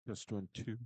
Just doing two.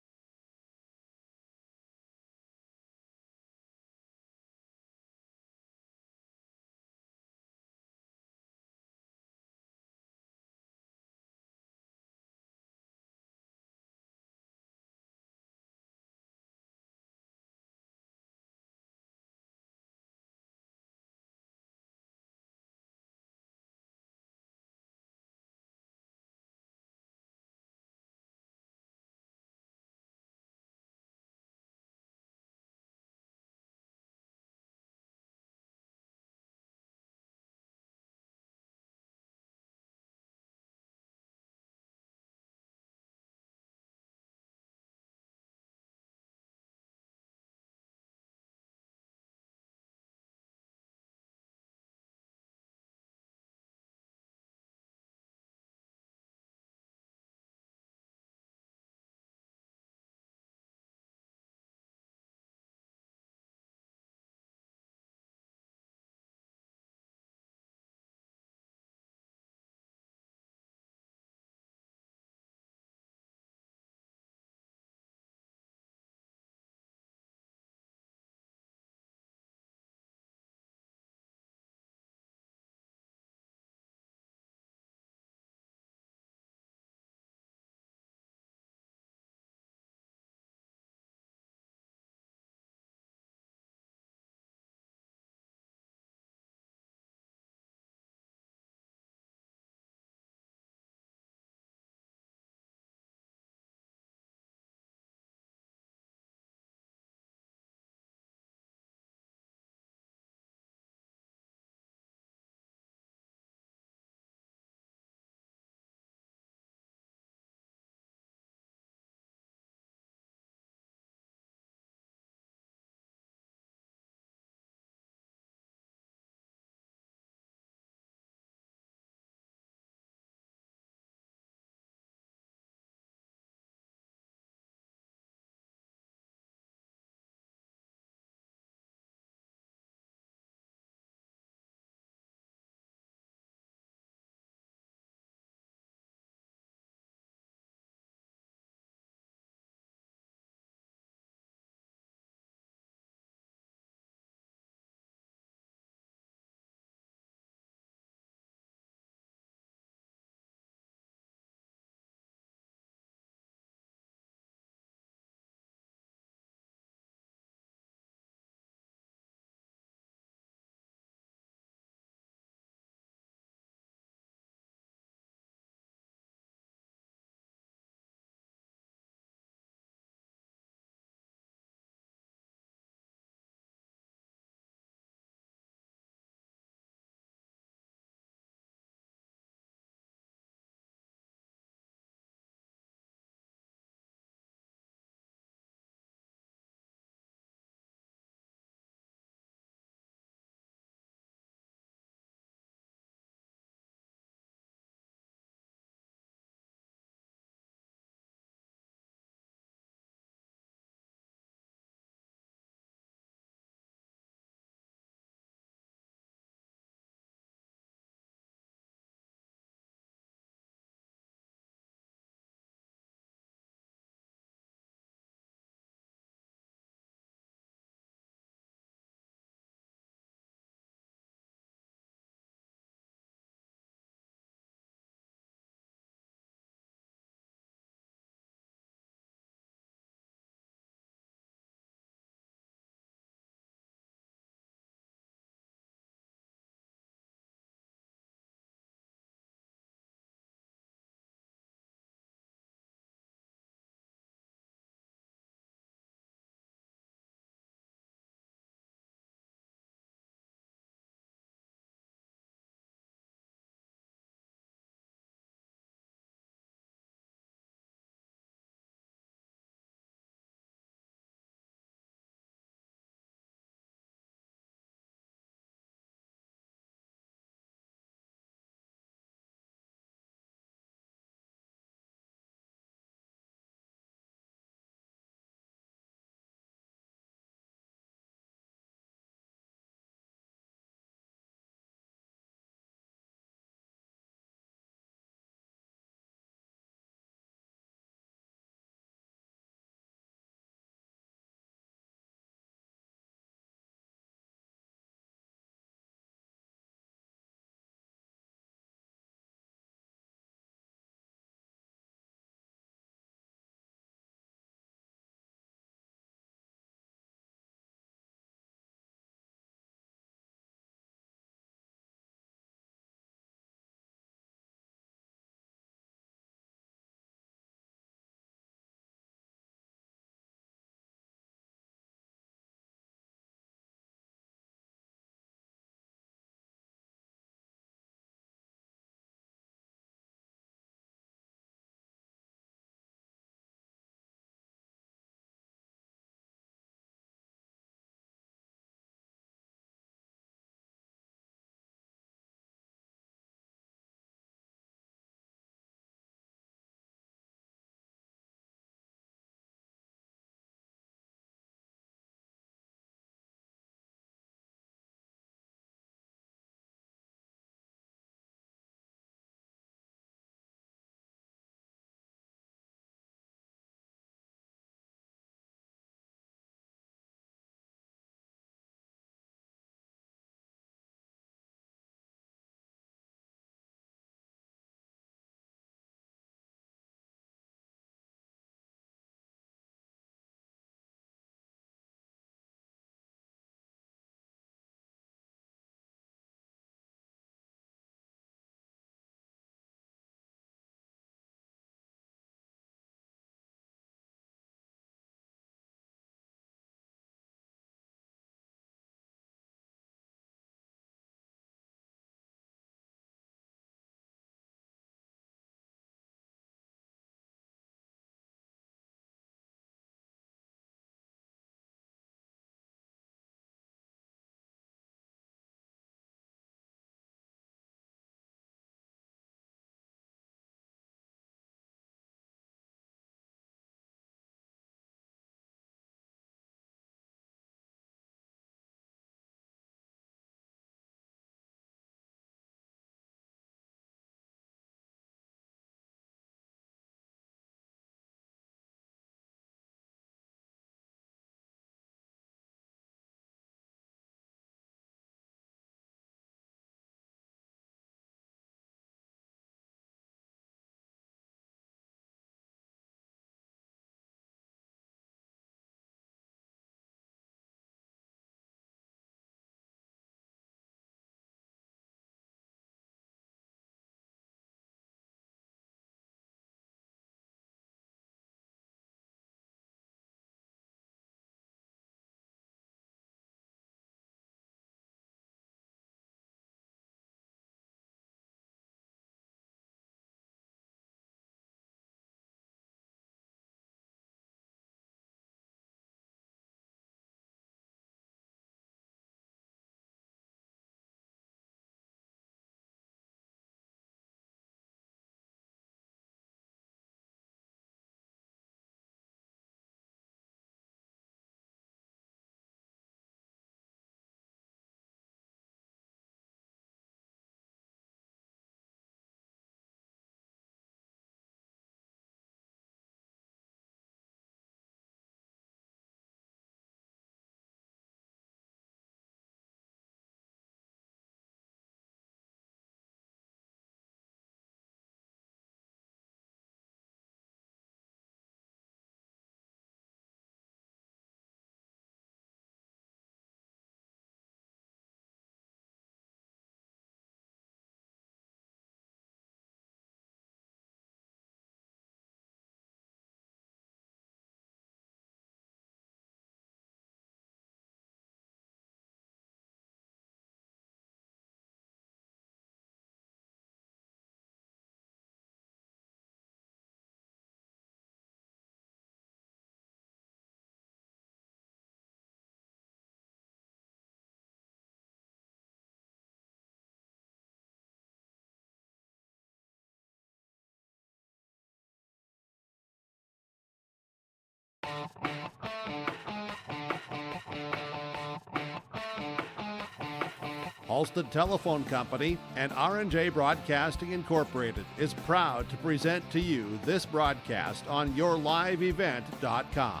Alston Telephone Company and R&J Broadcasting Incorporated is proud to present to you this broadcast on yourliveevent.com.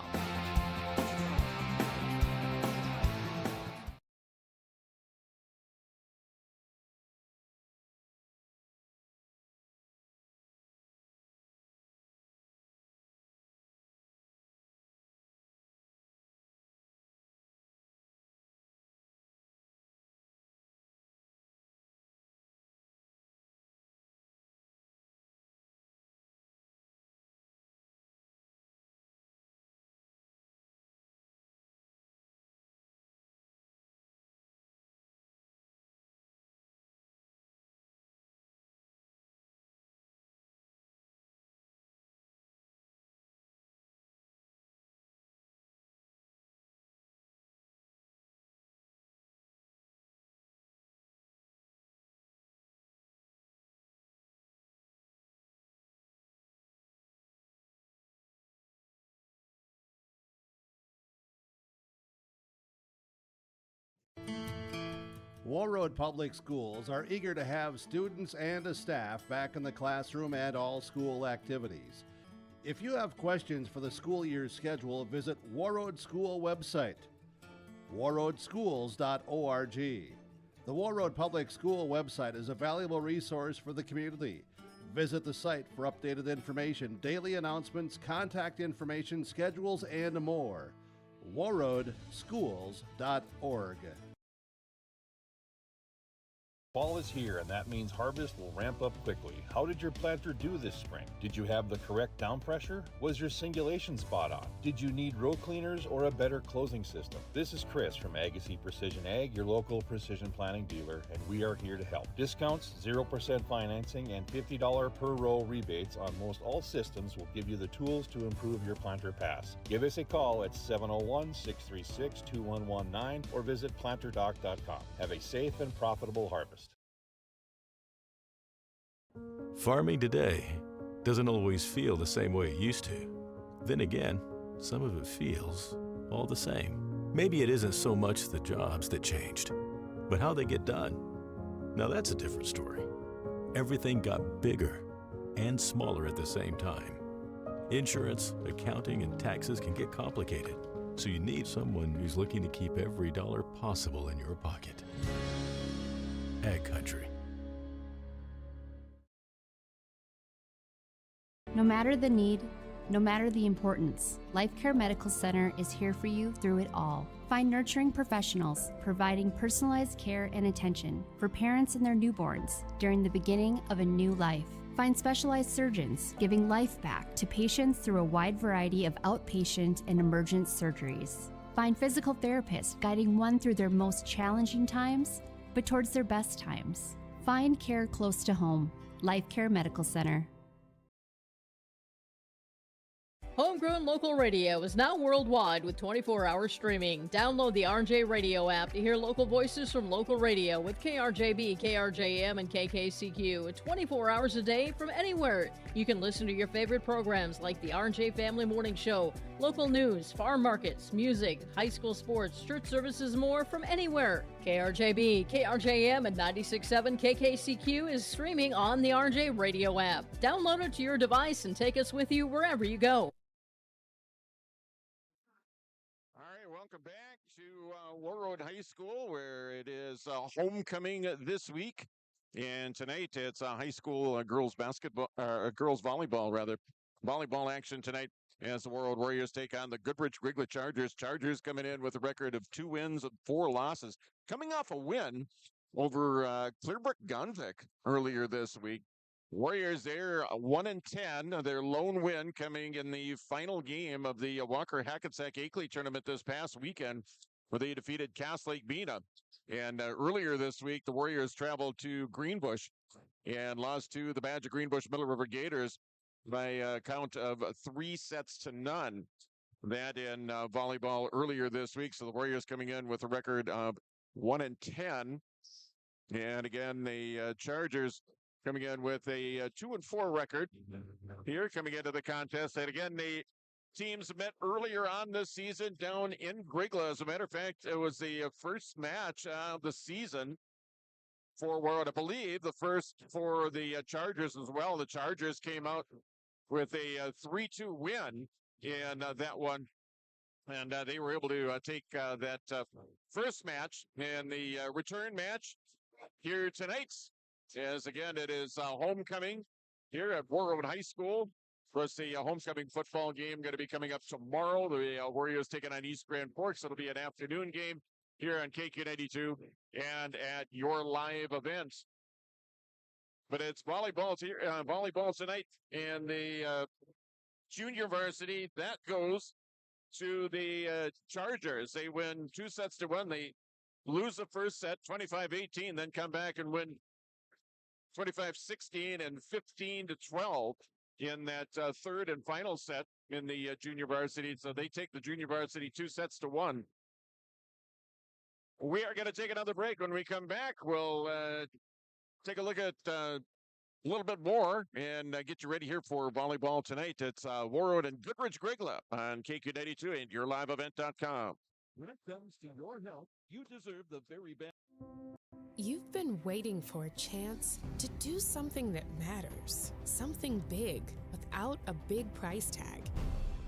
Warroad Public Schools are eager to have students and a staff back in the classroom and all school activities. If you have questions for the school year's schedule, visit Warroad School website, warroadschools.org. The Warroad Public School website is a valuable resource for the community. Visit the site for updated information, daily announcements, contact information, schedules, and more. warroadschools.org. Fall is here, and that means harvest will ramp up quickly. How did your planter do this spring? Did you have the correct down pressure? Was your singulation spot on? Did you need row cleaners or a better closing system? This is Chris from Agassiz Precision Ag, your local precision planting dealer, and we are here to help. Discounts, 0% financing, and $50 per row rebates on most all systems will give you the tools to improve your planter pass. Give us a call at 701-636-2119 or visit planterdoc.com. Have a safe and profitable harvest. Farming today doesn't always feel the same way it used to. Then again, some of it feels all the same. Maybe it isn't so much the jobs that changed, but how they get done. Now that's a different story. Everything got bigger and smaller at the same time. Insurance, accounting, and taxes can get complicated, so you need someone who's looking to keep every dollar possible in your pocket. Ag Country. No matter the need, no matter the importance, Life Care Medical Center is here for you through it all. Find nurturing professionals providing personalized care and attention for parents and their newborns during the beginning of a new life. Find specialized surgeons giving life back to patients through a wide variety of outpatient and emergent surgeries. Find physical therapists guiding one through their most challenging times, but towards their best times. Find care close to home. Life Care Medical Center. Homegrown local radio is now worldwide with 24-hour streaming. Download the R&J Radio app to hear local voices from local radio with KRJB, KRJM, and KKCQ 24 hours a day from anywhere. You can listen to your favorite programs like the R&J Family Morning Show, local news, farm markets, music, high school sports, church services, more from anywhere. KRJB, KRJM, and 96.7 KKCQ is streaming on the R&J Radio app. Download it to your device and take us with you wherever you go. Welcome back to Warroad High School, where it is homecoming this week, and tonight it's high school girls volleyball action tonight as the Warroad Warriors take on the Goodridge Grygla Chargers. Chargers coming in with a record of 2 wins and 4 losses, coming off a win over Clearbrook Gunvick earlier this week. Warriors there 1-10, their lone win coming in the final game of the Walker Hackensack Akeley tournament this past weekend, where they defeated Cass Lake Bena. And earlier this week, the Warriors traveled to Greenbush and lost to the Badger Greenbush Middle River Gators by a count of 3-0. That in volleyball earlier this week. So the Warriors coming in with a record of 1-10. And again, the Chargers coming in with a 2-4 record here coming into the contest. And again, the teams met earlier on this season down in Grygla. As a matter of fact, it was the first match of the season for Warroad. I believe the first for the Chargers as well. The Chargers came out with a 3-2 win in that one. And they were able to take that first match and the return match here tonight. As again, it is homecoming here at Warroad High School. Of course, the homecoming football game going to be coming up tomorrow. The Warriors taking on East Grand Forks. It'll be an afternoon game here on KQ92 and at your live event. But it's volleyball here, volleyball tonight, and the junior varsity that goes to the Chargers. They win 2-1. They lose the first set, 25-18, then come back and win 25-16 and 15-12 in that third and final set in the junior varsity. So they take the junior varsity 2-1. We are going to take another break. When we come back, we'll take a look at a little bit more and get you ready here for volleyball tonight. It's Warroad and Goodridge Grygla on KQ92 and YourLiveEvent.com. When it comes to your health, you deserve the very best. You've been waiting for a chance to do something that matters, something big without a big price tag.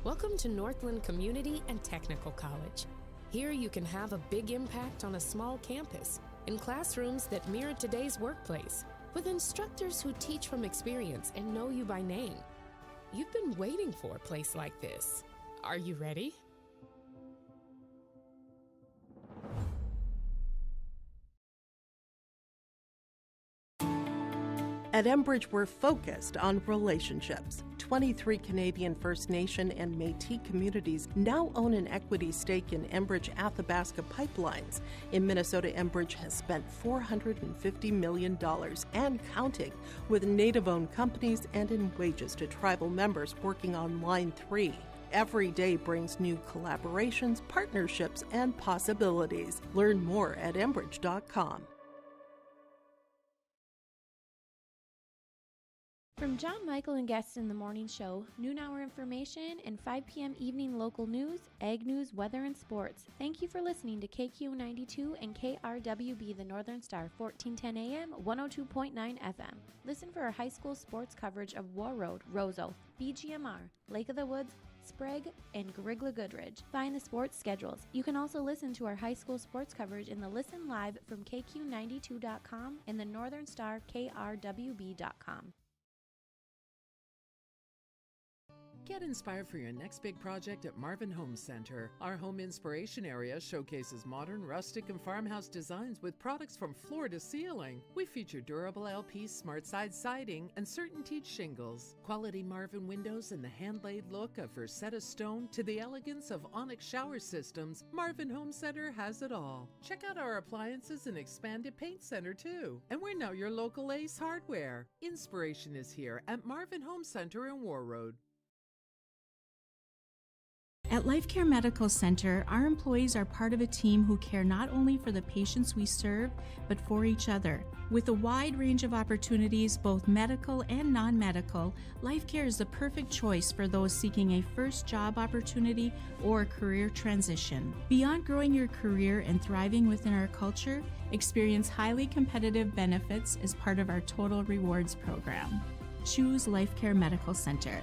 Welcome to Northland Community and Technical College. Here you can have a big impact on a small campus, in classrooms that mirror today's workplace, with instructors who teach from experience and know you by name. You've been waiting for a place like this. Are you ready? At Enbridge, we're focused on relationships. 23 Canadian First Nation and Métis communities now own an equity stake in Enbridge Athabasca Pipelines. In Minnesota, Enbridge has spent $450 million and counting with Native-owned companies and in wages to tribal members working on Line 3. Every day brings new collaborations, partnerships, and possibilities. Learn more at Enbridge.com. From John Michael and guests in the morning show, noon hour information, and 5 p.m. evening local news, ag news, weather, and sports. Thank you for listening to KQ92 and KRWB The Northern Star, 1410 AM, 102.9 FM. Listen for our high school sports coverage of Warroad, Roseau, BGMR, Lake of the Woods, Sprague, and Grygla Goodridge. Find the sports schedules. You can also listen to our high school sports coverage in the Listen Live from KQ92.com and the Northern Star KRWB.com. Get inspired for your next big project at Marvin Home Center. Our home inspiration area showcases modern, rustic, and farmhouse designs with products from floor to ceiling. We feature durable LP smart side siding and CertainTeed shingles, quality Marvin windows, and the hand-laid look of Versetta stone to the elegance of Onyx shower systems. Marvin Home Center has it all. Check out our appliances and expanded paint center too. And we're now your local Ace Hardware. Inspiration is here at Marvin Home Center in Warroad. At Life Care Medical Center, our employees are part of a team who care not only for the patients we serve, but for each other. With a wide range of opportunities, both medical and non-medical, Life Care is the perfect choice for those seeking a first job opportunity or career transition. Beyond growing your career and thriving within our culture, experience highly competitive benefits as part of our Total Rewards program. Choose Life Care Medical Center.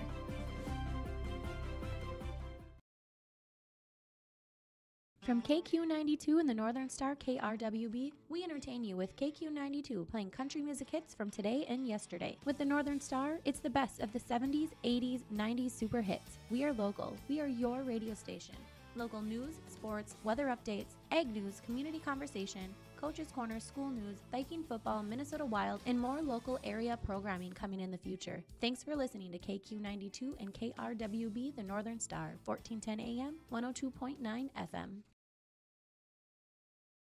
From KQ92 and the Northern Star KRWB, we entertain you with KQ92 playing country music hits from today and yesterday. With the Northern Star, it's the best of the 70s, 80s, 90s super hits. We are local. We are your radio station. Local news, sports, weather updates, ag news, community conversation, Coach's Corner, school news, Viking football, Minnesota Wild, and more local area programming coming in the future. Thanks for listening to KQ92 and KRWB, the Northern Star, 1410 AM, 102.9 FM.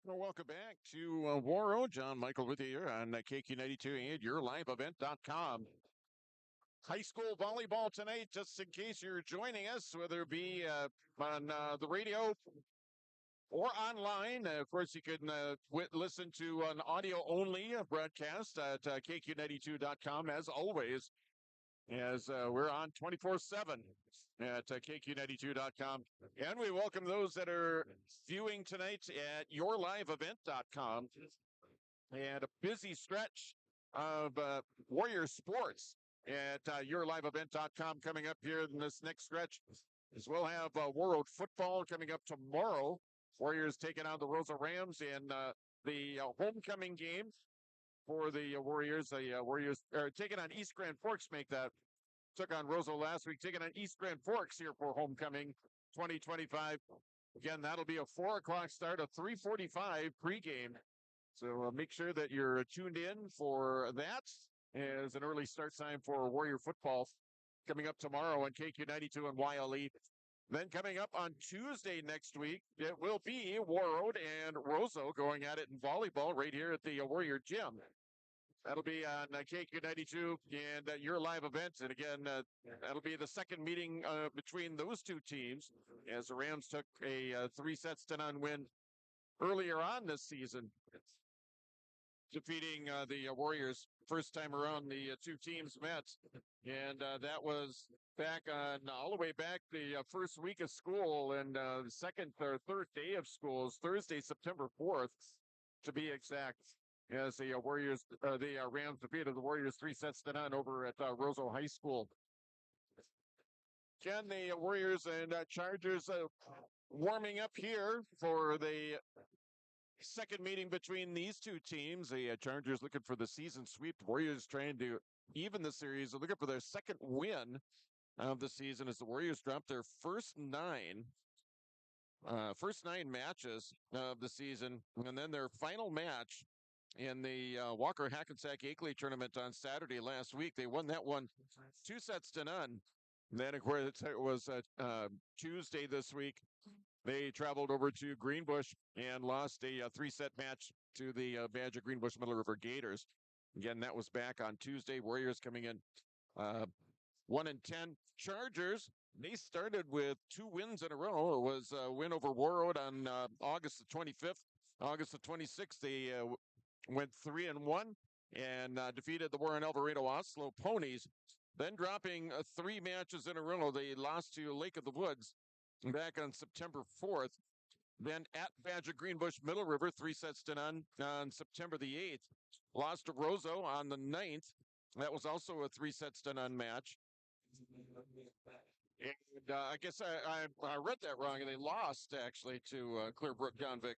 Well, welcome back to Warroad. John Michael with you here on KQ92 and YourLiveEvent.com. High school volleyball tonight, just in case you're joining us, whether it be on the radio or online. Of course, you can listen to an audio-only broadcast at KQ92.com, as always, as we're on 24/7 at KQ92.com. And we welcome those that are viewing tonight at YourLiveEvent.com. and a busy stretch of Warrior sports at yourliveevent.com coming up here in this next stretch. As we'll have Warroad football coming up tomorrow. Warriors taking on the Rosa Rams in the homecoming game for the Warriors. The Warriors are taking on East Grand Forks. Took on Rosa last week, taking on East Grand Forks here for homecoming 2025. Again, that'll be a 4 o'clock start, a 3:45 pregame. So make sure that you're tuned in for that as an early start time for Warrior football coming up tomorrow on KQ92 and YLE. Then coming up on Tuesday next week, it will be Warroad and Roseau going at it in volleyball right here at the Warrior Gym. That'll be on KQ92 and your live event. And again, that'll be the second meeting between those two teams as the Rams took a 3-0 win earlier on this season, defeating the Warriors. First time around, the two teams met, and that was back on all the way back the first week of school, and the second or third day of school is Thursday, September 4th, to be exact. As the Rams defeated the Warriors 3-0 over at Roseau High School. Again, the Warriors and Chargers warming up here for the second meeting between these two teams. The Chargers looking for the season sweep. Warriors trying to even the series. They're looking for their second win of the season as the Warriors dropped their first nine matches of the season. And then their final match in the Walker Hackensack Akeley tournament on Saturday last week. They won that one 2-0. Then, of course, it was Tuesday this week. They traveled over to Greenbush and lost a 3-set match to the Badger Greenbush Middle River Gators. Again, that was back on Tuesday. Warriors coming in 1-10. Chargers, they started with 2 wins in a row. It was a win over Warroad on August the 25th. August the 26th, they went 3-1 and defeated the Warren Alvarado Oslo Ponies. Then dropping 3 matches in a row, they lost to Lake of the Woods back on September 4th. Then at Badger Greenbush Middle River, 3-0 on September the 8th. Lost to Roseau on the 9th. That was also a 3-0 match. And I guess I read that wrong, and they lost actually to Clearbrook Gonvick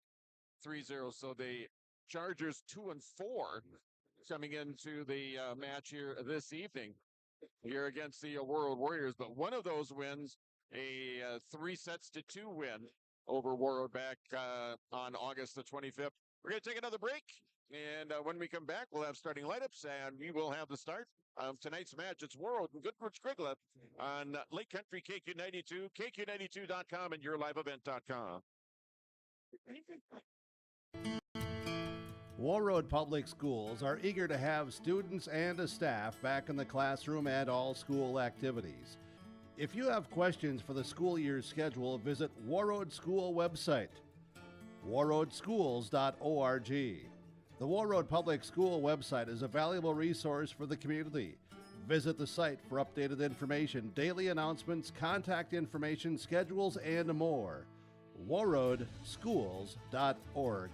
3-0. So the Chargers 2-4 coming into the match here this evening here against the Warroad Warriors. But one of those wins, a 3-2 win over Warroad back on August the 25th. We're going to take another break, and when we come back, we'll have starting lineups, and we will have the start of tonight's match. It's Warroad and Goodridge Grygla on Lake Country KQ92, KQ92.com, and yourliveevent.com. Warroad Public Schools are eager to have students and a staff back in the classroom and all school activities. If you have questions for the school year's schedule, visit Warroad School website, warroadschools.org. The Warroad Public School website is a valuable resource for the community. Visit the site for updated information, daily announcements, contact information, schedules, and more. warroadschools.org.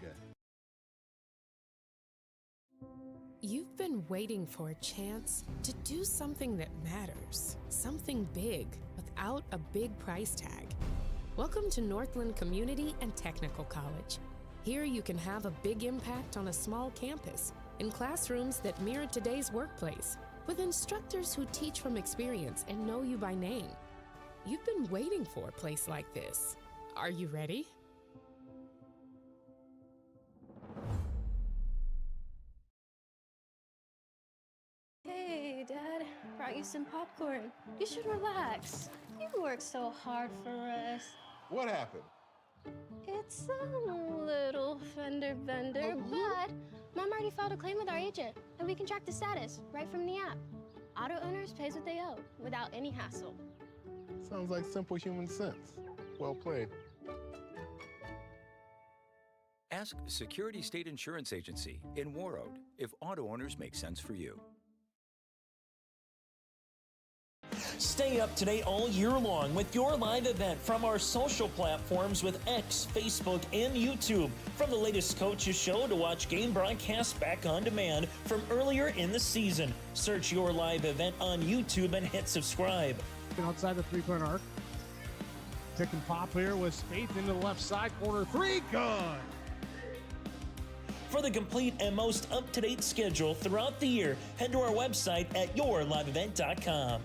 You've been waiting for a chance to do something that matters, something big without a big price tag. Welcome to Northland Community and Technical College. Here you can have a big impact on a small campus, in classrooms that mirror today's workplace, with instructors who teach from experience and know you by name. You've been waiting for a place like this. Are you ready? Hey, Dad, brought you some popcorn. You should relax. You worked so hard for us. What happened? It's a little fender bender, but Mom already filed a claim with our agent, and we can track the status right from the app. Auto owners pays what they owe without any hassle. Sounds like simple human sense. Well played. Ask Security State Insurance Agency in Warroad if auto owners make sense for you. Stay up to date all year long with your live event from our social platforms with X, Facebook, and YouTube. From the latest coaches show to watch game broadcasts back on demand from earlier in the season. Search your live event on YouTube and hit subscribe. Outside the three-point arc. Pick and pop here with Spaeth into the left side corner. Three, good. For the complete and most up-to-date schedule throughout the year, head to our website at yourliveevent.com.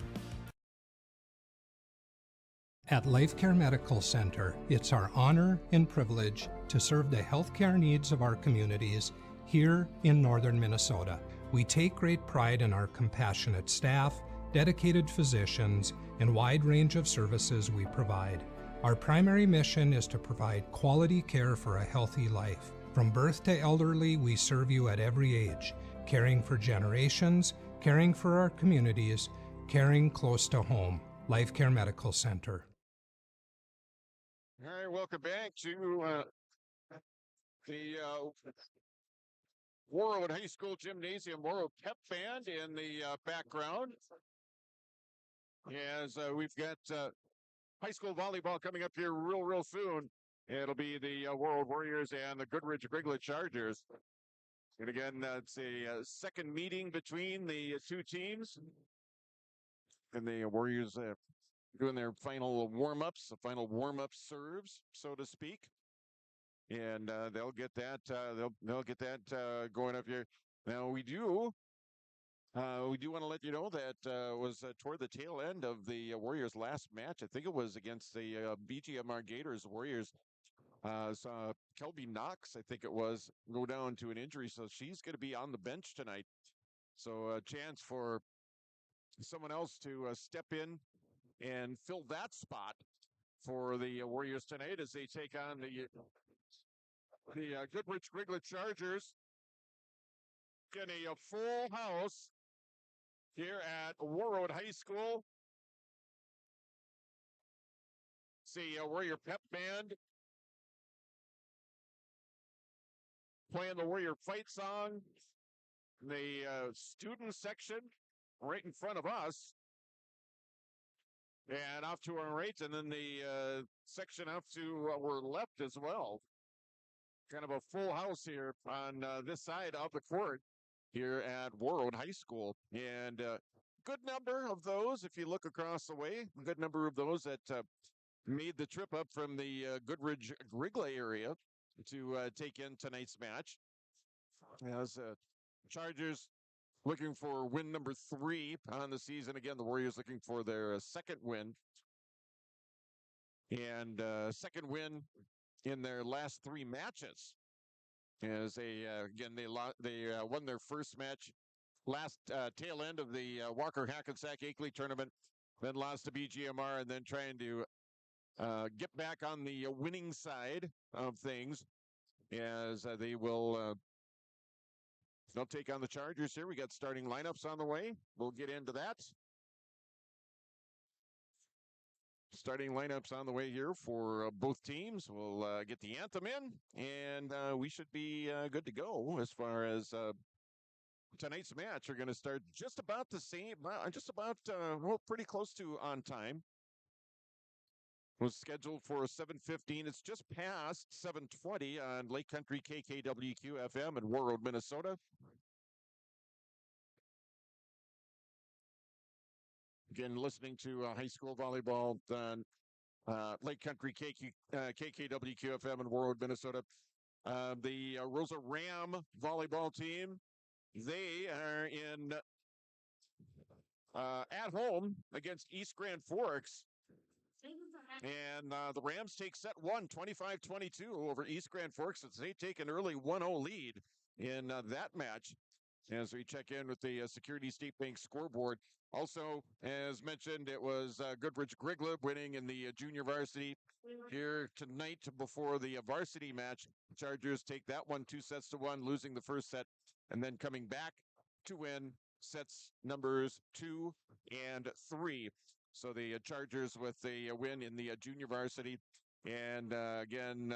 At Life Care Medical Center, it's our honor and privilege to serve the healthcare needs of our communities here in northern Minnesota. We take great pride in our compassionate staff, dedicated physicians, and wide range of services we provide. Our primary mission is to provide quality care for a healthy life. From birth to elderly, we serve you at every age, caring for generations, caring for our communities, caring close to home. Life Care Medical Center. All right, welcome back to the Warroad High School Gymnasium. Warroad Pep Band in the background. As we've got high school volleyball coming up here real soon. It'll be the Warroad Warriors and the Goodridge Grygla Chargers. And again, it's a second meeting between the two teams. And the Warriors doing their final warm-ups, the final warm-up serves, so to speak. And they'll get that they'll get that going up here. Now we do want to let you know that was toward the tail end of the Warriors' last match. I think it was against the BGMR Gators. Warriors saw Kelby Knox, I think it was, go down to an injury, so she's going to be on the bench tonight. So a chance for someone else to step in and fill that spot for the Warriors tonight as they take on the Goodridge Grygla Chargers. Getting a full house here at Warroad High School. See Warrior Pep Band playing the Warrior Fight song. The student section right in front of us. And off to our right, and then the section off to our left as well. Kind of a full house here on this side of the court here at Warroad High School. And good number of those, if you look across the way, a good number of those that made the trip up from the Goodridge Grygla area to take in tonight's match. As Chargers looking for win number 3 on the season. Again, the Warriors looking for their second win. And second win in their last 3 matches. As they won their first match last tail end of the Walker Hackensack Akeley tournament, then lost to BGMR, and then trying to get back on the winning side of things as they'll take on the Chargers here. We got starting lineups on the way. We'll get into that. Starting lineups on the way here for both teams. We'll get the anthem in, and we should be good to go as far as tonight's match. Are going to start just about the same, pretty close to on time. Was scheduled for 7:15. It's just past 7:20 on Lake Country KKWQ FM in Warroad, Minnesota. Again, listening to high school volleyball on Lake Country KKWQ FM in Warroad, Minnesota. The Rosa Ram volleyball team, they are in at home against East Grand Forks. And the Rams take set 1, 25-22 over East Grand Forks as they take an early 1-0 lead in that match. As we check in with the Security State Bank scoreboard. Also, as mentioned, it was Goodridge Grygla winning in the junior varsity here tonight before the varsity match. Chargers take that one 2-1, losing the first set, and then coming back to win sets numbers 2 and 3. So the Chargers with the win in the junior varsity. And again,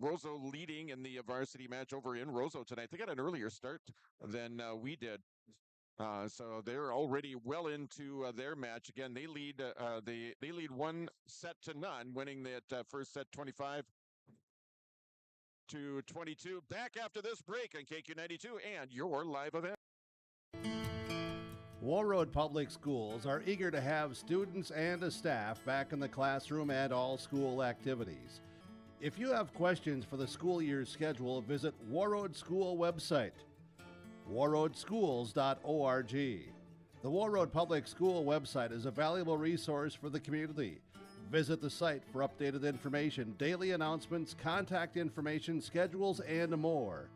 Roseau leading in the varsity match over in Roseau tonight. They got an earlier start than we did. So they're already well into their match. Again, they lead 1-0, winning that first set 25-22. Back after this break on KQ92 and your live event. Warroad Public Schools are eager to have students and a staff back in the classroom and all school activities. If you have questions for the school year's schedule, visit Warroad School website, warroadschools.org. The Warroad Public School website is a valuable resource for the community. Visit the site for updated information, daily announcements, contact information, schedules, and more.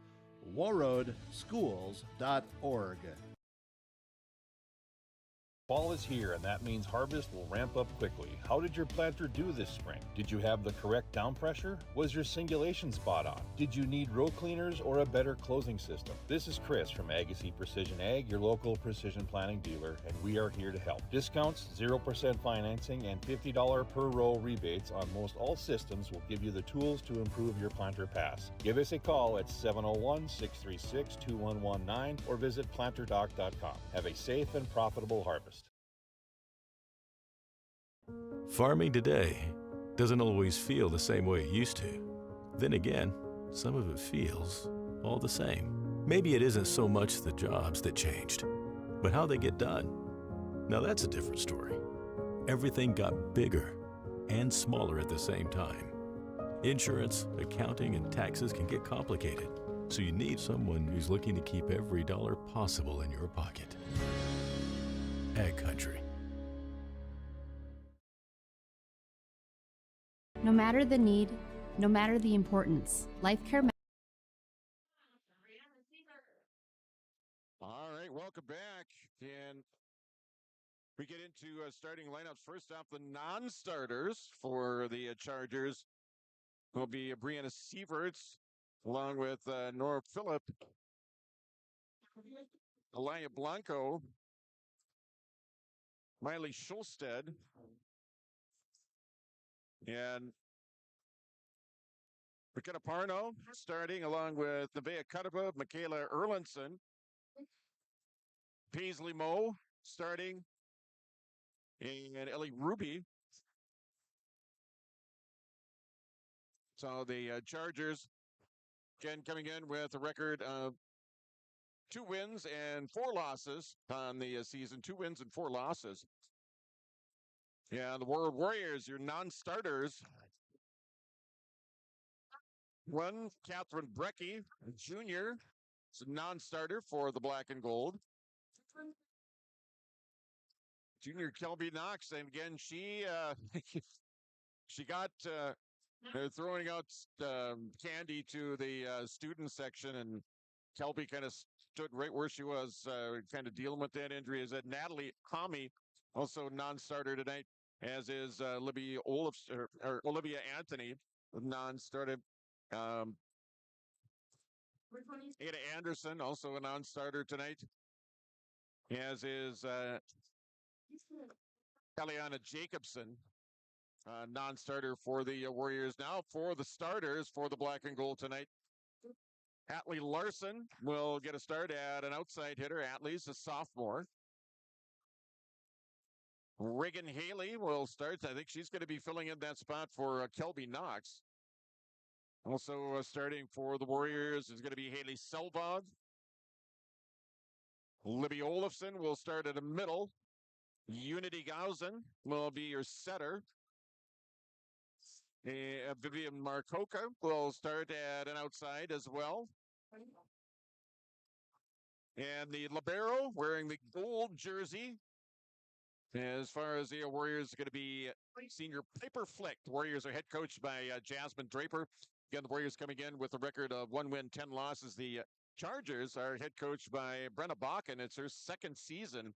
warroadschools.org. Fall is here, and that means harvest will ramp up quickly. How did your planter do this spring? Did you have the correct down pressure? Was your singulation spot on? Did you need row cleaners or a better closing system? This is Chris from Agassiz Precision Ag, your local precision planting dealer, and we are here to help. Discounts, 0% financing, and $50 per row rebates on most all systems will give you the tools to improve your planter pass. Give us a call at 701-636-2119 or visit planterdoc.com. Have a safe and profitable harvest. Farming today doesn't always feel the same way it used to. Then again, some of it feels all the same. Maybe it isn't so much the jobs that changed, but how they get done. Now that's a different story. Everything got bigger and smaller at the same time. Insurance, accounting, and taxes can get complicated, so you need someone who's looking to keep every dollar possible in your pocket. Ag Country. No matter the need, no matter the importance, Life Care. All right, welcome back. And we get into starting lineups. First off, the non-starters for the Chargers will be Brianna Sieverts, along with Nora Phillip, Alaya Blanco, Miley Schulstead, and McKenna Parno starting along with Nevaeh Cuttaba, Michaela Erlinson, Paisley Moe starting, and Ellie Ruby. So the Chargers, again, coming in with a record of 2 wins and 4 losses on the season. 2 wins and 4 losses. Yeah, the Warroad Warriors, your non-starters. One, Catherine Brecky, Jr., it's a non-starter for the Black and Gold. Junior Kelby Knox, and again, she got they're throwing out candy to the student section, and Kelby kind of stood right where she was, kind of dealing with that injury. Is that Natalie Homme, also non-starter tonight, as is Olivia Anthony, non-starter. Ada Anderson, also a non-starter tonight, as is Eliana Jacobson, non-starter for the Warriors. Now for the starters for the Black and Gold tonight. Atlee Larson will get a start at an outside hitter. Atlee's a sophomore. Reagan Haley will start. I think she's going to be filling in that spot for Kelby Knox. Also starting for the Warriors is going to be Haley Selvog. Libby Olafson will start at a middle. Unity Gausen will be your setter. Vivian Marcoca will start at an outside as well. And the libero wearing the gold jersey, as far as the Warriors, are going to be senior Piper Flick. The Warriors are head coached by Jasmine Draper. Again, the Warriors coming in with a record of 1 win, 10 losses. The Chargers are head coached by Brenna Bakken. It's her 2nd season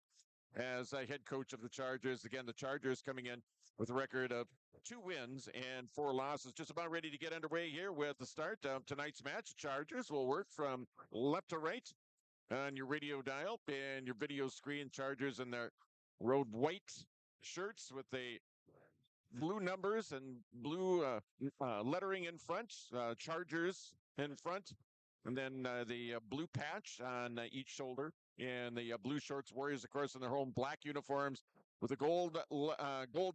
as head coach of the Chargers. Again, the Chargers coming in with a record of 2 wins and 4 losses. Just about ready to get underway here with the start of tonight's match. Chargers will work from left to right on your radio dial and your video screen. Chargers in their road white shirts with the blue numbers and blue lettering in front. Chargers in front. And then the blue patch on each shoulder. And the blue shorts Warriors, of course, in their home black uniforms with the gold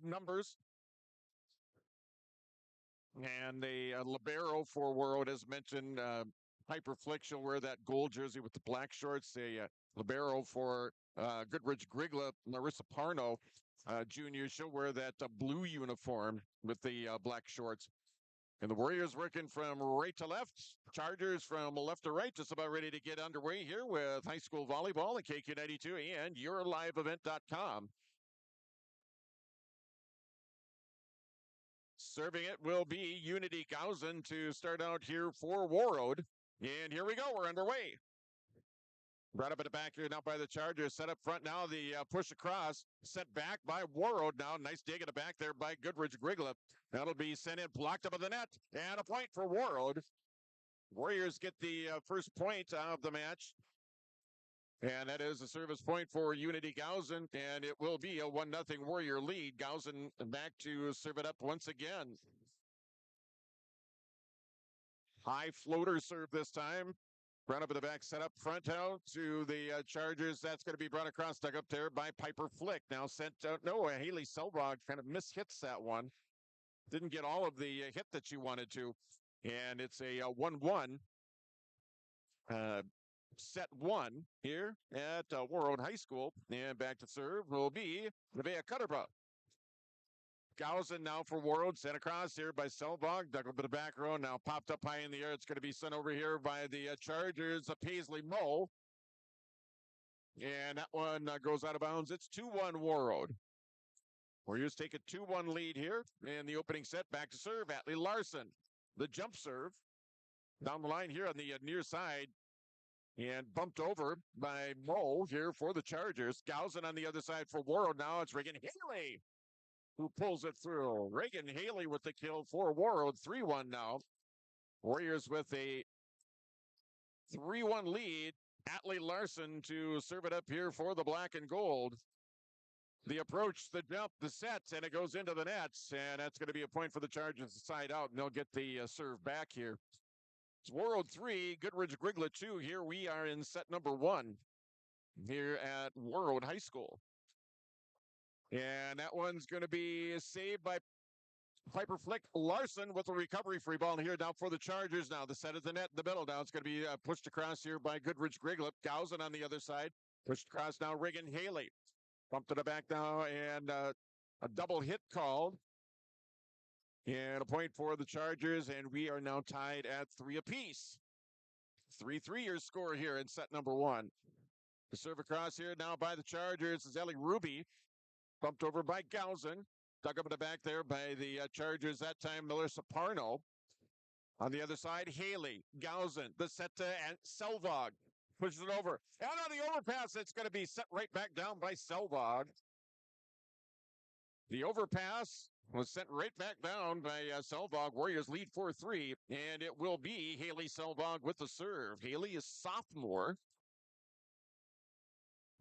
numbers. And the libero for Warroad, as mentioned, Piper Flick, she'll wear that gold jersey with the black shorts. The libero for Goodridge Grygla, Marissa Parno, junior, she'll wear that blue uniform with the black shorts. And the Warriors working from right to left. Chargers from left to right, just about ready to get underway here with high school volleyball at KQ92 and yourliveevent.com. Serving it will be Unity Gausen to start out here for Warroad. And here we go. We're underway. Brought up at the back here now by the Chargers. Set up front now. The push across. Set back by Warroad now. Nice dig at the back there by Goodridge Grygla. That'll be sent in, blocked up at the net. And a point for Warroad. Warriors get the first point of the match. And that is a service point for Unity Gausen. And it will be a 1-0 Warrior lead. Gausen back to serve it up once again. High floater serve this time. Brought up in the back, set up front out to the Chargers. That's going to be brought across, dug up there by Piper Flick. Now sent out, Haley Selvog kind of mishits that one. Didn't get all of the hit that she wanted to. And it's a 1-1. Set one here at Warroad High School. And back to serve will be Nevaeh Cutterba. Gausen now for Warroad, sent across here by Selvog, dug up to the back row, now popped up high in the air. It's going to be sent over here by the Chargers, Paisley Moe. And that one goes out of bounds. It's 2-1 Warroad. Warriors take a 2-1 lead here in the opening set. Back to serve, Atlee Larson. The jump serve down the line here on the near side. And bumped over by Moe here for the Chargers. Gausen on the other side for Warroad. Now it's Reagan Haley who pulls it through. Reagan Haley with the kill for Warroad. 3-1 now. Warriors with a 3-1 lead. Atlee Larson to serve it up here for the black and gold. The approach, the jump, the set, and it goes into the nets. And that's going to be a point for the Chargers side out, and they'll get the serve back here. It's Warroad 3, Goodridge Grygla 2. Here we are in set number 1 here at Warroad High School. And that one's going to be saved by Piper Flick. Larson with a recovery free ball here now for the Chargers. Now the set at the net in the middle. Now it's going to be pushed across here by Goodridge Grygla. Gausen on the other side. Pushed across now Reagan Haley. Bumped to the back now and a double hit called. And a point for the Chargers, and we are now tied at 3 apiece. 3-3 your score here in set number 1. The serve across here now by the Chargers is Ellie Ruby. Bumped over by Gausen. Dug up in the back there by the Chargers. That time, Marissa Parno. On the other side, Haley. Gausen. The set to Selvog. Pushes it over. And on the overpass, it's going to be set right back down by Selvog. The overpass was sent right back down by Selvog. Warriors lead 4-3, and it will be Haley Selvog with the serve. Haley is sophomore.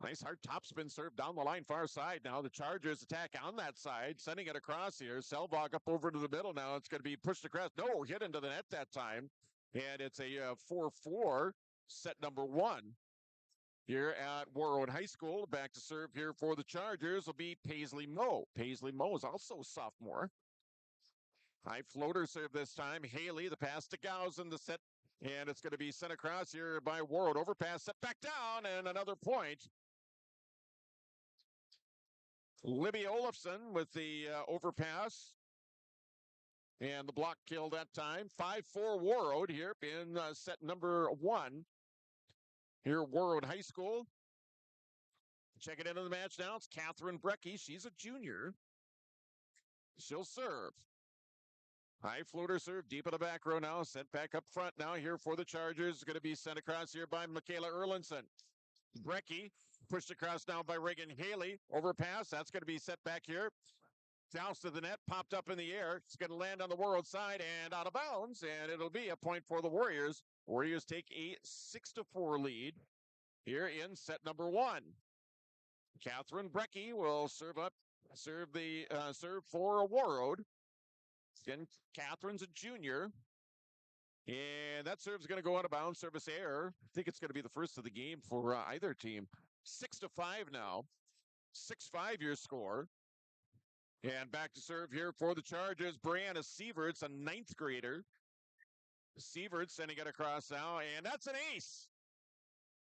Nice hard topspin serve down the line, far side now. The Chargers attack on that side, sending it across here. Selvog up over to the middle now. It's going to be pushed across. No, hit into the net that time. And it's a 4-4, set number 1. Here at Warroad High School, back to serve here for the Chargers will be Paisley Moe. Paisley Moe is also a sophomore. High floater serve this time. Haley, the pass to Gausen, the set, and it's going to be sent across here by Warroad. Overpass, set back down, and another point. Libby Olafson with the overpass. And the block kill that time. 5-4 Warroad here in set number 1. Here at Warroad High School. Checking into the match now. It's Catherine Brecky. She's a junior. She'll serve. High floater serve deep in the back row now. Sent back up front now here for the Chargers. Going to be sent across here by Michaela Erlinson. Brecky pushed across now by Reagan Haley. Overpass. That's going to be set back here. Douse to the net. Popped up in the air. It's going to land on the Warroad side and out of bounds. And it'll be a point for the Warriors. Warriors take a 6-4 lead here in set number 1. Catherine Brecky will serve for Warroad. Again, Catherine's a junior. And that serve's going to go out of bounds, service error. I think it's going to be the first of the game for either team. 6-5 now. 6-5 your score. And back to serve here for the Chargers. Brianna Sieverts, a 9th grader. Sieverts sending it across now, and that's an ace.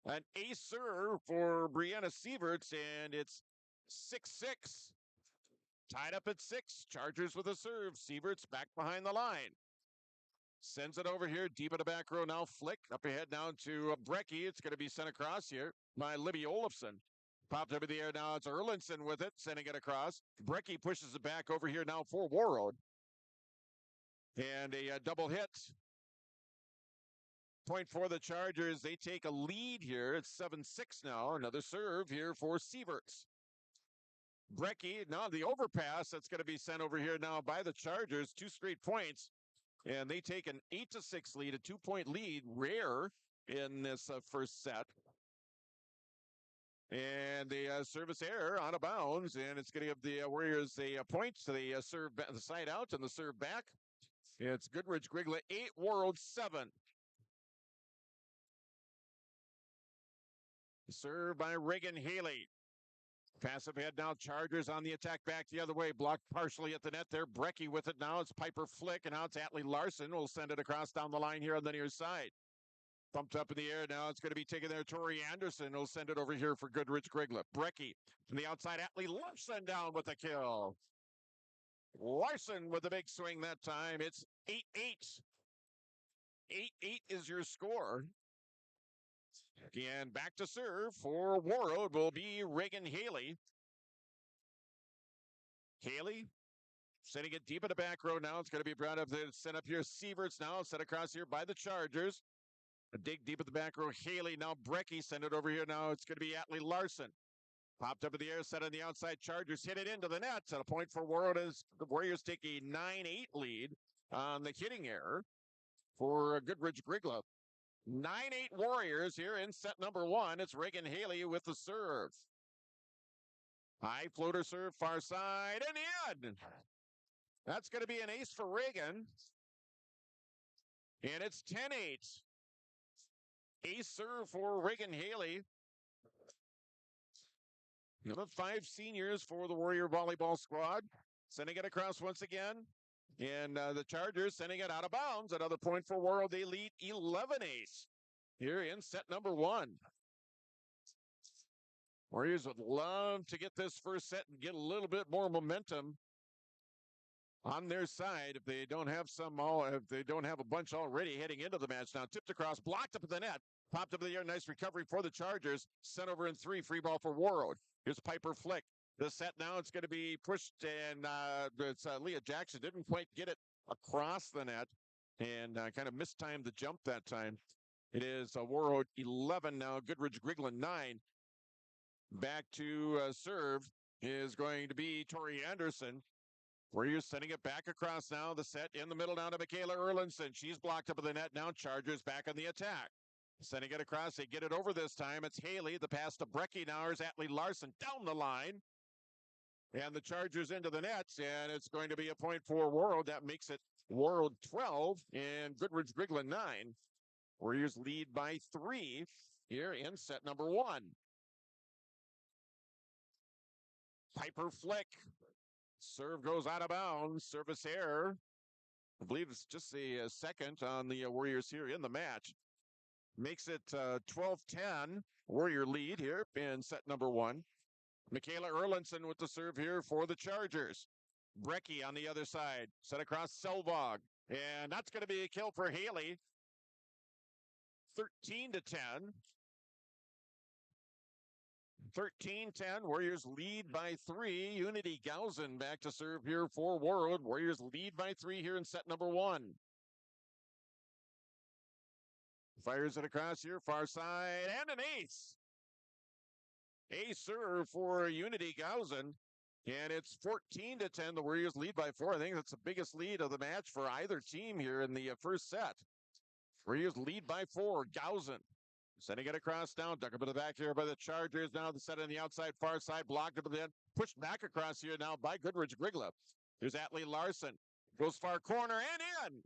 An ace serve for Brianna Sieverts, and it's 6-6. Tied up at 6. Chargers with a serve. Sieverts back behind the line. Sends it over here, deep in the back row now. Flick up ahead now to Brecky. It's going to be sent across here by Libby Olofsson. Popped up in the air now. It's Erlinson with it, sending it across. Brecky pushes it back over here now for Warroad. And a double hit. Point for the Chargers. They take a lead here. It's 7-6 now. Another serve here for Sieverts. Brecky, now the overpass that's going to be sent over here now by the Chargers. 2 straight points. And they take an 8-6 lead, a 2-point lead, rare in this first set. And the service error out of bounds, and it's going to give the Warriors a point. So they serve the side out and the serve back. It's Goodridge Grygla 8, Warroad 7. Served by Reagan Haley. Passive head now. Chargers on the attack back the other way. Blocked partially at the net there. Brecky with it now. It's Piper Flick, and now it's Atlee Larson. We'll send it across down the line here on the near side. Bumped up in the air now. It's going to be taken there. Tori Anderson will send it over here for Goodridge Grygla. Brecky from the outside. Atlee Larson down with the kill. Larson with the big swing that time. It's 8-8. 8-8 is your score. And back to serve for Warroad will be Reagan Haley. Haley sending it deep in the back row now. It's going to be brought up there. Sent up here. Sieverts now set across here by the Chargers. A dig deep at the back row. Haley now. Brecky send it over here now. It's going to be Atlee Larson. Popped up in the air, set on the outside. Chargers hit it into the net. And a point for Warroad as the Warriors take a 9-8 lead on the hitting error for Goodridge Grygla. 9-8 Warriors here in set number 1. It's Reagan Haley with the serve. High floater serve, far side, and in. That's going to be an ace for Reagan. And it's 10-8. Ace serve for Reagan Haley. Another 5 seniors for the Warrior volleyball squad. Sending it across once again. And the Chargers sending it out of bounds. Another point for Warroad. They lead 11-8 here in set number 1. Warriors would love to get this first set and get a little bit more momentum on their side if they don't have a bunch already heading into the match. Now tipped across, blocked up at the net, popped up in the air. Nice recovery for the Chargers. Sent over in 3, free ball for Warroad. Here's Piper Flick. The set now, it's going to be pushed, and it's Leah Jackson didn't quite get it across the net and kind of mistimed the jump that time. It is Warroad 11 now, Goodridge Grygla 9. Back to serve is going to be Tori Anderson. Warriors sending it back across now. The set in the middle now to Michaela Erlinson. She's blocked up in the net now. Chargers back on the attack. Sending it across. They get it over this time. It's Haley. The pass to Brecky now is Atlee Larson down the line. And the Chargers into the nets, and it's going to be a point for Warroad. That makes it Warroad 12 and Goodridge Grygla 9. Warriors lead by 3 here in set number 1. Piper Flick. Serve goes out of bounds. Service error. I believe it's just the second on the Warriors here in the match. Makes it 12-10. Warrior lead here in set number 1. Michaela Erlinson with the serve here for the Chargers. Brecky on the other side. Set across Selvog. And that's going to be a kill for Haley. 13-10. 13-10. Warriors lead by 3. Unity Gausen back to serve here for Warroad. Warriors lead by 3 here in set number 1. Fires it across here, far side, and an ace. Ace serve for Unity Gausen. And it's 14-10. The Warriors lead by 4. I think that's the biggest lead of the match for either team here in the first set. Warriors lead by 4. Gausen sending it across now. Dug up in the back here by the Chargers. Now the set on the outside, far side, blocked up and then pushed back across here now by Goodridge Grygla. There's Atlee Larson. Goes far corner and in.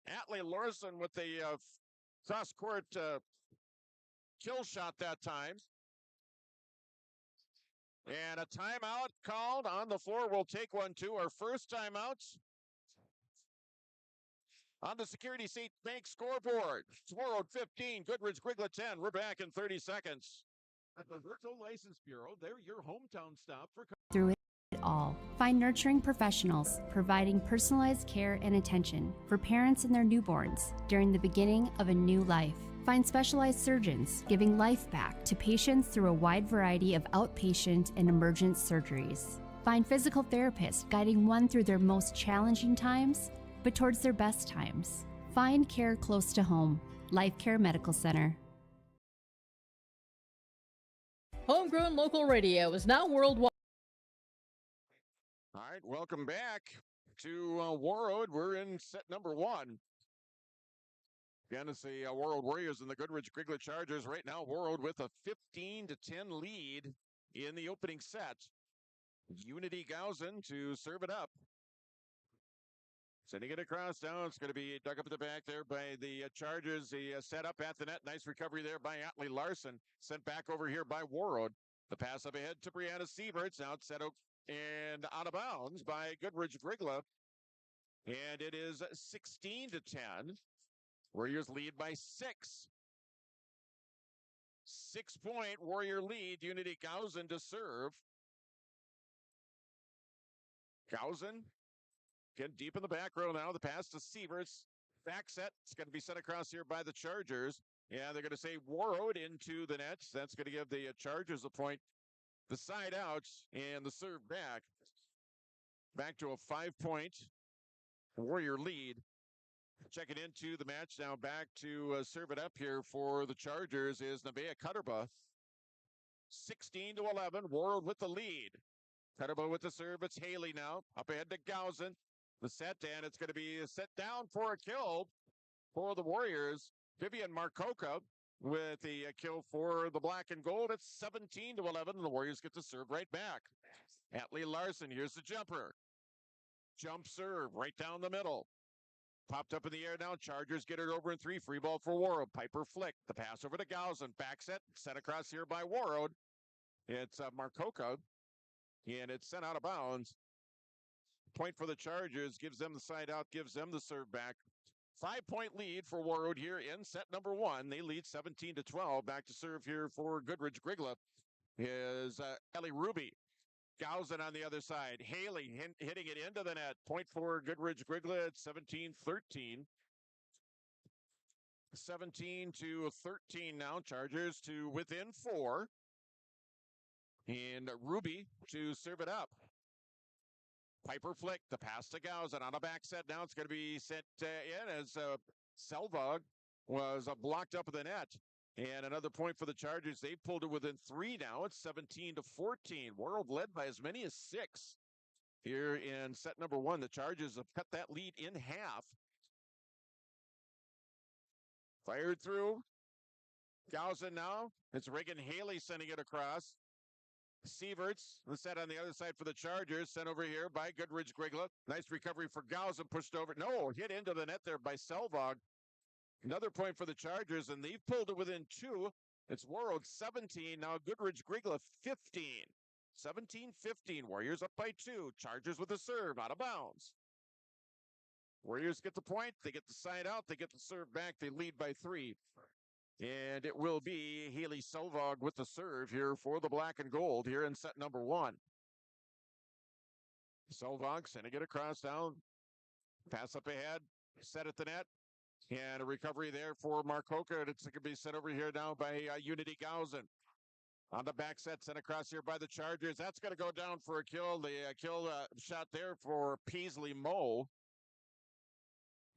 Atlee Larson with the cross-court kill shot that time. And a timeout called on the floor. We'll take one, too. Our first timeouts on the Security State Bank scoreboard. Warroad 15, Goodridge Grygla 10. We're back in 30 seconds. At the Virtual License Bureau, they're your hometown stop for... Through it all, find nurturing professionals providing personalized care and attention for parents and their newborns during the beginning of a new life. Find specialized surgeons giving life back to patients through a wide variety of outpatient and emergent surgeries. Find physical therapists guiding one through their most challenging times, but towards their best times. Find care close to home. Life Care Medical Center. Homegrown local radio is now worldwide. All right, welcome back to Warroad. We're in set number 1. Again, it's the Warroad Warriors and the Goodridge Grygla Chargers. Right now, Warroad with a 15-10 lead in the opening set. Unity Gausen to serve it up. Sending it across now. It's going to be dug up at the back there by the Chargers. The set up at the net. Nice recovery there by Atlee Larson. Sent back over here by Warroad. The pass up ahead to Brianna Sieverts. Now it's set up and out of bounds by Goodridge Grygla. And it is 16-10. Warriors lead by 6. 6-point Warrior lead. Unity Gausen to serve. Gausen, again, deep in the back row now. The pass to Sieverts. Back set. It's going to be sent across here by the Chargers. Yeah, they're going to say Warroad into the nets. That's going to give the Chargers a point. The side out and the serve back. Back to a 5-point Warrior lead. Checking into the match now, back to serve it up here for the Chargers is Nevaeh Cutterba. 16-11, Warroad with the lead. Cutterba with the serve. It's Haley now. Up ahead to Gausen. The set, and it's going to be set down for a kill for the Warriors. Vivian Marcoca with the kill for the black and gold. It's 17-11, and the Warriors get to serve right back. Atlee Larson, here's the jumper. Jump serve right down the middle. Popped up in the air now. Chargers get it over in 3. Free ball for Warroad. Piper flick. The pass over to Gausen. Back set. Set across here by Warroad. It's Marcoca. And it's sent out of bounds. Point for the Chargers. Gives them the side out. Gives them the serve back. 5-point lead for Warroad here in set number 1. They lead 17-12. Back to serve here for Goodridge Grygla is Ellie Ruby. Gausen on the other side. Haley hitting it into the net. Point for Goodridge Grygla at 17-13. 17-13 now. Chargers to within 4. And Ruby to serve it up. Piper flick. The pass to Gausen on a back set. Now it's going to be sent in as Selvog was blocked up in the net. And another point for the Chargers. They've pulled it within 3 now. It's 17-14. Warroad led by as many as 6 here in set number 1. The Chargers have cut that lead in half. Fired through. Gausen now. It's Reagan Haley sending it across. Sieverts, the set on the other side for the Chargers. Sent over here by Goodridge Grygla. Nice recovery for Gausen. Pushed over. No, hit into the net there by Selvog. Another point for the Chargers, and they've pulled it within 2. It's Warroad 17. Now Goodridge Grygla 15. 17-15. Warriors up by 2. Chargers with a serve out of bounds. Warriors get the point. They get the side out. They get the serve back. They lead by 3. And it will be Haley Selvog with the serve here for the black and gold here in set number 1. Selvog sending it across down. Pass up ahead. Set at the net. And a recovery there for Marcoca. It's going to be sent over here now by Unity Gausen. On the back set, sent across here by the Chargers. That's going to go down for a kill. The kill shot there for Peasley Moe.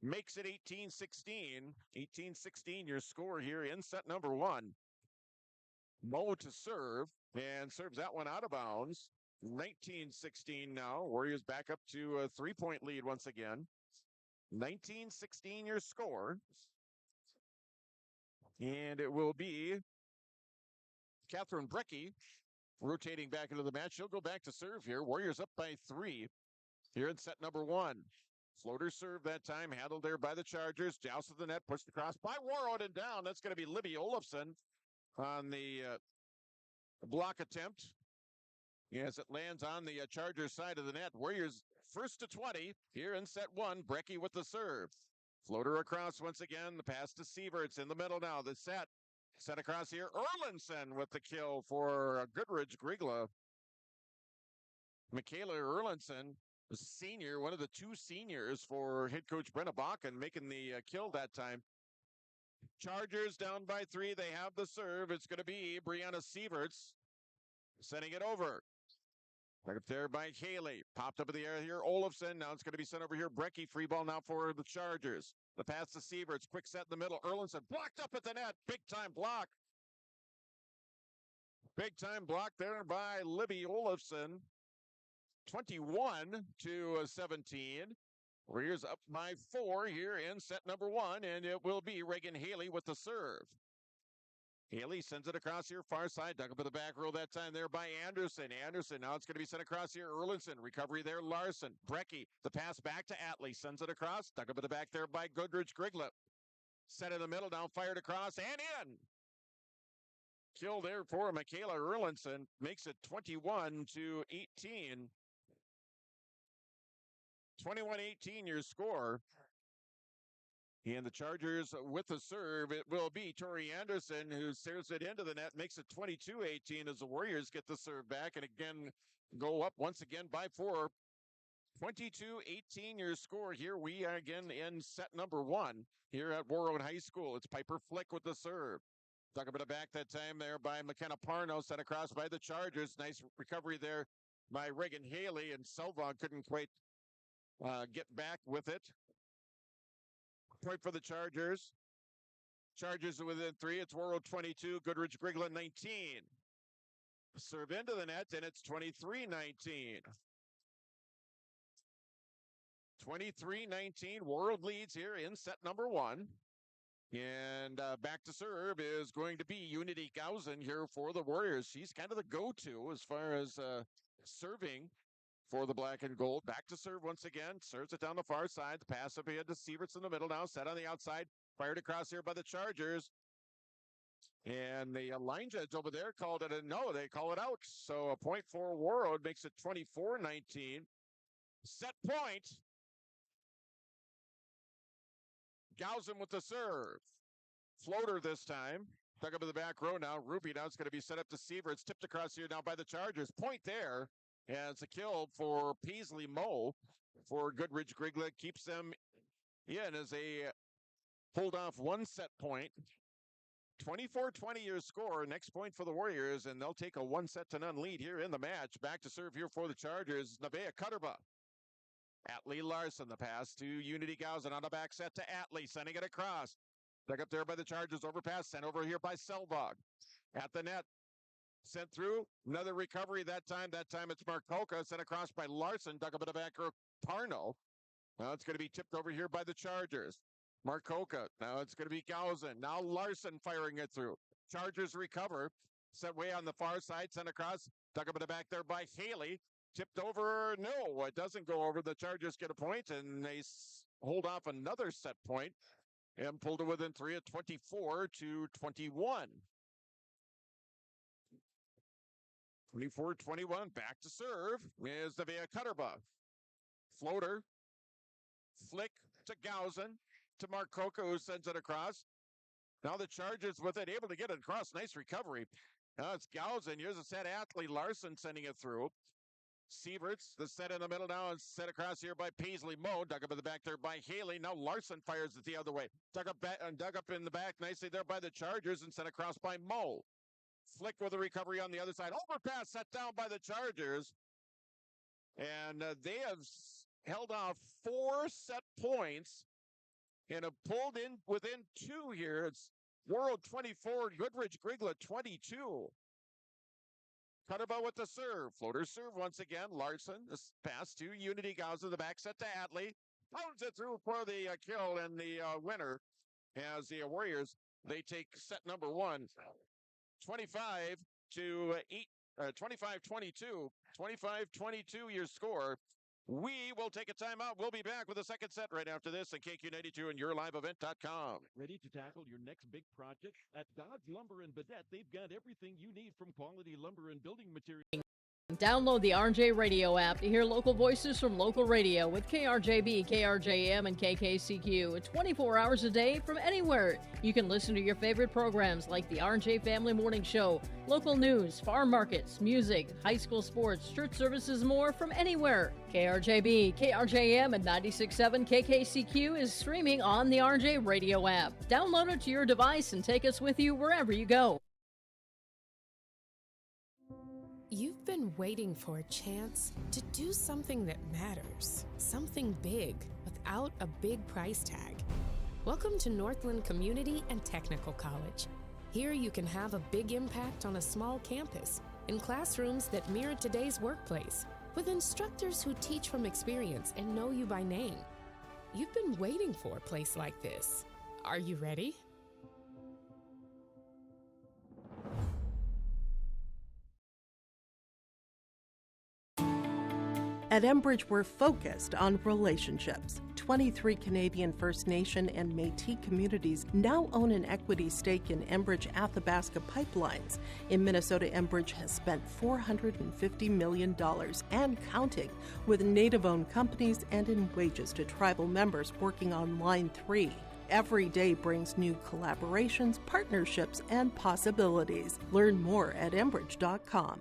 Makes it 18-16. 18-16 your score here in set number 1. Moe to serve. And serves that one out of bounds. 19-16 now. Warriors back up to a 3-point lead once again. 19-16 your score. And it will be Catherine Brecky rotating back into the match. She'll go back to serve here. Warriors up by 3 here in set number 1. Floater serve that time, handled there by the Chargers. Jousted the net, pushed across by Warroad and down. That's going to be Libby Olofsson on the block attempt. Yes, it lands on the Chargers side of the net. Warriors first to 20 here in set one. Brecky with the serve. Floater across once again. The pass to Sieverts in the middle now. The set. Set across here. Erlinson with the kill for Goodridge Grygla. Michaela Erlinson, the senior, one of the two seniors for head coach Brenna Bakken, making the kill that time. Chargers down by 3. They have the serve. It's going to be Brianna Sieverts sending it over. Right up there by Haley. Popped up in the air here. Olofsson. Now it's going to be sent over here. Brecky. Free ball now for the Chargers. The pass to Sieverts. Quick set in the middle. Erlinson blocked up at the net. Big time block. Big time block there by Libby Olofsson. 21 to 17. Warriors up by 4 here in set number 1, and it will be Reagan Haley with the serve. Haley sends it across here, far side, dug up in the back row that time there by Anderson. Anderson, now it's going to be sent across here. Erlinson, recovery there, Larson. Brecky, the pass back to Atlee, sends it across, dug up in the back there by Goodridge Grygla. Set in the middle, now fired across, and in! Kill there for Michaela Erlinson, makes it 21 to 18. 21-18 your score. And the Chargers with the serve, it will be Tori Anderson who serves it into the net, makes it 22-18 as the Warriors get the serve back and again go up once again by 4. 22-18 your score here. We are again in set number 1 here at Warroad High School. It's Piper Flick with the serve. Dug up in the back that time there by McKenna Parno, set across by the Chargers. Nice recovery there by Reagan Haley, and Selvon couldn't quite get back with it. Point for the Chargers. Chargers are within 3. It's Warroad 22, Goodridge Grygla 19. Serve into the net, and it's 23-19. 23-19, Warroad leads here in set number 1. And back to serve is going to be Unity Gausen here for the Warriors. She's kind of the go-to as far as serving for the black and gold. Back to serve once again. Serves it down the far side. The pass up ahead to Sieverts in the middle now. Set on the outside. Fired across here by the Chargers. And the line judge over there called it a no. They call it out. So a point for Warroad makes it 24-19. Set point. Gausen with the serve. Floater this time. Dug up in the back row now. Ruby now it's going to be set up to Sieverts. Tipped across here now by the Chargers. Point there. And it's a kill for Paisley Moe for Goodridge Grygla. Keeps them in as a pulled off 1 set point. 24-20 your score. Next point for the Warriors, and they'll take a 1-0 lead here in the match. Back to serve here for the Chargers. Nevaeh Cutterba. Atlee Larson, the pass to Unity Gausen on the back set to Atlee, sending it across. Dug up there by the Chargers, overpass, sent over here by Selvog. At the net, sent through, another recovery that time. That time it's Markoka, sent across by Larson, dug up in the back row, Parno. Now it's going to be tipped over here by the Chargers. Markoka, now it's going to be Gausen. Now Larson firing it through. Chargers recover, set way on the far side, sent across, dug up in the back there by Haley. Tipped over, no, it doesn't go over. The Chargers get a point, and they hold off another set point and pulled it within 3 at 24-21. 24-21, back to serve is Nevaeh Cutterba. Floater, flick to Gausen, to Markoka, who sends it across. Now the Chargers with it, able to get it across. Nice recovery. Now it's Gausen. Here's a set athlete. Larson sending it through. Sieverts, the set in the middle now, is set across here by Paisley Moe. Dug up in the back there by Haley. Now Larson fires it the other way. Dug up in the back nicely there by the Chargers and sent across by Moe. Flick with a recovery on the other side. Overpass set down by the Chargers. And they have held off 4 set points and have pulled in within 2 here. It's Warroad 24, Goodridge Grygla 22. Cutterba with the serve. Floater serve once again. Larson, this pass to Unity Gausen, the back set to Atlee. Pounds it through for the kill and the winner as the Warriors, they take set number 1. 25-22. 25-22 your score. We will take a timeout. We'll be back with the second set right after this on KQ92 and YourLiveEvent.com. Ready to tackle your next big project? At Dodge Lumber and Badette, they've got everything you need from quality lumber and building materials. Download the RJ Radio app to hear local voices from local radio with KRJB, KRJM, and KKCQ 24 hours a day from anywhere. You can listen to your favorite programs like the RJ Family Morning Show, local news, farm markets, music, high school sports, church services, more from anywhere. KRJB, KRJM, and 96.7 KKCQ is streaming on the RJ Radio app. Download it to your device and take us with you wherever you go. You've been waiting for a chance to do something that matters, something big without a big price tag. Welcome to Northland Community and Technical College. Here you can have a big impact on a small campus, in classrooms that mirror today's workplace, with instructors who teach from experience and know you by name. You've been waiting for a place like this. Are you ready? At Enbridge, we're focused on relationships. 23 Canadian First Nation and Métis communities now own an equity stake in Enbridge Athabasca pipelines. In Minnesota, Enbridge has spent $450 million and counting, with Native-owned companies and in wages to tribal members working on Line 3. Every day brings new collaborations, partnerships, and possibilities. Learn more at Enbridge.com.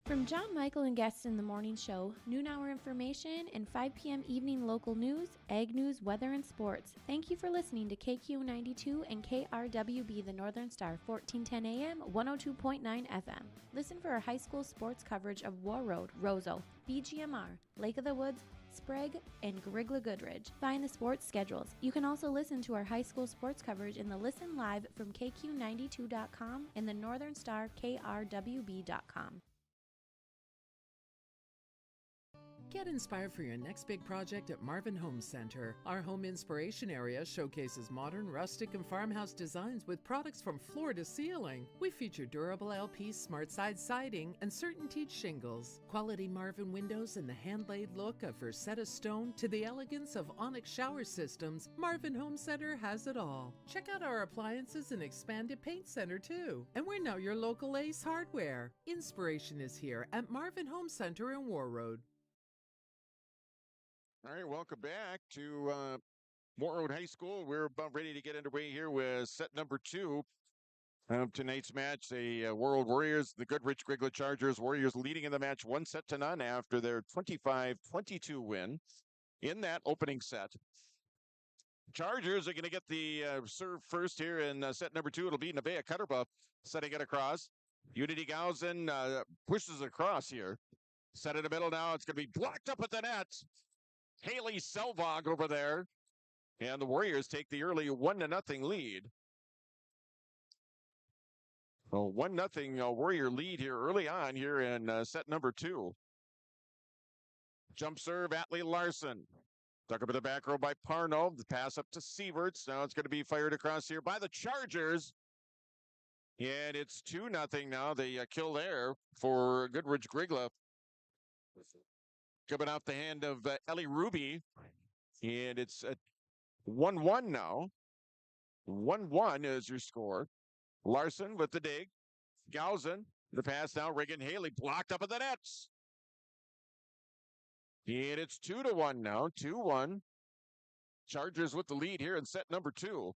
From John Michael and guests in the morning show, noon hour information, and 5 p.m. evening local news, ag news, weather, and sports. Thank you for listening to KQ92 and KRWB, the Northern Star, 1410 AM, 102.9 FM. Listen for our high school sports coverage of Warroad, Roseau, BGMR, Lake of the Woods, Sprague, and Grygla Goodridge. Find the sports schedules. You can also listen to our high school sports coverage in the Listen Live from KQ92.com and the Northern Star KRWB.com. Get inspired for your next big project at Marvin Home Center. Our home inspiration area showcases modern, rustic, and farmhouse designs with products from floor to ceiling. We feature durable LP smart side siding and CertainTeed shingles, quality Marvin windows, and the hand-laid look of Versetta stone to the elegance of Onyx shower systems. Marvin Home Center has it all. Check out our appliances and expanded paint center too. And we're now your local Ace Hardware. Inspiration is here at Marvin Home Center in Warroad. All right, welcome back to Warroad High School. We're about ready to get underway here with set number 2 of tonight's match. The Warroad Warriors, the Goodridge Grygla Chargers. Warriors leading in the match 1-0 after their 25-22 win in that opening set. Chargers are going to get the serve first here in set number 2. It'll be Nevaeh Cutterbuff setting it across. Unity Gausen pushes across here. Set in the middle now. It's going to be blocked up at the net. Haley Selvog over there. And the Warriors take the early 1-0 lead. So 1-0 Warrior lead here early on here in set number 2. Jump serve, Atlee Larson. Stuck up in the back row by Parno. The pass up to Sieverts. Now it's going to be fired across here by the Chargers. And it's 2-0 now. The kill there for Goodridge Grygla. Coming off the hand of Ellie Ruby. And it's 1-1 now. 1-1 is your score. Larson with the dig. Gausen, the pass now. Reagan Haley blocked up at the nets. And it's 2-1 now. 2-1. Chargers with the lead here in set number 2.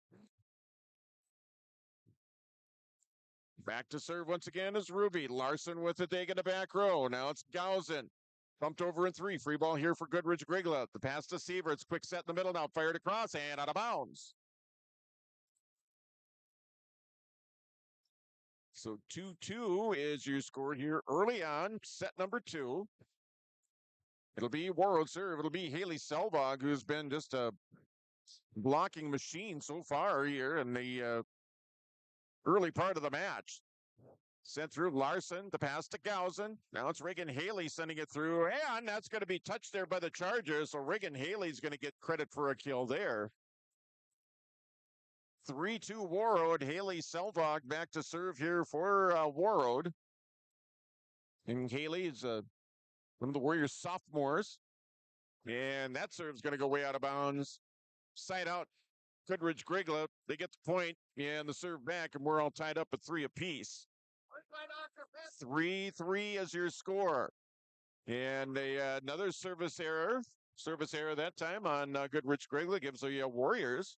Back to serve once again is Ruby. Larson with the dig in the back row. Now it's Gausen. Bumped over in 3. Free ball here for Goodridge Grygla. The pass to Sieverts. Quick set in the middle now. Fired across and out of bounds. So 2-2 is your score here early on. Set number 2. It'll be Warroad serve. It'll be Haley Selvog, who's been just a blocking machine so far here in the early part of the match. Sent through Larson, the pass to Gausen. Now it's Reagan Haley sending it through, and that's going to be touched there by the Chargers, so Reagan Haley's going to get credit for a kill there. 3-2 Warroad. Haley Selvog back to serve here for Warroad. And Haley is one of the Warriors sophomores. And that serve's going to go way out of bounds. Side out, Goodridge Grygla. They get the point and the serve back, and we're all tied up at 3 apiece. 3-3 is your score. And another service error. Service error that time on Goodridge Grygla gives the Warriors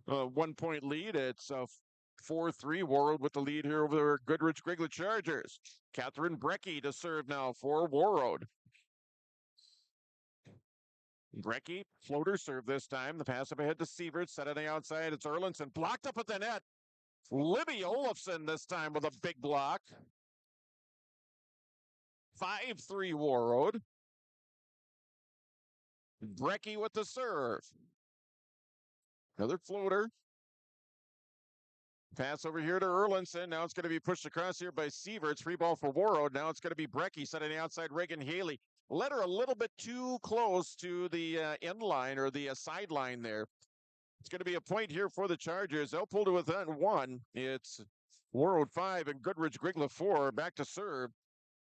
a 1-point lead. It's 4-3. Warroad with the lead here over the Goodridge Grygla Chargers. Catherine Brecky to serve now for Warroad. Brecky, floater serve this time. The pass up ahead to Sievert. Set on the outside. It's Erlinson. Blocked up at the net. Libby Olafson this time with a big block. 5-3 Warroad. Brecky with the serve. Another floater. Pass over here to Erlinson. Now it's going to be pushed across here by Sievert. Free ball for Warroad. Now it's going to be Brecky set on the outside. Reagan Haley led her a little bit too close to the end line or the sideline there. It's going to be a point here for the Chargers. They'll pull to within 1. It's Warroad 5 and Goodridge Grygla 4. Back to serve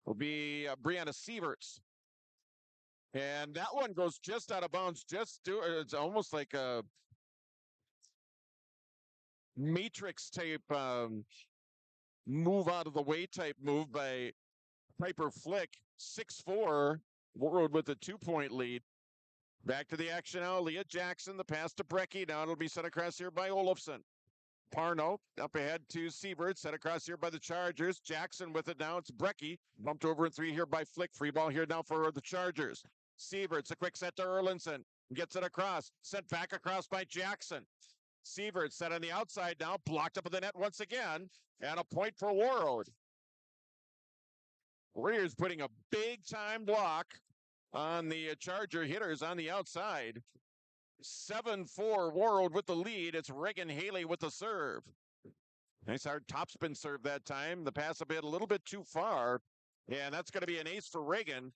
will be Brianna Sieverts. And that one goes just out of bounds. It's almost like a Matrix type move out of the way type move by Piper Flick. 6-4. Warroad with a 2-point lead. Back to the action now. Leah Jackson, the pass to Brecky. Now it'll be set across here by Olafson. Parno up ahead to Sievert, set across here by the Chargers. Jackson with it now. It's Brecky. Bumped over in 3 here by Flick. Free ball here now for the Chargers. Sievert's a quick set to Erlinson. Gets it across. Sent back across by Jackson. Sievert set on the outside now. Blocked up at the net once again. And a point for Warroad. Warriors putting a big-time block on the Charger hitters on the outside. 7-4 Warroad with the lead. It's Reagan Haley with the serve. Nice hard topspin serve that time. The pass a little bit too far. And that's going to be an ace for Reagan.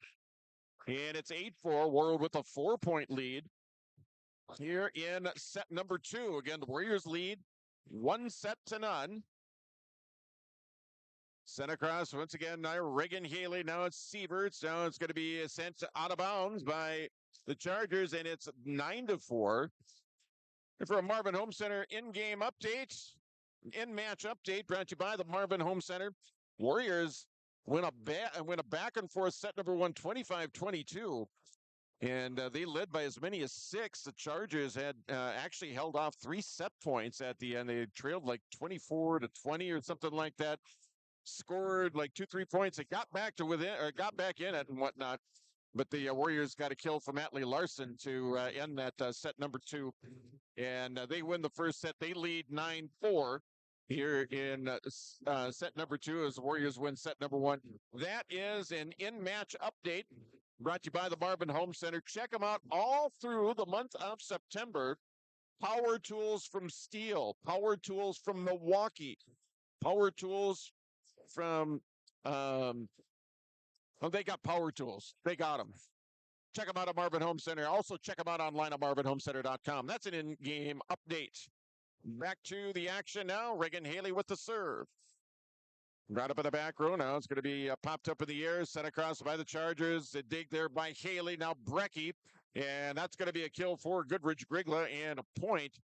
And it's 8-4. Warroad with a 4-point lead here in set number 2. Again, the Warriors lead 1-0. Sent across once again, now Reagan Haley. Now it's Sieverts. Now it's going to be sent out of bounds by the Chargers, and it's 9-4. And for a Marvin Home Center in-game update, in-match update brought to you by the Marvin Home Center. Warriors win a back and forth set number 1, 25-22. And they led by as many as 6. The Chargers had actually held off 3 set points at the end. They trailed like 24-20 or something like that. Scored like 2-3 points. It got back in it and whatnot. But the Warriors got a kill from Atlee Larson to end that set number 2. And they win the first set. They lead 9-4 here in set number 2 as the Warriors win set number 1. That is an in-match update brought to you by the Marvin Home Center. Check them out all through the month of September. Power tools from Steel, power tools from Milwaukee, power tools from, they got power tools. They got them. Check them out at Marvin Home Center. Also check them out online at marvinhomecenter.com. That's an in-game update. Back to the action now. Reagan Haley with the serve. Right up in the back row now. It's going to be popped up in the air, set across by the Chargers. A dig there by Haley. Now Brecky. And that's going to be a kill for Goodridge Grygla and a point.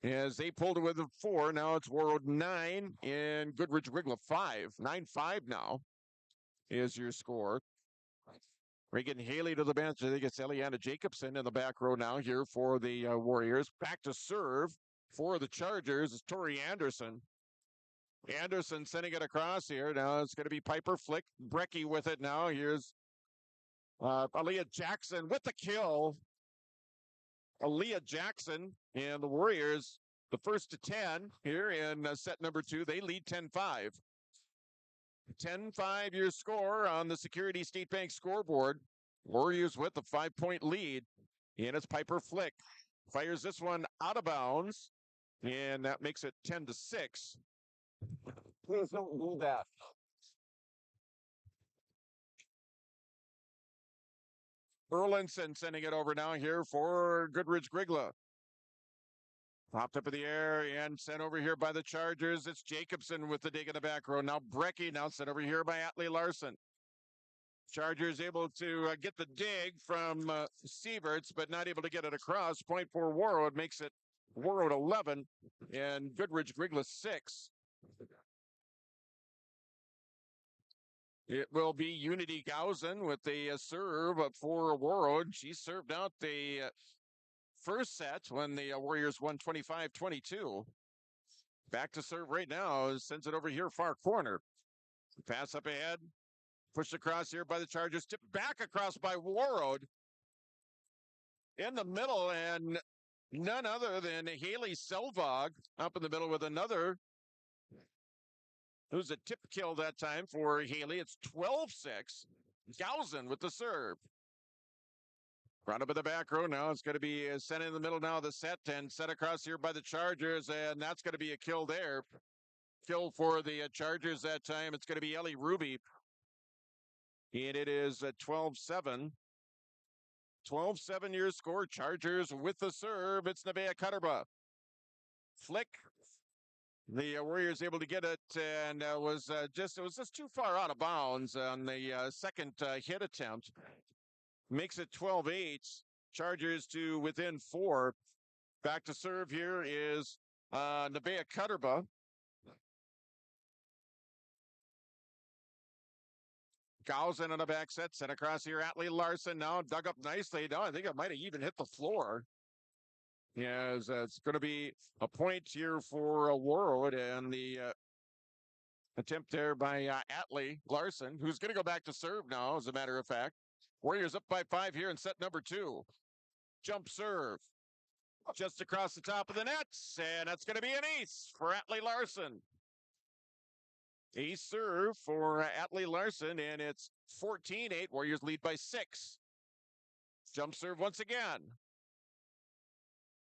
As they pulled it with a 4. Now it's Warroad 9 and Goodridge Grygla 5. 9-5 now is your score. Reagan Haley to the bench. I think it's Eliana Jacobson in the back row now here for the Warriors. Back to serve for the Chargers is Tori Anderson. Anderson sending it across here. Now it's going to be Piper Flick. Brecky with it now. Here's Aaliyah Jackson with the kill. Aaliyah Jackson and the Warriors, the first to 10 here in set number 2. They lead 10-5. 10-5 your score on the Security State Bank scoreboard. Warriors with a 5-point lead. And it's Piper Flick. Fires this one out of bounds. And that makes it 10-6. Please don't do that. Erlinson sending it over now here for Goodridge Grygla. Popped up in the air and sent over here by the Chargers. It's Jacobson with the dig in the back row. Now Brecky, now sent over here by Atlee Larson. Chargers able to get the dig from Sieverts, but not able to get it across. Point for Warroad makes it Warroad 11 and Goodridge Grygla 6. It will be Unity Gausen with the serve for Warroad. She served out the first set when the Warriors won 25-22. Back to serve right now. Sends it over here far corner. Pass up ahead. Pushed across here by the Chargers. Tipped back across by Warroad. In the middle, and none other than Haley Selvog up in the middle with another. It was a tip kill that time for Haley. It's 12-6. Gausen with the serve. Brought up in the back row now. It's going to be sent in the middle now of the set and set across here by the Chargers, and that's going to be a kill there. Kill for the Chargers that time. It's going to be Ellie Ruby. And it is 12-7. 12-7 your score. Chargers with the serve. It's Nevaeh Cutterba. Flick. The Warriors able to get it, and it was just too far out of bounds on the second hit attempt. Makes it 12-8. Chargers to within 4. Back to serve here is Nevaeh Cutterba. Gausen on the back set. Sent across here. Atlee Larson now dug up nicely. No, I think it might have even hit the floor. Yes, it's going to be a point here for Warroad, and the attempt there by Atlee Larson, who's going to go back to serve now, as a matter of fact. Warriors up by 5 here in set number 2. Jump serve. Just across the top of the nets, and that's going to be an ace for Atlee Larson. Ace serve for Atlee Larson, and it's 14-8. Warriors lead by 6. Jump serve once again.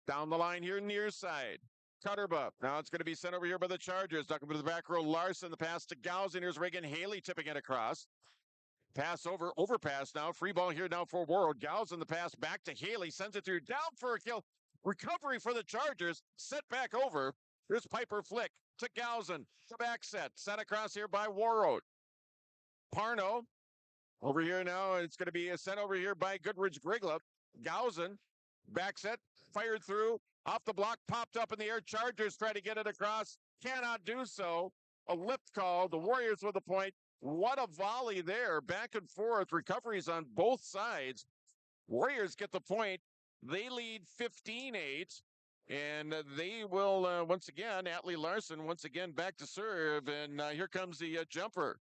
Down the line here near side. Cutterba. Now it's going to be sent over here by the Chargers. Ducking to the back row. Larson, the pass to Gausen. Here's Reagan Haley tipping it across. Pass over. Overpass now. Free ball here now for Warroad. Gausen, the pass back to Haley. Sends it through. Down for a kill. Recovery for the Chargers. Set back over. Here's Piper Flick to Gausen. The back set. Set across here by Warroad. Parno. Over here now. It's going to be sent over here by Goodridge Grygla. Gausen. Back set. Fired through, off the block, popped up in the air. Chargers try to get it across, cannot do so. A lift call. The Warriors with the point. What a volley there, back and forth. Recoveries on both sides. Warriors get the point. They lead 15-8, and they will once again. Atlee Larson once again back to serve, and here comes the jumper,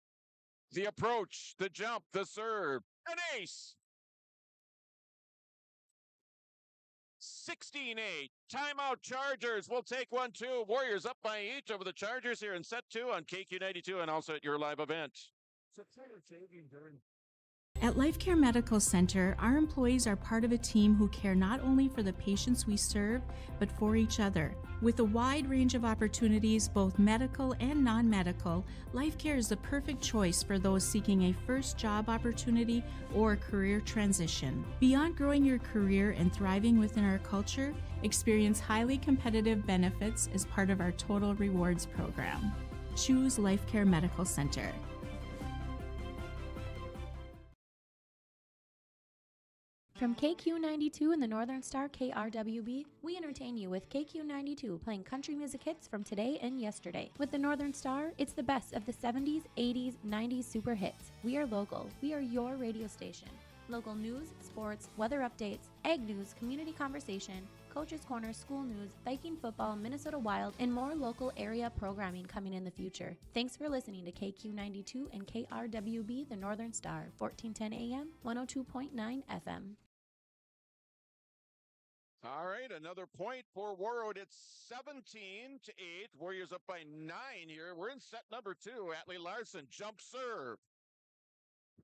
the approach, the jump, the serve, an ace. 16-8. Timeout Chargers. We'll take 1-2. Warriors up by 8 over the Chargers here in set 2 on KQ92 and also at your live event. At Life Care Medical Center, our employees are part of a team who care not only for the patients we serve, but for each other. With a wide range of opportunities, both medical and non-medical, Life Care is the perfect choice for those seeking a first job opportunity or career transition. Beyond growing your career and thriving within our culture, experience highly competitive benefits as part of our Total Rewards program. Choose Life Care Medical Center. From KQ92 and the Northern Star KRWB, we entertain you with KQ92 playing country music hits from today and yesterday. With the Northern Star, it's the best of the 70s, 80s, 90s super hits. We are local. We are your radio station. Local news, sports, weather updates, ag news, community conversation, Coach's Corner, school news, Viking football, Minnesota Wild, and more local area programming coming in the future. Thanks for listening to KQ92 and KRWB, the Northern Star, 1410 AM, 102.9 FM. All right, another point for Warroad. It's 17-8. Warriors up by 9 here. We're in set number 2. Atlee Larson, jump serve.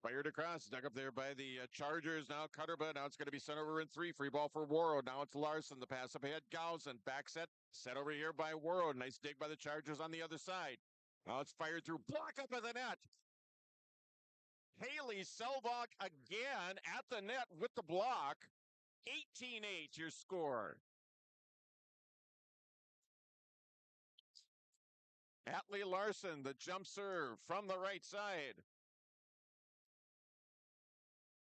Fired across, dug up there by the Chargers. Now Cutterba. Now it's going to be sent over in 3. Free ball for Warroad. Now it's Larson. The pass up ahead. Gausen. Back set. Set over here by Warroad. Nice dig by the Chargers on the other side. Now it's fired through. Block up at the net. Haley Selvog again at the net with the block. 18-8 your score. Atlee Larson, the jump serve from the right side.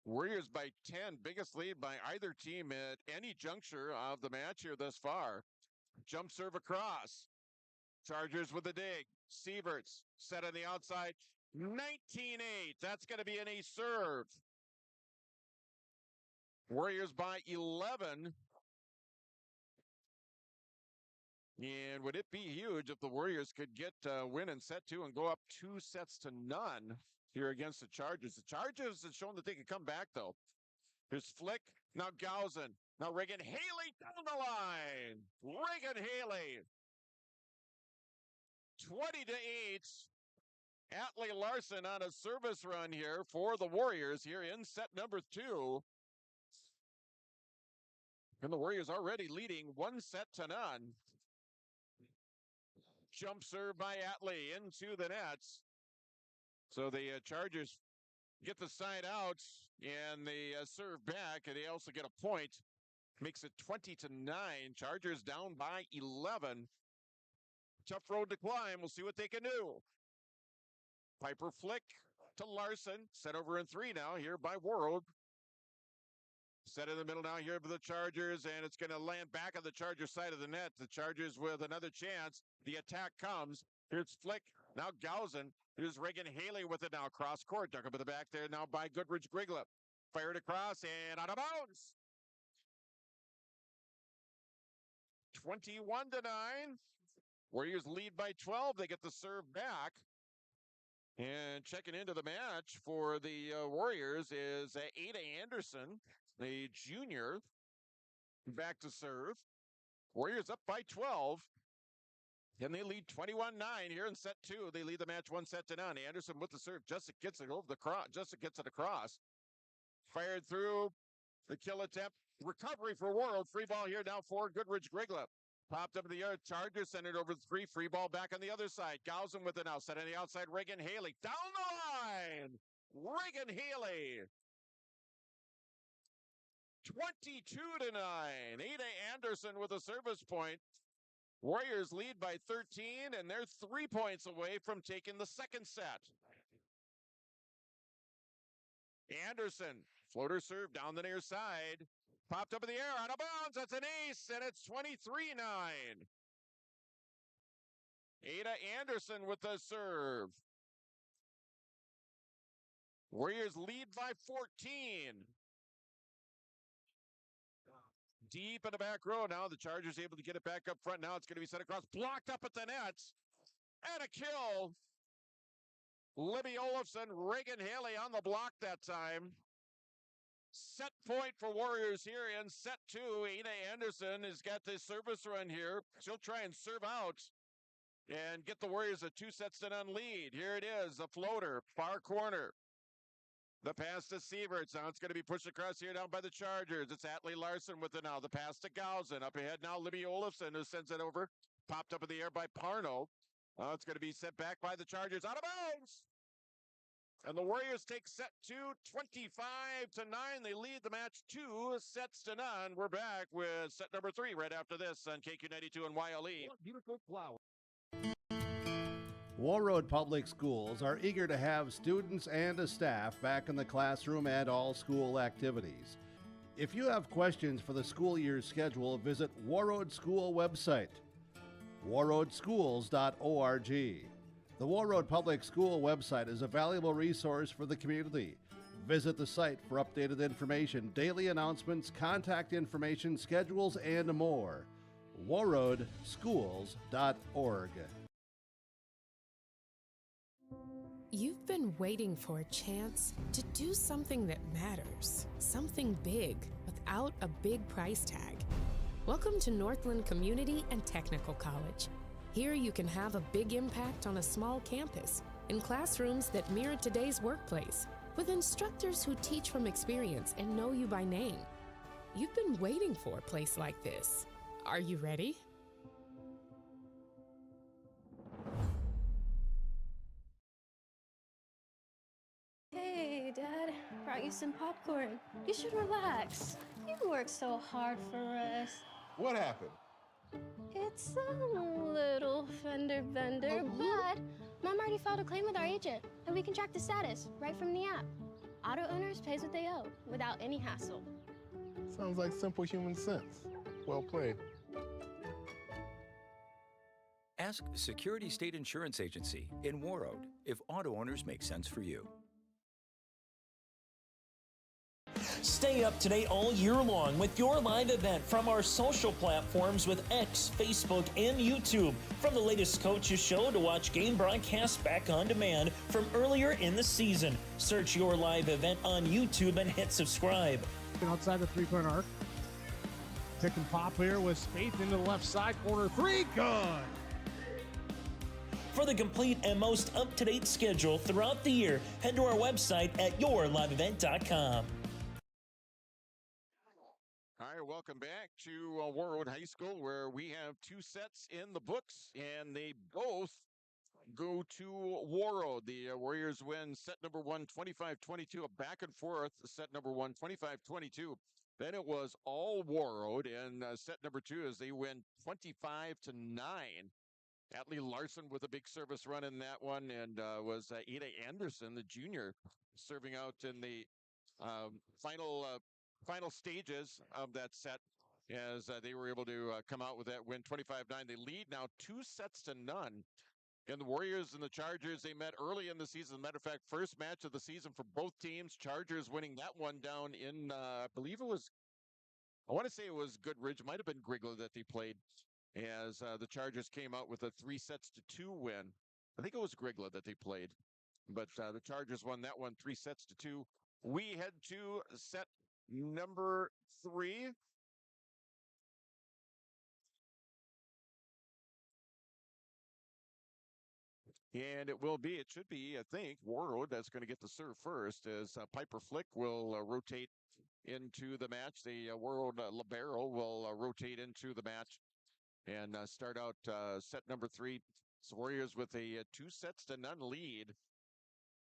Warriors by 10, biggest lead by either team at any juncture of the match here thus far. Jump serve across. Chargers with a dig. Sieverts set on the outside. 19-8. That's going to be an ace serve. Warriors by 11. And would it be huge if the Warriors could get a win in set 2 and go up 2-0 here against the Chargers? The Chargers have shown that they can come back, though. Here's Flick. Now Gausen. Now Reagan Haley down the line. Reagan Haley. 20-8. Atlee Larson on a service run here for the Warriors here in set number 2. And the Warriors already leading 1-0. Jump serve by Atlee into the nets. So the Chargers get the side out and they serve back, and they also get a point. Makes it 20-9. Chargers down by 11. Tough road to climb. We'll see what they can do. Piper flick to Larson. Set over in 3 now here by Warroad. Set in the middle now here for the Chargers, and it's going to land back on the Chargers side of the net. The Chargers with another chance. The attack comes. Here's Flick. Now Gausen. Here's Reagan Haley with it now. Cross court. Dug up in the back there now by Goodridge Grygla. Fired across and out of bounds. 21-9. Warriors lead by 12. They get the serve back. And checking into the match for the Warriors is Ada Anderson, the junior, back to serve. Warriors up by 12. And they lead 21-9 here in set 2. They lead the match 1-0. Anderson with the serve. Jessic gets it over the cross. Jessic gets it across. Fired through. The kill attempt. Recovery for Warroad. Free ball here now for Goodridge Grygla. Popped up in the air. Chargers sent it over the 3. Free ball back on the other side. Gausen with it now. Set on the outside. Reagan Haley. Down the line. Reagan Haley. 22-9. Ada Anderson with a service point. Warriors lead by 13, and they're 3 points away from taking the second set. Anderson, floater serve down the near side. Popped up in the air, out of bounds. That's an ace, and it's 23-9. Ada Anderson with the serve. Warriors lead by 14. Deep in the back row now. The Chargers able to get it back up front. Now it's going to be set across. Blocked up at the nets. And a kill. Libby Olafson, Reagan Haley on the block that time. Set point for Warriors here in set 2. Ada Anderson has got this service run here. She'll try and serve out and get the Warriors a 2-0 lead. Here it is, a floater, far corner. The pass to Sieverts. Now it's going to be pushed across here down by the Chargers. It's Atlee Larson with it now. The pass to Gausen. Up ahead now, Libby Olafson, who sends it over. Popped up in the air by Parno. It's going to be sent back by the Chargers. Out of bounds! And the Warriors take set 2, 25-9. They lead the match 2-0. We're back with set number 3 right after this on KQ92 and YLE. Beautiful flower. Warroad Public Schools are eager to have students and a staff back in the classroom and all school activities. If you have questions for the school year's schedule, visit Warroad School website, warroadschools.org. The Warroad Public School website is a valuable resource for the community. Visit the site for updated information, daily announcements, contact information, schedules, and more. warroadschools.org. You've been waiting for a chance to do something that matters, something big without a big price tag. Welcome to Northland Community and Technical College. Here you can have a big impact on a small campus, in classrooms that mirror today's workplace, with instructors who teach from experience and know you by name. You've been waiting for a place like this. Are you ready? Hey, Dad, brought you some popcorn. You should relax. You worked so hard for us. What happened? It's a little fender bender, but Mom already filed a claim with our agent, and we can track the status right from the app. Auto owners pays what they owe without any hassle. Sounds like simple human sense. Well played. Ask Security State Insurance Agency in Warroad if auto owners make sense for you. Stay up to date all year long with your live event from our social platforms with X, Facebook, and YouTube. From the latest coaches show to watch game broadcasts back on demand from earlier in the season. Search your live event on YouTube and hit subscribe. Outside the three-point arc. Pick and pop here with Spaeth into the left side corner. Three, good. For the complete and most up-to-date schedule throughout the year, head to our website at yourliveevent.com. All right, welcome back to Warroad High School, where we have two sets in the books, and they both go to Warroad. The Warriors win set number one, 25-22, a back and forth set number one, 25-22. Then it was all Warroad in set number two as they win 25-9. Atlee Larson with a big service run in that one, and was Ada Anderson, the junior, serving out in the final stages of that set as they were able to come out with that win 25-9. They lead now 2-0. And the Warriors and the Chargers, they met early in the season. Matter of fact, first match of the season for both teams. Chargers winning that one down in, I believe it was, I want to say it was Goodridge. Might have been Grygla that they played as the Chargers came out with a 3-2 win. I think it was Grygla that they played. But the Chargers won that one 3-2. We head to set number 3. And it should be, I think, Warroad that's going to get the serve first as Piper Flick will rotate into the match. The Warroad libero will rotate into the match and start out set number 3. So Warriors with a 2-0 lead.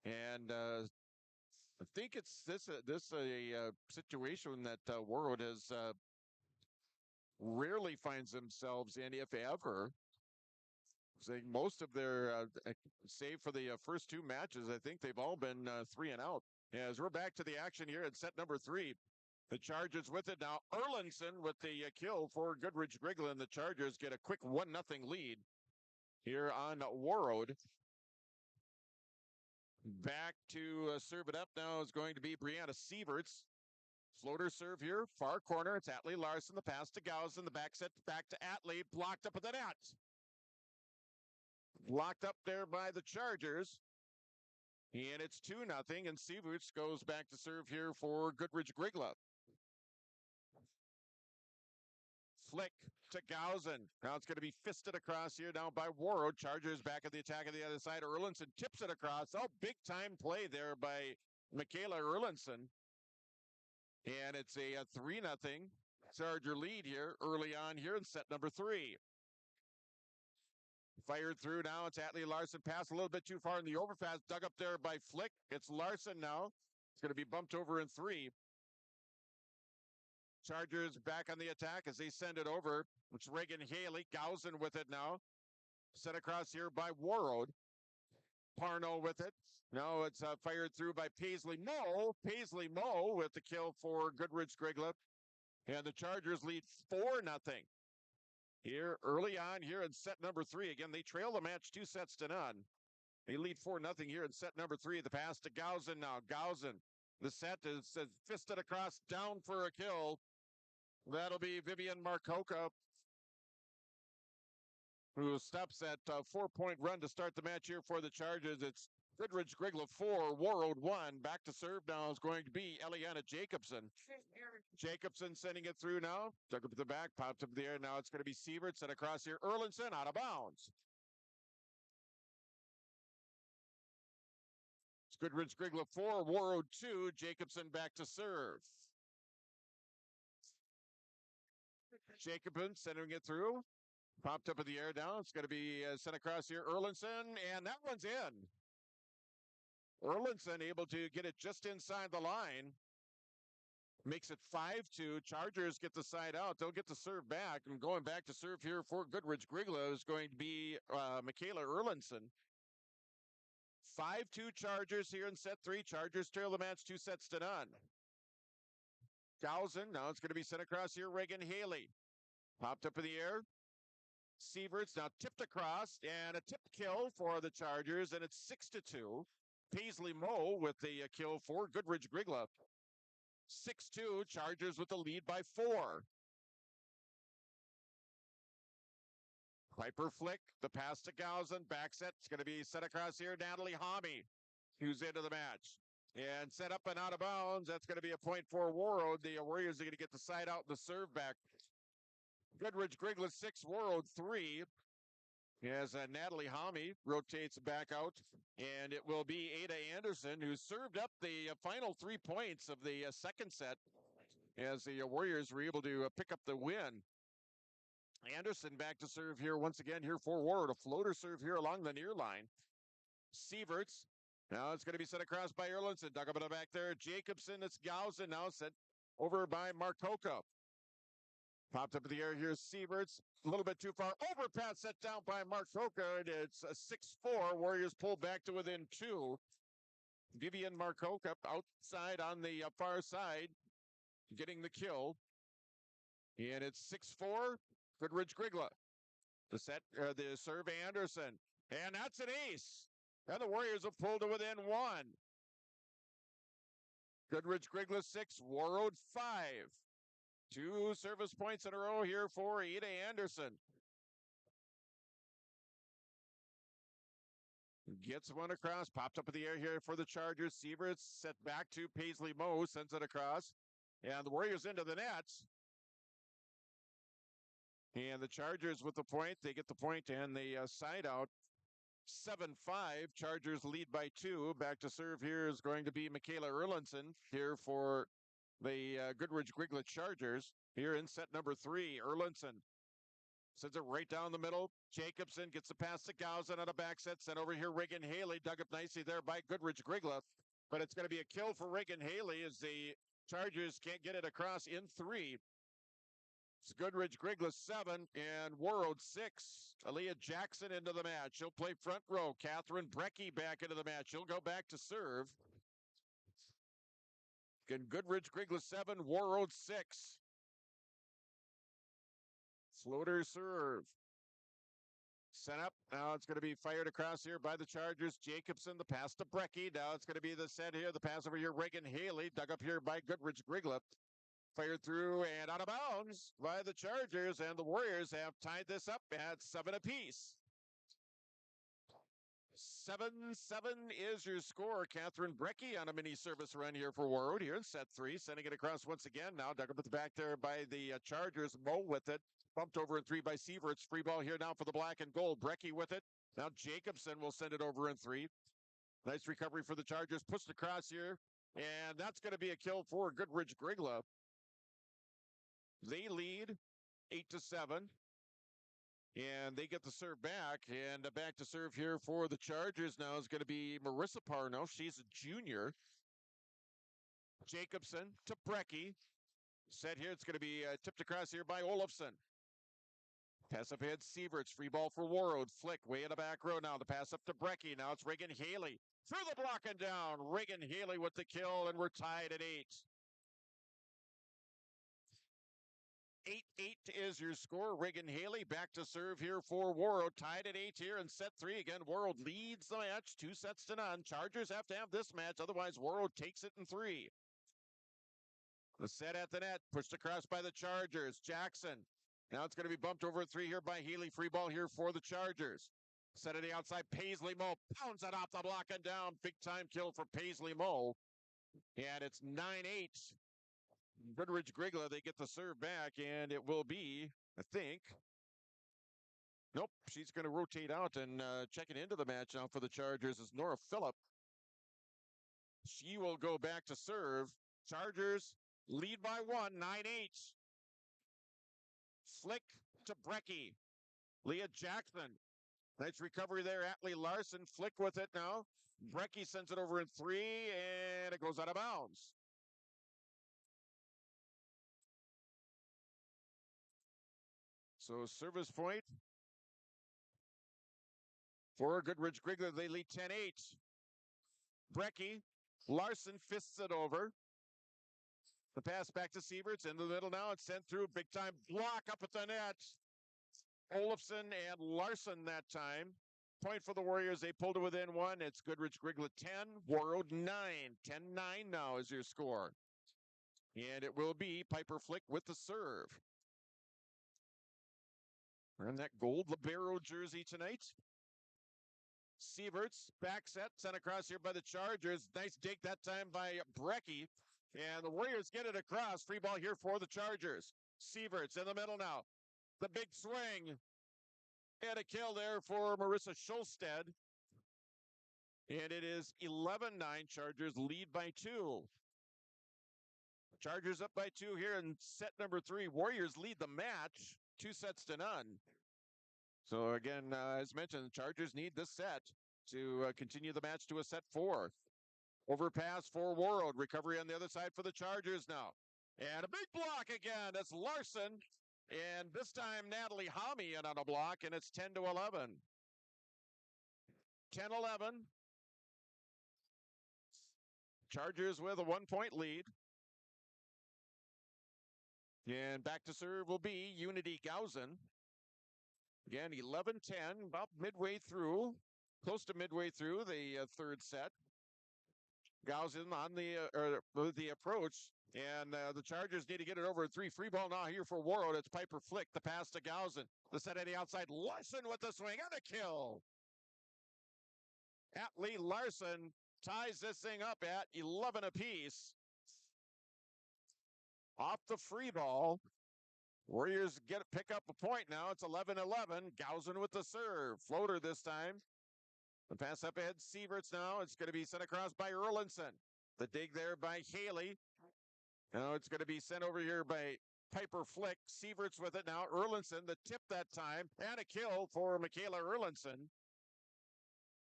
And I think it's this a situation that Warroad has rarely finds themselves in, if ever. Saying most of their, save for the first 2 matches, I think they've all been 3 and out. As we're back to the action here at set number 3. The Chargers with it now. Erlinson with the kill for Goodridge Grygla, and the Chargers get a quick 1-0 lead here on Warroad. Back to serve it up now is going to be Brianna Sieverts. Floater serve here, far corner. It's Atlee Larson. The pass to Gausen. The back set back to Atlee. Blocked up at the net. Blocked up there by the Chargers. And it's 2-0. And Sieverts goes back to serve here for Goodridge Grygla. Flick to Gausen. Now it's going to be fisted across here now by Warroad. Chargers back at the attack on the other side. Erlinson tips it across. Oh, big time play there by Michaela Erlinson. And it's a 3-0 Charger lead here early on here in set number 3. Fired through now. It's Atlee Larson. Passed a little bit too far in the overpass. Dug up there by Flick. It's Larson now. It's going to be bumped over in 3. Chargers back on the attack as they send it over. It's Reagan Haley. Gausen with it now. Sent across here by Warroad. Parno with it. No, it's fired through by Paisley Moe. Paisley Moe with the kill for Goodridge Grygla. And the Chargers lead 4-0. Here early on here in set number 3. Again, they trail the match 2-0. They lead 4-0 here in set number 3. The pass to Gausen now. Gausen. The set is fisted across, down for a kill. That'll be Vivian Marcoca, who stops that 4-point run to start the match here for the Chargers. It's Goodridge Grygla 4, Warroad 1. Back to serve now is going to be Eliana Jacobson. Jacobson sending it through now. Took up the back, popped up the air. Now it's going to be Sieverts and across here. Erlinson out of bounds. It's Goodridge Grygla 4, Warroad 2. Jacobson back to serve. Jacobson sending it through. Popped up in the air now. It's going to be sent across here. Erlinson, and that one's in. Erlinson able to get it just inside the line. Makes it 5-2. Chargers get the side out. They'll get the serve back. And going back to serve here for Goodridge Grygla is going to be Michaela Erlinson. 5-2 Chargers here in set 3. Chargers trail the match 2-0. Gausen, now it's going to be sent across here. Reagan Haley. Popped up in the air. Sieverts now tipped across, and a tip kill for the Chargers, and it's 6-2. Paisley Moe with the kill for Goodridge Grygla. 6-2, Chargers with the lead by 4. Piper Flick, the pass to Gausen, back set. It's going to be set across here. Natalie Homme, who's into the match. And set up and out of bounds. That's going to be a point for Warroad. The Warriors are going to get the side out and the serve back. Goodridge Grygla 6, Warroad 3. As Natalie Homme rotates back out. And it will be Ada Anderson who served up the final 3 points of the second set. As the Warriors were able to pick up the win. Anderson back to serve here once again here for Warroad. A floater serve here along the near line. Sieverts. Now it's going to be set across by Erlinson. Dug up in the back there. Jacobson. It's Gausen now sent over by Marcoka. Popped up in the air here. Sieverts. A little bit too far. Overpass set down by Marcoka. And it's a 6-4. Warriors pull back to within 2. Vivian Marcoka outside on the far side. Getting the kill. And it's 6-4. Goodridge Grygla. The serve Anderson. And that's an ace. And the Warriors have pulled to within 1. Goodridge Grygla 6, Warroad 5. 2 service points in a row here for Ada Anderson. Gets one across, popped up in the air here for the Chargers. Sieverts set back to Paisley Moe, sends it across. And the Warriors into the nets. And the Chargers with the point. They get the point and the side out. 7-5. Chargers lead by 2. Back to serve here is going to be Michaela Erlinson here for the Goodridge Grygla Chargers. Here in set number 3. Erlinson sends it right down the middle. Jacobson gets the pass to Gausen on a back set. Sent over here. Reagan Haley dug up nicely there by Goodridge Grygla. But it's going to be a kill for Reagan Haley as the Chargers can't get it across in 3. It's Goodridge Grygla 7 and Warroad 6. Aaliyah Jackson into the match. She'll play front row. Catherine Brecky back into the match. She'll go back to serve. Again, Goodridge Grygla 7, Warroad 6. Floater serve. Set up. Now it's going to be fired across here by the Chargers. Jacobson, the pass to Brecky. Now it's going to be the set here. The pass over here. Reagan Haley, dug up here by Goodridge Grygla. Fired through and out of bounds by the Chargers, and the Warriors have tied this up at 7 apiece. 7-7 is your score. Catherine Brecky on a mini service run here for Warroad here in set 3, sending it across once again. Now dug up at the back there by the Chargers. Moe with it. Bumped over in 3 by Sieverts. Free ball here now for the black and gold. Brecky with it. Now Jacobson will send it over in 3. Nice recovery for the Chargers. Pushed across here, and that's going to be a kill for Goodridge Grygla. They lead 8-7, and they get the serve back. And back to serve here for the Chargers now is going to be Marissa Parno. She's a junior. Jacobson to Brecky. Set here. It's going to be tipped across here by Olofsson. Pass up ahead, Sieverts. Free ball for Warroad. Flick way in the back row now. The pass up to Brecky. Now it's Reagan Haley. Through the block and down. Reagan Haley with the kill, and we're tied at 8. 8-8 is your score. Reagan Haley back to serve here for Warroad. Tied at 8 here in set 3. Again, Warroad leads the match 2-0. Chargers have to have this match. Otherwise, Warroad takes it in 3. The set at the net. Pushed across by the Chargers. Jackson. Now it's going to be bumped over 3 here by Healy. Free ball here for the Chargers. Set at the outside. Paisley Moe pounds it off the block and down. Big time kill for Paisley Moe. And it's 9-8. Goodridge Grygla, they get the serve back, and it will be, I think. Nope, she's going to rotate out and check it into the match now for the Chargers is Nora Phillip. She will go back to serve. Chargers lead by 1, 9-8. Flick to Brecky. Leah Jackson. Nice recovery there. Atlee Larson. Flick with it now. Brecky sends it over in 3, and it goes out of bounds. So service point for Goodridge Grygla. They lead 10-8. Brecky, Larson fists it over. The pass back to Sieverts into the middle now. It's sent through. Big time block up at the net. Olafson and Larson that time. Point for the Warriors. They pulled it within one. It's Goodridge Grygla 10, Warroad 9. 10-9 now is your score. And it will be Piper Flick with the serve. Wearing that gold libero jersey tonight. Sieverts, back set, sent across here by the Chargers. Nice dig that time by Brecky. And the Warriors get it across. Free ball here for the Chargers. Sieverts in the middle now. The big swing. And a kill there for Marissa Schulstead. And it is 11-9. Chargers lead by 2. Chargers up by 2 here in set number 3. Warriors lead the match 2-0. So again, as mentioned, the Chargers need this set to continue the match to a set 4. Overpass for Warroad. Recovery on the other side for the Chargers now. And a big block again. That's Larson. And this time, Natalie Hami in on a block, and it's 10-11. 10-11. Chargers with a 1-point lead. And back to serve will be Unity Gausen. Again, 11-10, about midway through, close to midway through the third set. Gausen on the approach, and the Chargers need to get it over 3. Free ball now here for Warroad. It's Piper Flick, the pass to Gausen. The set on the outside, Larson with the swing and a kill. Atlee Larson ties this thing up at 11 apiece. Off the free ball. Warriors pick up a point now. It's 11-11. Gausen with the serve. Floater this time. The pass up ahead, Sieverts now. It's going to be sent across by Erlinson. The dig there by Haley. Now it's going to be sent over here by Piper Flick. Sieverts with it now. Erlinson, the tip that time. And a kill for Michaela Erlinson.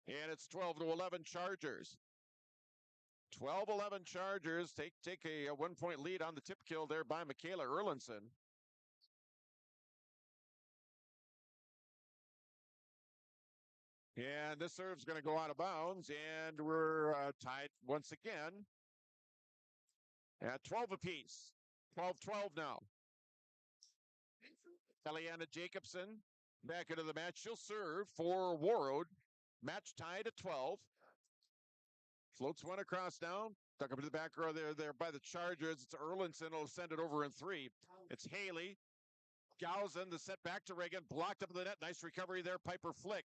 And it's 12-11 Chargers. 12-11 Chargers take a 1-point lead on the tip kill there by Michaela Erlinson. And this serve's going to go out of bounds, and we're tied once again at 12 apiece. 12-12 now. Eliana Jacobson back into the match. She'll serve for Warroad. Match tied at 12. Floats one across now. Stuck up to the back row there by the Chargers. It's Erlinson will send it over in 3. It's Haley. Gausen, the set back to Reagan. Blocked up in the net. Nice recovery there, Piper Flick.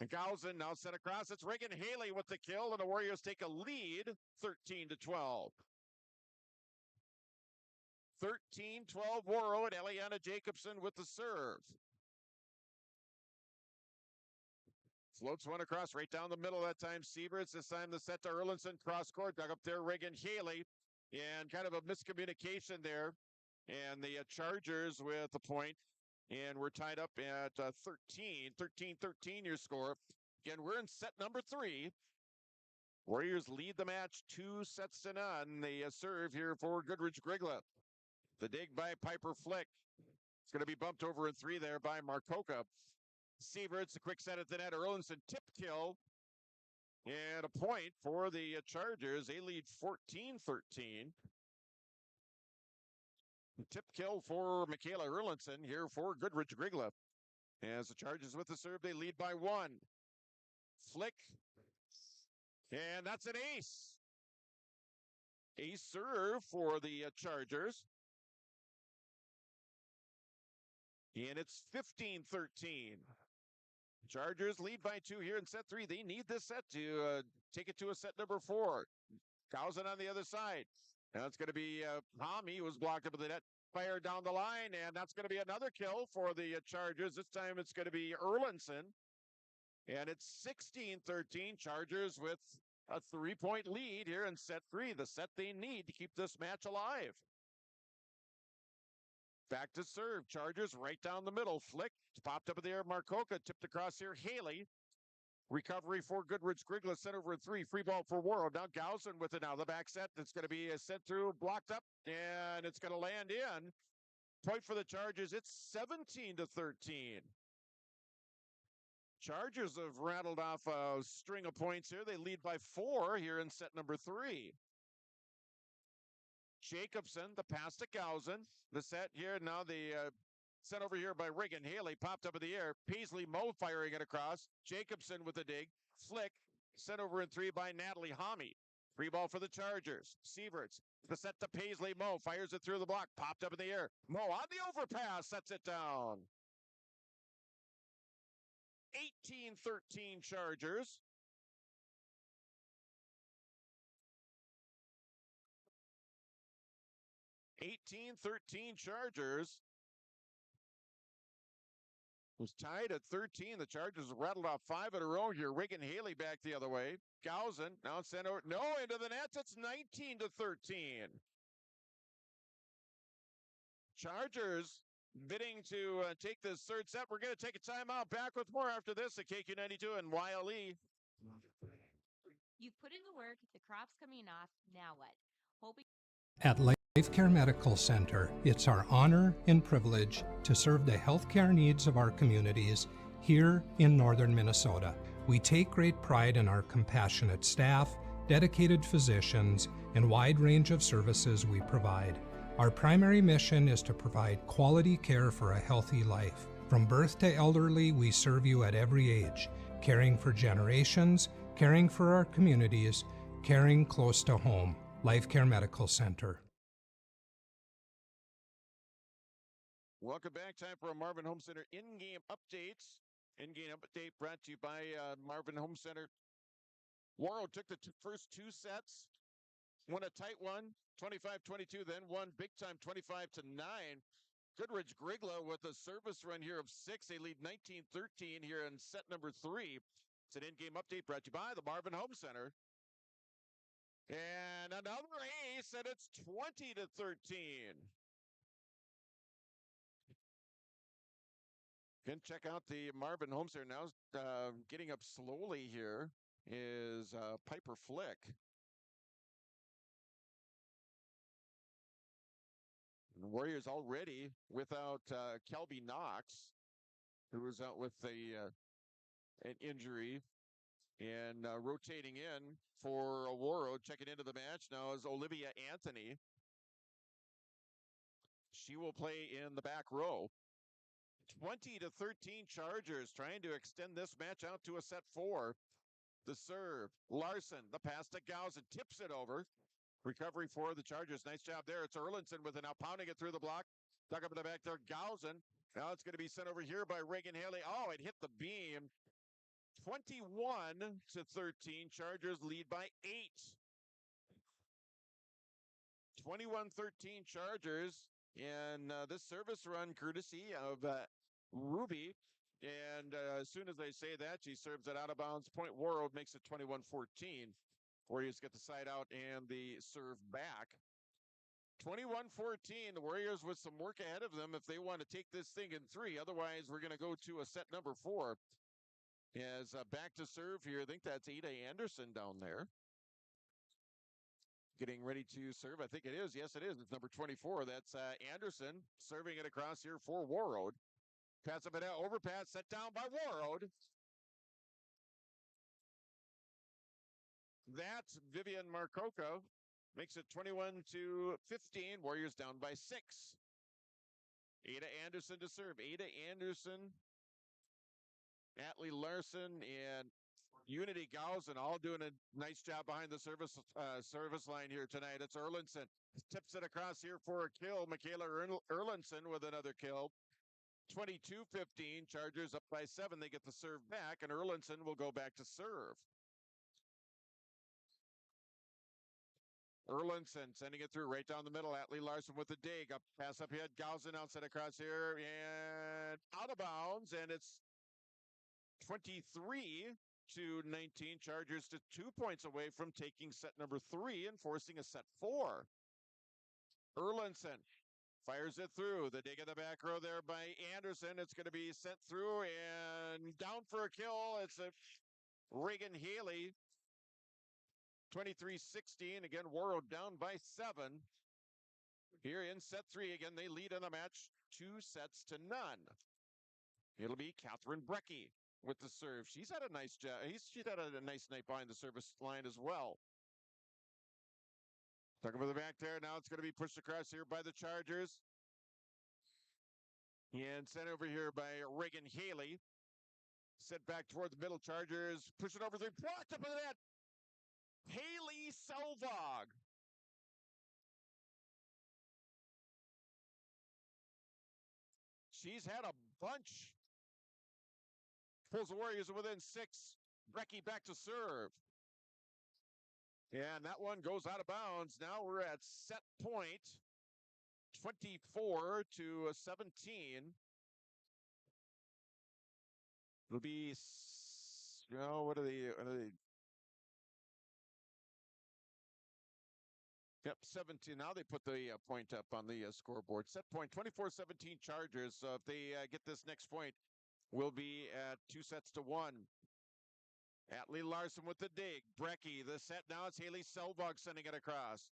And Gausen now sent across. It's Reagan Haley with the kill, and the Warriors take a lead, 13-12. 13-12 Warroad. Eliana Jacobson with the serve. Floats one across right down the middle that time. Sieverts, this time the set to Erlinson. Cross court, dug up there, Reagan Haley. And kind of a miscommunication there. And the Chargers with the point. And we're tied up at 13 your score. Again, we're in set number 3. Warriors lead the match 2-0. The serve here for Goodridge Grygla. The dig by Piper Flick. It's going to be bumped over in 3 there by Marcoka. Sieverts, a quick set at the net. Erlinson tip kill. And a point for the Chargers. They lead 14-13. Tip kill for Michaela Erlinson here for Goodridge Grygla. As the Chargers with the serve, they lead by 1. Flick. And that's an ace. Ace serve for the Chargers. And it's 15-13. Chargers lead by 2 here in set 3. They need this set to take it to a set number 4. Gausen on the other side. Now it's going to be Hami, who was blocked up in the net. Fire down the line, and that's going to be another kill for the Chargers. This time it's going to be Erlinson. And it's 16-13. Chargers with a 3-point lead here in set 3. The set they need to keep this match alive. Back to serve. Chargers right down the middle. Flick popped up in the air. Marcoka tipped across here. Haley. Recovery for Goodridge Grygla. Sent over in 3. Free ball for Warroad. Now Gausen with it now. The back set. It's going to be sent through. Blocked up. And it's going to land in. point for the Chargers. It's 17-13. Chargers have rattled off a string of points here. They lead by 4 here in set number 3. Jacobson, the pass to Gausen. The set here, now the sent over here by Reagan Haley, popped up in the air. Paisley Moe firing it across. Jacobson with a dig. Flick, sent over in 3 by Natalie Homme. Free ball for the Chargers. Sieverts, the set to Paisley Moe, fires it through the block, popped up in the air. Moe on the overpass, sets it down. 18-13 Chargers. Chargers. Was tied at 13. The Chargers rattled off 5 in a row here. Reagan Haley back the other way. Gausen now sent over. No, into the nets. It's 19-13. Chargers bidding to take this third set. We're going to take a timeout. Back with more after this at KQ92 and YLE. You've put in the work. The crop's coming off. Now what? Hoping. At Life Care Medical Center, it's our honor and privilege to serve the healthcare needs of our communities here in northern Minnesota. We take great pride in our compassionate staff, dedicated physicians, and wide range of services we provide. Our primary mission is to provide quality care for a healthy life. From birth to elderly, we serve you at every age, caring for generations, caring for our communities, caring close to home. Life Care Medical Center. Welcome back. Time for a Marvin Home Center in-game updates. In-game update brought to you by Marvin Home Center. Warroad took the first 2 sets, won a tight one, 25-22, then won big time 25-9. Goodridge Grygla with a service run here of 6. They lead 19-13 here in set number 3. It's an in-game update brought to you by the Marvin Home Center. And another ace, and it's 20-13. Can check out the Marvin Home Center now. Getting up slowly here is Piper Flick. The Warriors already without Kelby Knox, who was out with an injury. And rotating in for Warroad, checking into the match now is Olivia Anthony. She will play in the back row. 20-13 Chargers trying to extend this match out to a set 4. The serve, Larson, the pass to Gausen, tips it over. Recovery for the Chargers. Nice job there. It's Erlinson with it now, pounding it through the block. Dug up in the back there, Gausen. Now it's going to be sent over here by Reagan Haley. Oh, it hit the beam. 21-13. Chargers lead by 8. 21-13 Chargers. And this service run courtesy of Ruby. And as soon as they say that, she serves it out of bounds. Point Warroad makes it 21-14. Warriors get the side out and the serve back. 21-14. The Warriors with some work ahead of them if they want to take this thing in 3. Otherwise, we're going to go to a set number 4. As back to serve here. I think that's Ada Anderson down there. Getting ready to serve. I think it is. Yes, it is. It's number 24. That's Anderson serving it across here for Warroad. Pass up and out. Overpass set down by Warroad. That's Vivian Marcoco. Makes it 21-15. Warriors down by 6. Ada Anderson to serve. Ada Anderson, Atlee Larson, and Unity Gausen all doing a nice job behind the service line here tonight. It's Erlinson. Tips it across here for a kill. Michaela Erlinson with another kill. 22-15. Chargers up by 7. They get the serve back, and Erlinson will go back to serve. Erlinson sending it through right down the middle. Atlee Larson with the dig. Up pass up ahead. Gausen outside across here and out of bounds. And it's 23-19. Chargers to 2 points away from taking set number 3 and forcing a set 4. Erlinson fires it through. The dig in the back row there by Anderson. It's going to be sent through and down for a kill. It's a Reagan Haley. 23-16. Again, Warroad down by 7. Here in set 3, again, they lead in the match 2-0. It'll be Catherine Brecky with the serve. She's had a nice job. She's had a nice night behind the service line as well. Talking for the back there. Now it's going to be pushed across here by the Chargers. And sent over here by Reagan Haley. Set back toward the middle. Chargers push it over the blocked up in the net. Haley Selvog. She's had a bunch. Pulls the Warriors within 6. Brecky back to serve. And that one goes out of bounds. Now we're at set point. 24-17. It'll be, what are they? Yep, 17. Now they put the point up on the scoreboard. Set point 24-17 Chargers. So if they get this next point, we'll be at 2-1. Atlee Larson with the dig. Brecky, the set now. It's Haley Selvog sending it across.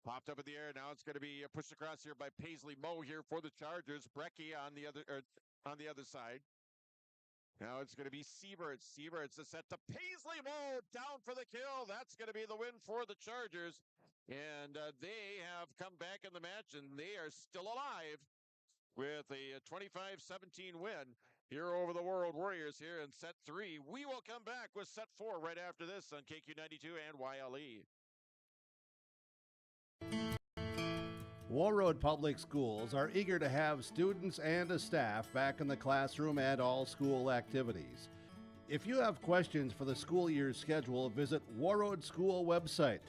Popped up in the air. Now it's going to be pushed across here by Paisley Moe here for the Chargers. Brecky on the other side. Now it's going to be Sieverts. Sieverts is set to Paisley Moe. Down for the kill. That's going to be the win for the Chargers. And they have come back in the match, and they are still alive with a 25-17 win here over the Warroad Warriors here in set 3. We will come back with set 4 right after this on KQ92 and YLE. Warroad Public Schools are eager to have students and a staff back in the classroom and all school activities. If you have questions for the school year's schedule, visit Warroad School website,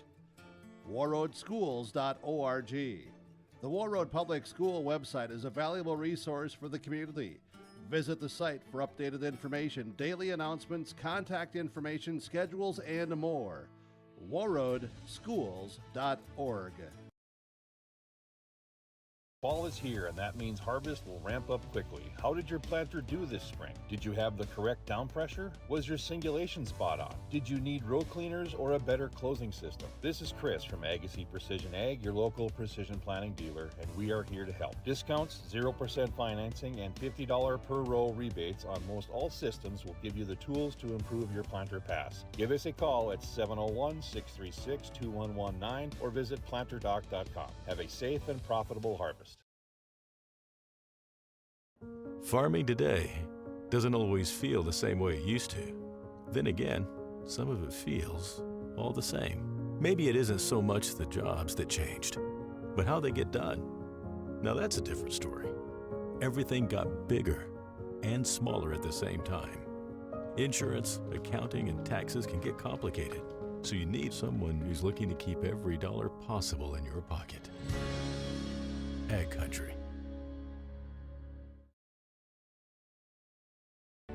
warroadschools.org. The Warroad Public School website is a valuable resource for the community. Visit the site for updated information, daily announcements, contact information, schedules, and more. warroadschools.org. Fall is here, and that means harvest will ramp up quickly. How did your planter do this spring? Did you have the correct down pressure? Was your singulation spot on? Did you need row cleaners or a better closing system? This is Chris from Agassiz Precision Ag, your local precision planting dealer, and we are here to help. Discounts, 0% financing, and $50 per row rebates on most all systems will give you the tools to improve your planter pass. Give us a call at 701-636-2119 or visit planterdoc.com. Have a safe and profitable harvest. Farming today doesn't always feel the same way it used to. Then again, some of it feels all the same. Maybe it isn't so much the jobs that changed, but how they get done. Now that's a different story. Everything got bigger and smaller at the same time. Insurance, accounting, and taxes can get complicated, so you need someone who's looking to keep every dollar possible in your pocket. Ag Country.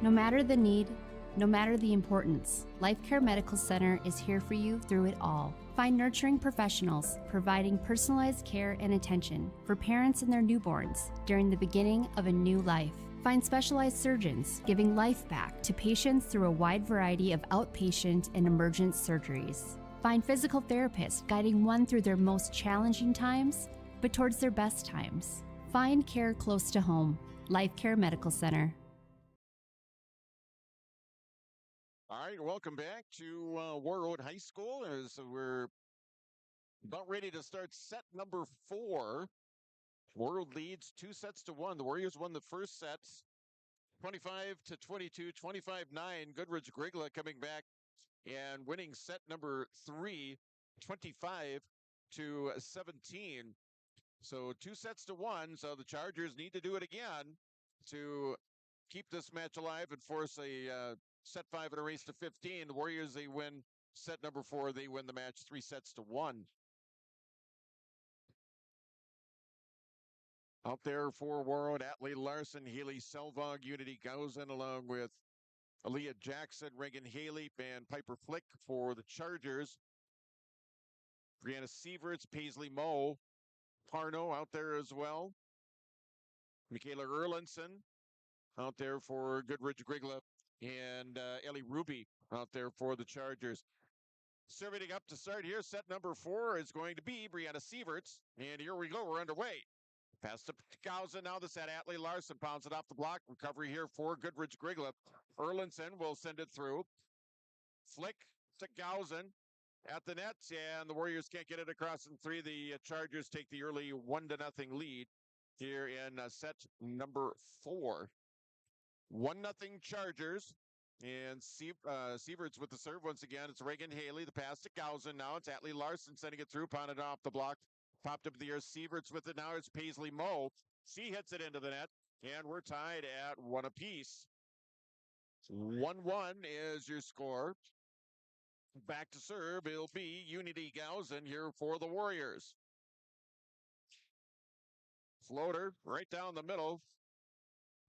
No matter the need, no matter the importance, Life Care Medical Center is here for you through it all. Find nurturing professionals providing personalized care and attention for parents and their newborns during the beginning of a new life. Find specialized surgeons giving life back to patients through a wide variety of outpatient and emergent surgeries. Find physical therapists guiding one through their most challenging times, but towards their best times. Find care close to home. Life Care Medical Center. All right, welcome back to Warroad High School as we're about ready to start set number 4. Warroad leads 2-1. The Warriors won the first set 25-22, 25-9. Goodridge Grygla coming back and winning set number 3, 25-17. So 2-1. So the Chargers need to do it again to keep this match alive and force a set 5 in a race to 15. The Warriors, they win set number 4. They win the match 3-1. Out there for Warroad, Atlee Larson, Haley Selvog, Unity Gausen, along with Aaliyah Jackson, Reagan Haley, and Piper Flick for the Chargers. Brianna Sieverts, Paisley Moe, Parno out there as well. Michaela Erlinson out there for Goodridge Grygla. And Ellie Ruby out there for the Chargers. Serving up to start here, set number 4 is going to be Brianna Sieverts. And here we go, we're underway. Pass to Gausen, now the set. Atlee Larson pounds it off the block. Recovery here for Goodridge Grygla. Erlinson will send it through. Flick to Gausen at the net, and the Warriors can't get it across in 3. The Chargers take the early 1-0 lead here in set number 4. 1-0 Chargers. And Sieverts with the serve once again. It's Reagan Haley. The pass to Gausen. Now it's Atlee Larson sending it through, pounded off the block. Popped up the air. Sieverts with it. Now it's Paisley Moe. She hits it into the net, and we're tied at 1 apiece. 1-1 is your score. Back to serve. It'll be Unity Gausen here for the Warriors. Floater right down the middle.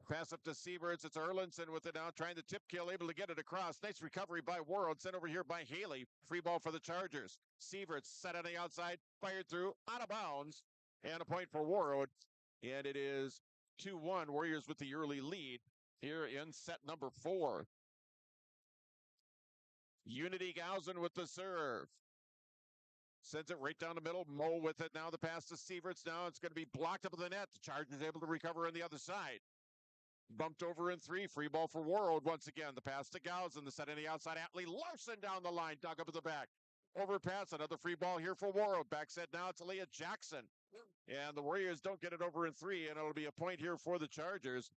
Pass up to Sieverts. It's Erlinson with it now, trying to tip kill, able to get it across. Nice recovery by Warroad. Sent over here by Haley. Free ball for the Chargers. Sieverts set on the outside, fired through, out of bounds, and a point for Warroad. And it is 2-1. Warriors with the early lead here in set number 4. Unity Gausen with the serve. Sends it right down the middle. Moe with it now. The pass to Sieverts. Now it's going to be blocked up at the net. The Chargers able to recover on the other side. Bumped over in 3. Free ball for Warroad once again. The pass to Gausen. The set on the outside. Atlee Larson down the line. Dug up at the back. Overpass. Another free ball here for Warroad. Back set now to Leah Jackson. And the Warriors don't get it over in 3. And it'll be a point here for the Chargers.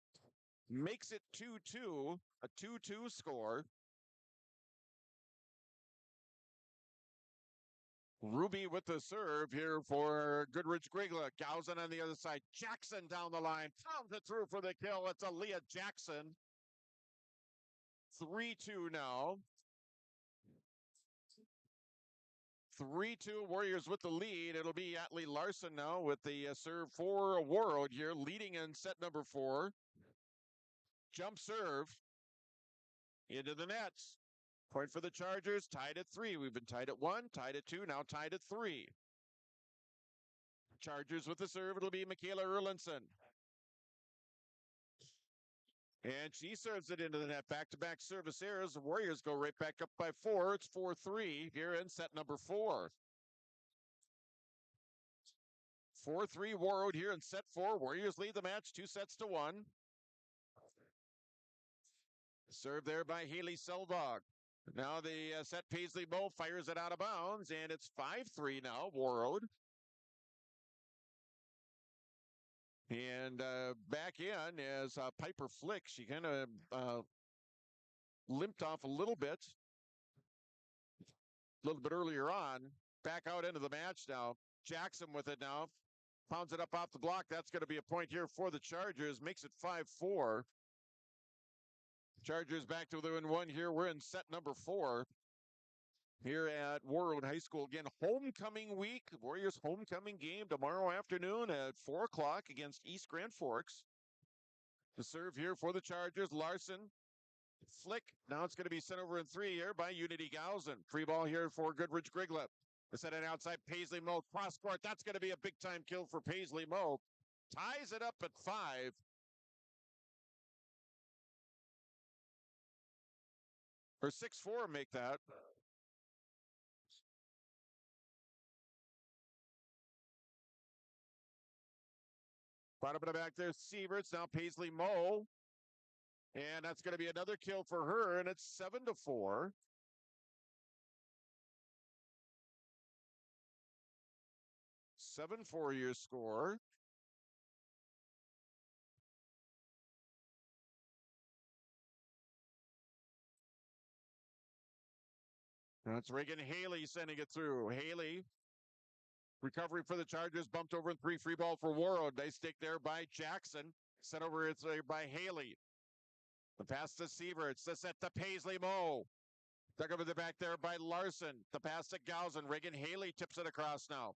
Makes it 2-2. A 2-2 score. Ruby with the serve here for Goodridge Grygla. Gausen on the other side. Jackson down the line. Pounds it through for the kill. It's Aaliyah Jackson. 3-2 now. 3-2 Warriors with the lead. It'll be Atlee Larson now with the serve for Warroad here, leading in set number 4. Jump serve into the nets. Point for the Chargers, tied at 3. We've been tied at 1, tied at 2, now tied at 3. Chargers with the serve, it'll be Michaela Erlinson. And she serves it into the net. Back-to-back service errors. The Warriors go right back up by 4. It's 4-3 here in set number 4. 4-3 Warroad here in set 4. Warriors lead the match 2-1. Serve there by Haley Selvog. Now the set Paisley Moe fires it out of bounds, and it's 5-3 now, Warroad. And back in is Piper Flick. She kind of limped off a little bit earlier on. Back out into the match now. Jackson with it now. Pounds it up off the block. That's going to be a point here for the Chargers. Makes it 5-4. Chargers back to within 1 here. We're in set number 4 here at Warroad High School. Again, homecoming week. Warriors homecoming game tomorrow afternoon at 4 o'clock against East Grand Forks. To serve here for the Chargers, Larson. Flick. Now it's going to be sent over in 3 here by Unity Gausen. Free ball here for Goodridge Grygla. They set it outside. Paisley Moe cross court. That's going to be a big time kill for Paisley Moe. Ties it up at 5. Or 6-4 make that. Bottom of the back there, Sieverts. Now Paisley Moe. And that's going to be another kill for her, and it's 7-4. 7-4 your score. That's Reagan Haley sending it through. Haley, recovery for the Chargers, bumped over in 3, free ball for Warroad. Nice stick there by Jackson. Sent over by Haley. The pass to Sieverts. The set to Paisley Moe. Dug over the back there by Larson. The pass to Gausen. Reagan Haley tips it across now.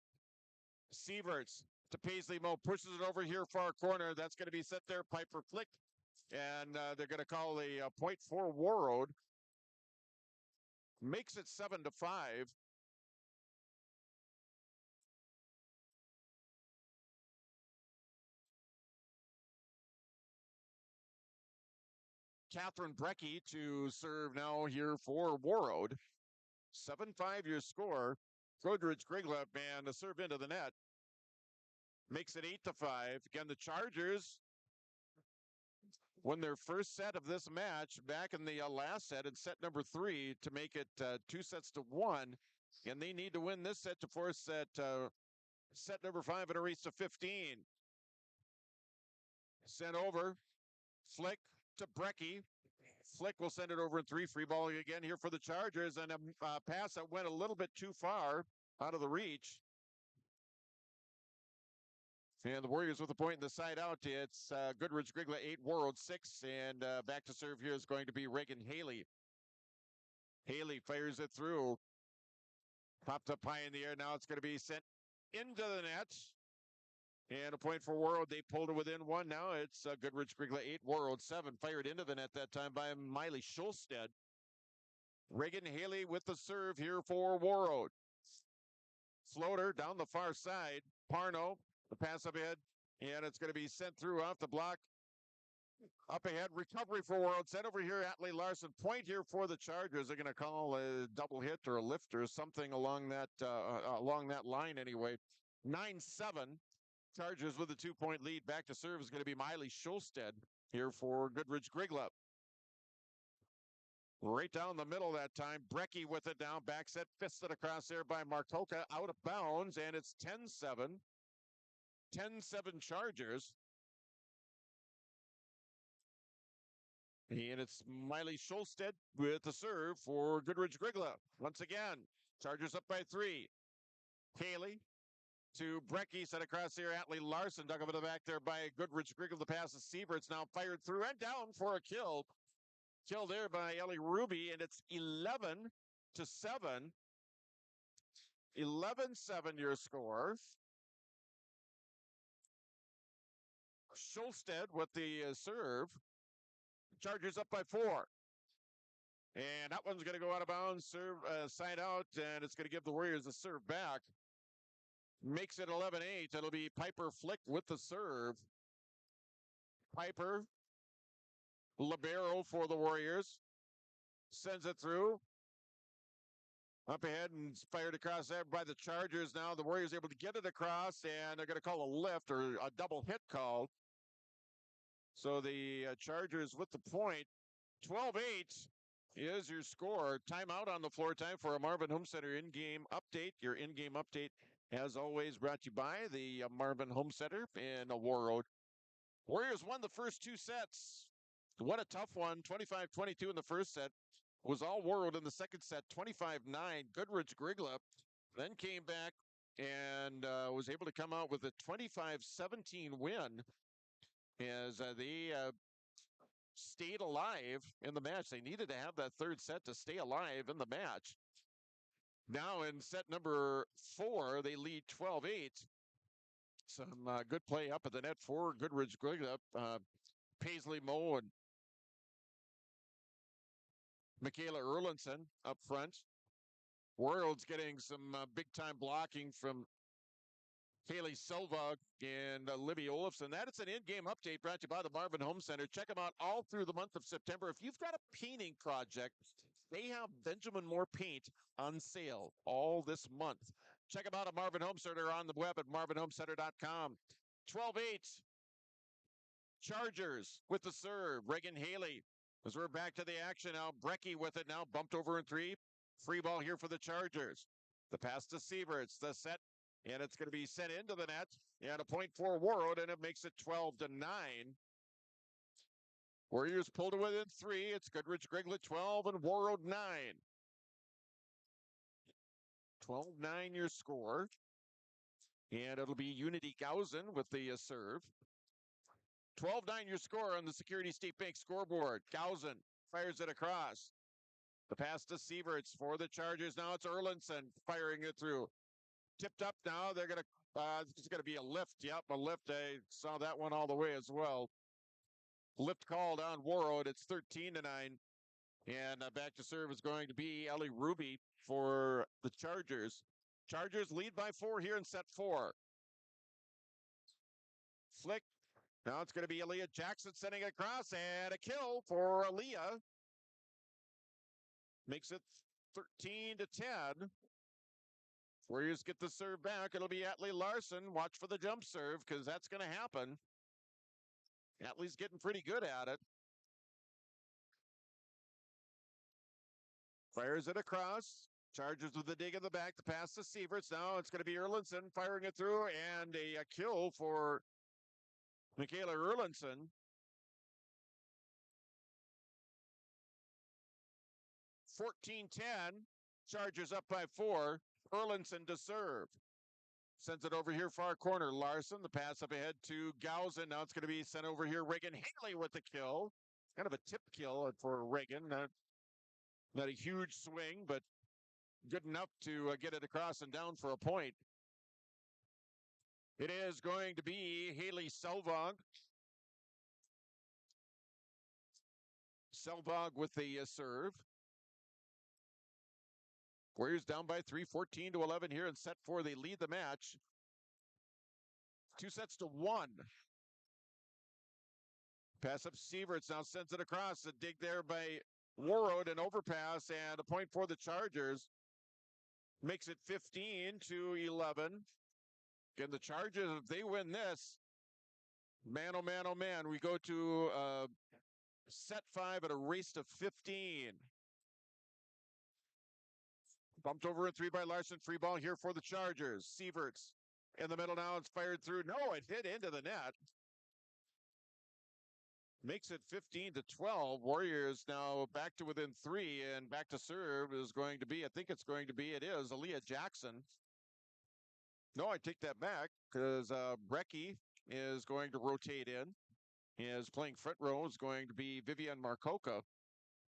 Sieverts to Paisley Moe. Pushes it over here far corner. That's going to be set there. Piper Flick. And they're going to call a point for Warroad. Makes it 7-5. Catherine Brecky to serve now here for Warroad. 7-5 your score. Goodridge Grygla, and the serve into the net. Makes it 8-5. Again, the Chargers won their first set of this match back in the last set in set number 3 to make it 2-1. And they need to win this set to force that set number 5 in a race to 15. Sent over. Flick to Brecky. Flick will send it over in 3. Free ball again here for the Chargers. And a pass that went a little bit too far out of the reach. And the Warriors with a point in the side out. It's Goodridge Grygla 8, Warroad 6. And back to serve here is going to be Reagan Haley. Haley fires it through. Popped up high in the air. Now it's going to be sent into the net. And a point for Warroad. They pulled it within 1. Now it's Goodridge Grygla 8, Warroad 7. Fired into the net that time by Miley Schulstead. Reagan Haley with the serve here for Warroad. Floater down the far side. Parno, the pass up ahead. And it's going to be sent through off the block. Up ahead, recovery for Warroad. Sent over here, Atlee Larson. Point here for the Chargers. They're going to call a double hit or a lift or something along that line anyway. 9-7. Chargers with a 2-point lead. Back to serve is going to be Miley Schulstead here for Goodridge Grygla. Right down the middle that time. Brecky with it down. Back set. Fisted across there by Markoka. Out of bounds. And it's 10-7. 10-7 Chargers. And it's Miley Schulstead with the serve for Goodridge Grygla. Once again, Chargers up by 3. Haley to Brecky, set across here. Atlee Larson dug over the back there by Goodridge Grygla. The pass is Sieverts now fired through and down for a kill. Kill there by Ellie Ruby, and it's 11-7. 11-7 your score. Schulstead with the serve. Chargers up by 4. And that one's going to go out of bounds, serve side out, and it's going to give the Warriors a serve back. Makes it 11-8. It'll be Piper Flick with the serve. Piper, libero for the Warriors. Sends it through. Up ahead and fired across there by the Chargers. Now the Warriors able to get it across, and they're going to call a lift or a double hit call. So the Chargers with the point. 12-8 is your score. Timeout on the floor. Time for a Marvin Home Center in-game update. Your in-game update, as always, brought to you by the Marvin Home Center in Warroad. Warriors won the first 2 sets. What a tough one. 25-22 in the first set. Was all Warroad in the second set. 25-9. Goodridge Grygla then came back and was able to come out with a 25-17 win as they stayed alive in the match. They needed to have that third set to stay alive in the match. Now in set number 4, they lead 12-8. Some good play up at the net for Goodridge Grygla. Paisley Moe and Michaela Erlinson up front. Warroad's getting some big-time blocking from Haley Silva and Libby Olafson. That is an in-game update brought to you by the Marvin Home Center. Check them out all through the month of September. If you've got a painting project, they have Benjamin Moore paint on sale all this month. Check them out at Marvin Home Center on the web at marvinhomecenter.com. 12-8. Chargers with the serve. Reagan Haley. As we're back to the action now. Brecky with it now. Bumped over in 3. Free ball here for the Chargers. The pass to Sieverts. The set. And it's going to be sent into the net. And a point for Warroad, and it makes it 12-9. Warriors pulled it within 3. It's Goodridge Grygla 12 and Warroad 9. 12-9 your score. And it'll be Unity Gausen with the serve. 12-9 your score on the Security State Bank scoreboard. Gausen fires it across. The pass to Sieverts for the Chargers. Now it's Erlinson firing it through. Tipped up now. They're going to, it's going to be a lift. Yep, a lift. I saw that one all the way as well. Lift called on Warroad. It's 13-9. And back to serve is going to be Ellie Ruby for the Chargers. Chargers lead by 4 here in set 4. Flick. Now it's going to be Aaliyah Jackson sending it across, and a kill for Aaliyah. Makes it 13-10. Warriors get the serve back. It'll be Atlee Larson. Watch for the jump serve because that's going to happen. Atlee's getting pretty good at it. Fires it across. Chargers with the dig in the back. The pass to Sieverts. Now it's going to be Erlinson firing it through. And a kill for Michaela Erlinson. 14-10. Chargers up by 4. Erlinson to serve. Sends it over here far corner. Larson, the pass up ahead to Gausen. Now it's going to be sent over here. Reagan Haley with the kill. Kind of a tip kill for Reagan. Not a huge swing, but good enough to get it across and down for a point. It is going to be Haley Selvog. Selvog with the serve. Warriors down by 3, 14-11 here, and set 4. They lead the match. 2-1. Pass up Sieverts, now sends it across. A dig there by Warroad, an overpass, and a point for the Chargers. Makes it 15-11. Again, the Chargers, if they win this, man, oh man, oh man, we go to set 5 at a race to 15. Bumped over in 3 by Larson. Free ball here for the Chargers. Sieverts in the middle now. It's fired through. No, it hit into the net. Makes it 15-12. Warriors now back to within 3, and back to serve is going to be, it is Aaliyah Jackson. No, I take that back because Brecky is going to rotate in. Is playing front row is going to be Vivian Marcoca.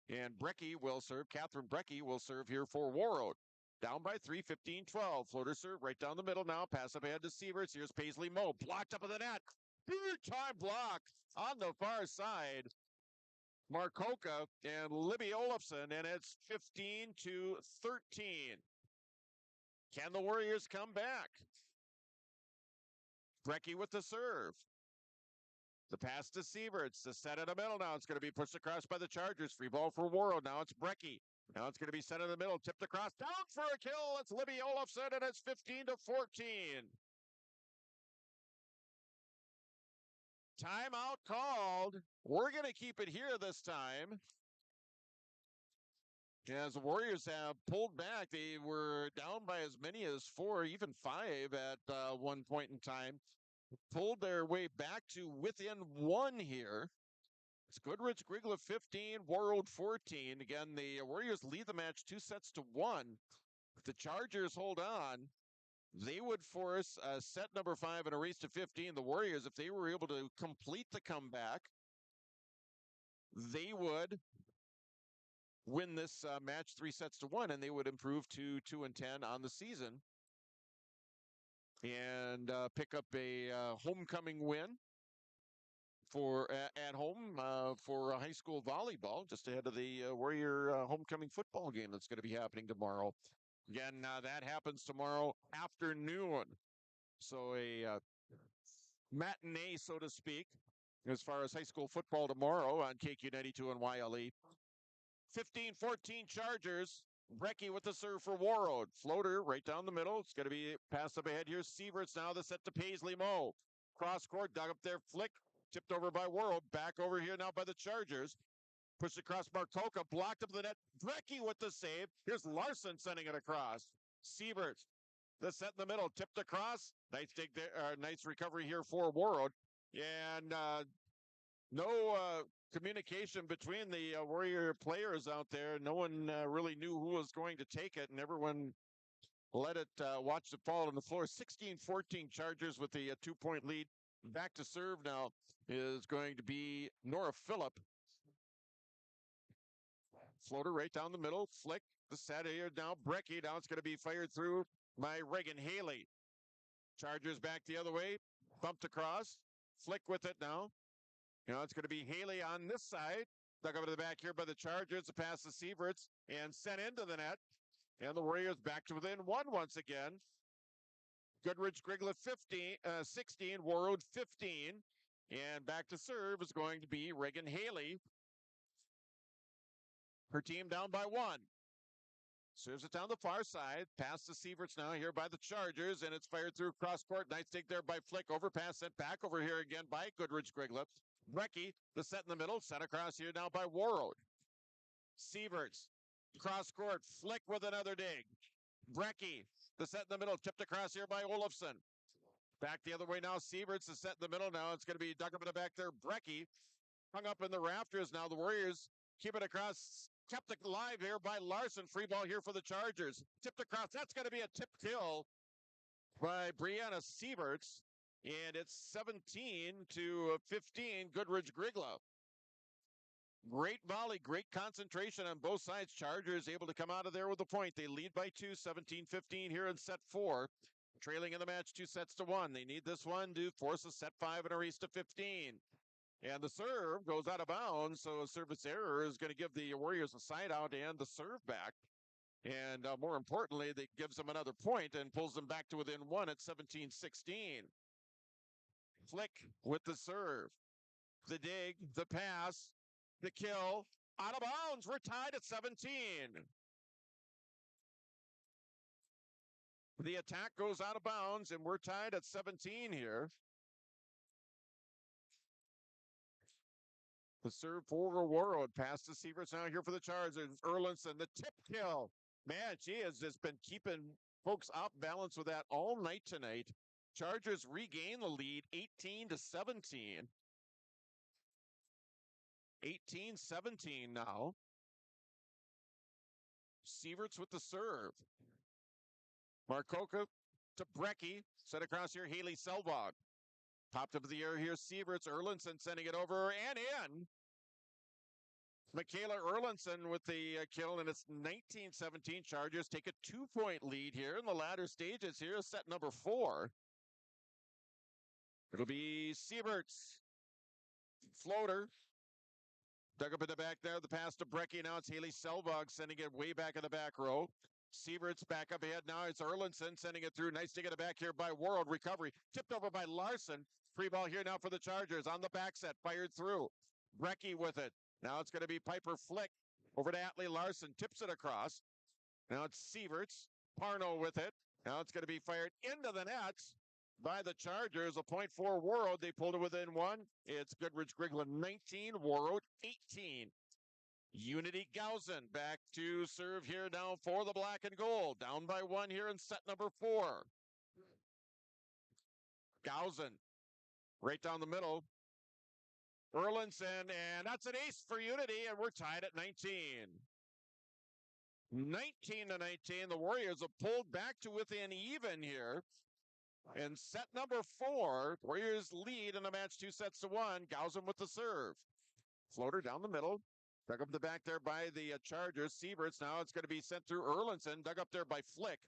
And Brecky will serve. Catherine Brecky will serve here for Warroad. Down by 3, 15-12. Floater serve right down the middle now. Pass up ahead to Sieverts. Here's Paisley Moe. Blocked up in the net. Big time block on the far side. Marcoca and Libby Olafson, and it's 15-13. Can the Warriors come back? Brecky with the serve. The pass to Sieverts. The set in the middle now. It's going to be pushed across by the Chargers. Free ball for Warroad. Now it's Brecky. Now it's going to be set in the middle. Tipped across. Down for a kill. It's Libby Olafson, and it's 15-14. Timeout called. We're going to keep it here this time. As the Warriors have pulled back, they were down by as many as 4, even 5 at one point in time. Pulled their way back to within 1 here. It's Goodridge, Grygla 15, Warroad 14. Again, the Warriors lead the match 2-1. If the Chargers hold on, they would force set number 5 in a race to 15. The Warriors, if they were able to complete the comeback, they would win this match 3-1, and they would improve to 2-10 on the season and pick up a homecoming win for at home for high school volleyball, just ahead of the Warrior homecoming football game that's going to be happening tomorrow. Again, that happens tomorrow afternoon. So a matinee, so to speak, as far as high school football tomorrow on KQ92 and YLE. 15-14 Chargers. Brecky with the serve for Warroad. Floater right down the middle. It's going to be passed up ahead here. Sieverts now the set to Paisley Moe. Cross court, dug up there, flick. Tipped over by Warroad. Back over here now by the Chargers. Pushed across Marcoca. Blocked up the net. Brecky with the save. Here's Larson sending it across. Sieverts. The set in the middle. Tipped across. Nice dig there. Nice recovery here for Warroad. And no communication between the Warrior players out there. No one really knew who was going to take it, and everyone let it watch it fall on the floor. 16-14 Chargers with the 2-point lead. Back to serve now is going to be Nora Phillip. Floater right down the middle. Flick. The set here now. Brecky. Now it's going to be fired through by Reagan Haley. Chargers back the other way. Bumped across. Flick with it now. You know, it's going to be Haley on this side. Dug over to the back here by the Chargers. A pass to Sieverts and sent into the net. And the Warriors back to within 1 once again. Goodridge, Grygla 16, Warroad 15. And back to serve is going to be Reagan Haley. Her team down by 1. Serves it down the far side. Pass to Sieverts now here by the Chargers, and it's fired through cross court. Nice dig there by Flick. Overpass sent back over here again by Goodridge Grygla. Brecky, the set in the middle, sent across here now by Warroad. Sieverts, cross court. Flick with another dig. Brecky, the set in the middle, tipped across here by Olofsson. Back the other way now. Sieverts is set in the middle now. It's going to be dug up in the back there. Brecky hung up in the rafters now. The Warriors keep it across. Kept it alive here by Larson. Free ball here for the Chargers. Tipped across. That's going to be a tip kill by Brianna Sieverts. And it's 17-15, Goodridge Grygla. Great volley, great concentration on both sides. Chargers able to come out of there with a point. They lead by 2, 17-15 here in set 4. Trailing in the match 2-1. They need this one to force a set 5 and a race to 15. And the serve goes out of bounds, so a service error is going to give the Warriors a side out and the serve back. And more importantly, that gives them another point and pulls them back to within 1 at 17-16. Flick with the serve. The dig, the pass, the kill. Out of bounds. We're tied at 17. The attack goes out of bounds, and we're tied at 17 here. The serve for Warroad. Pass to Sieverts now here for the Chargers. Erlinson, the tip kill. Man, she has just been keeping folks off balance with that all night tonight. Chargers regain the lead 18-17. 18-17 now. Sieverts with the serve. Marcoka to Brecky. Set across here, Haley Selvog. Popped up in the air here, Sieverts. Erlinson sending it over and in. Michaela Erlinson with the kill, and it's 19-17. Chargers take a 2-point lead here in the latter stages here, set number 4. It'll be Sieverts. Floater. Dug up in the back there. The pass to Brecky. Now it's Haley Selvog sending it way back in the back row. Sieverts back up ahead. Now it's Erlinson sending it through. Nice to get it back here by Warroad. Recovery. Tipped over by Larson. Free ball here now for the Chargers. On the back set. Fired through. Brecky with it. Now it's going to be Piper Flick. Over to Atlee Larson. Tips it across. Now it's Sieverts. Parno with it. Now it's going to be fired into the nets by the Chargers. A point for Warroad. They pulled it within 1. It's Goodridge Grygla 19. Warroad 18. Unity Gausen back to serve here now for the black and gold. Down by 1 here in set number 4. Gausen right down the middle. Erlinson, and that's an ace for Unity, and we're tied at 19. 19-19. The Warriors have pulled back to within even here. In set number 4, Warriors lead in the match 2-1. Gausen with the serve. Floater down the middle. Dug up the back there by the Chargers. Sieverts, now it's going to be sent through Erlinson. Dug up there by Flick.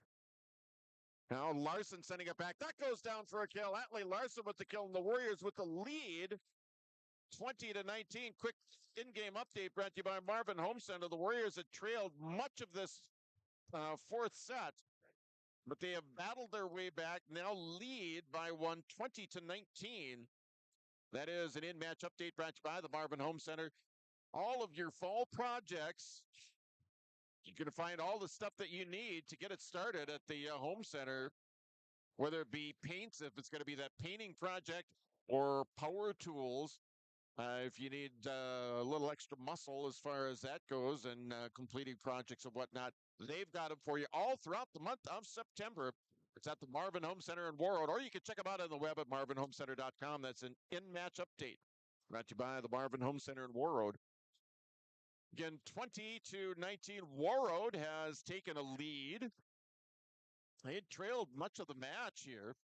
Now Larson sending it back. That goes down for a kill. Atlee Larson with the kill, and the Warriors with the lead. 20-19. Quick in-game update brought to you by Marvin Home Center. The Warriors had trailed much of this 4th set, but they have battled their way back. Now lead by 1, 20-19. That is an in-match update brought to you by the Marvin Home Center. All of your fall projects, you can find all the stuff that you need to get it started at the Home Center, whether it be paints, if it's going to be that painting project, or power tools. If you need a little extra muscle as far as that goes and completing projects and whatnot, they've got them for you all throughout the month of September. It's at the Marvin Home Center in Warroad, or you can check them out on the web at marvinhomecenter.com. That's an in-match update brought to you by the Marvin Home Center in Warroad. Again, 20-19, Warroad has taken a lead. They had trailed much of the match here.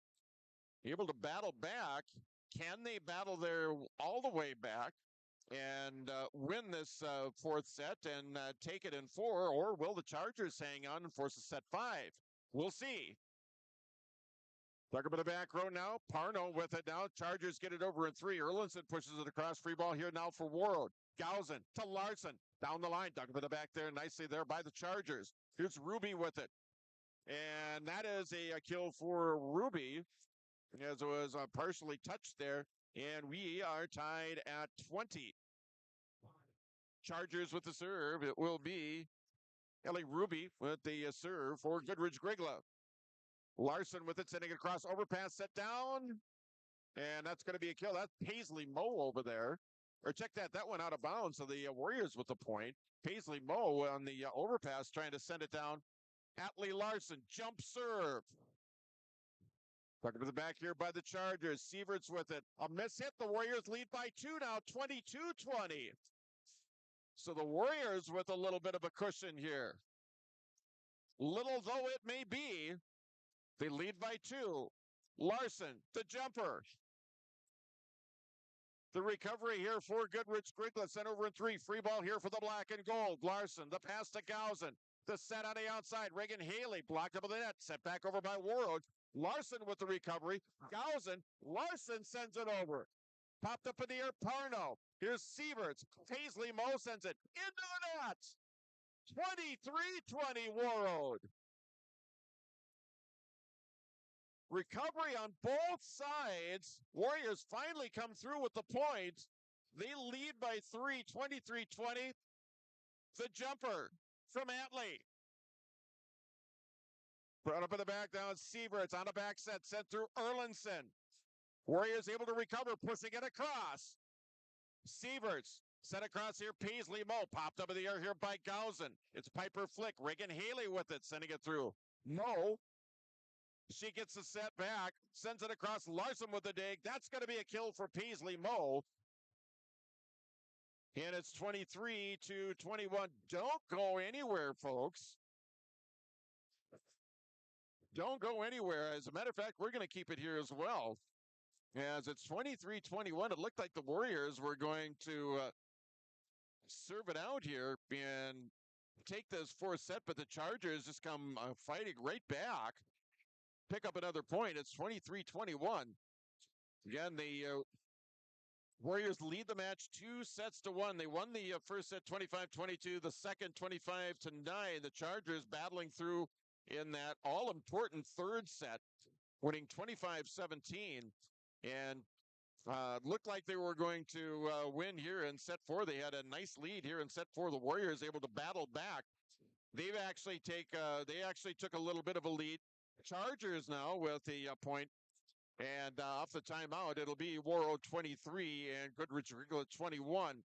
Able to battle back. Can they battle there all the way back and win this 4th set and take it in 4, or will the Chargers hang on and force a set 5? We'll see. Dug up in the back row now. Parno with it now. Chargers get it over in 3. Erlinson pushes it across. Free ball here now for Warroad. Gausen to Larson. Down the line. Dug up in the back there nicely there by the Chargers. Here's Ruby with it. And that is a kill for Ruby, as it was partially touched there. And we are tied at 20. Chargers with the serve. It will be Ellie Ruby with the serve for Goodridge Grygla. Larson with it, sending it across, overpass, set down. And that's going to be a kill. That's Paisley Moe over there. Or check that, that went out of bounds. So the Warriors with the point. Paisley Moe on the overpass trying to send it down. Atlee Larson, jump serve. Tucking to the back here by the Chargers. Sieverts with it. A miss hit. The Warriors lead by 2 now, 22-20. So the Warriors with a little bit of a cushion here. Little though it may be, they lead by 2. Larson, the jumper. The recovery here for Goodridge Grygla. Sent over in 3. Free ball here for the black and gold. Larson, the pass to Gausen. The set on the outside. Reagan Haley blocked up with the net. Set back over by Warroad. Larson with the recovery. Gausen. Larson sends it over. Popped up in the air. Parno. Here's Sieverts. Paisley Moe sends it into the net. 23-20 Warroad. Recovery on both sides. Warriors finally come through with the points. They lead by 3, 23-20. The jumper from Atlee. Brought up in the back down. Sieverts on a back set. Sent through Erlinson. Warriors able to recover, pushing it across. Sieverts sent across here. Paisley Moe popped up in the air here by Gausen. It's Piper Flick. Reagan Haley with it, sending it through. Moe. She gets the set back, sends it across. Larson with the dig. That's going to be a kill for Paisley Moe. And it's 23-21. Don't go anywhere, folks. Don't go anywhere. As a matter of fact, we're going to keep it here as well. As it's 23-21, it looked like the Warriors were going to serve it out here and take this 4th set, but the Chargers just come fighting right back. Pick up another point. It's 23-21. Again, the Warriors lead the match 2-1. They won the first set 25-22, the second 25-9. The Chargers battling through in that all-important 3rd set, winning 25-17. And looked like they were going to win here in set 4. They had a nice lead here in set 4. The Warriors able to battle back. They actually took a little bit of a lead. Chargers now with the point, and off the timeout, it'll be Warroad 23 and Goodridge Grygla 21.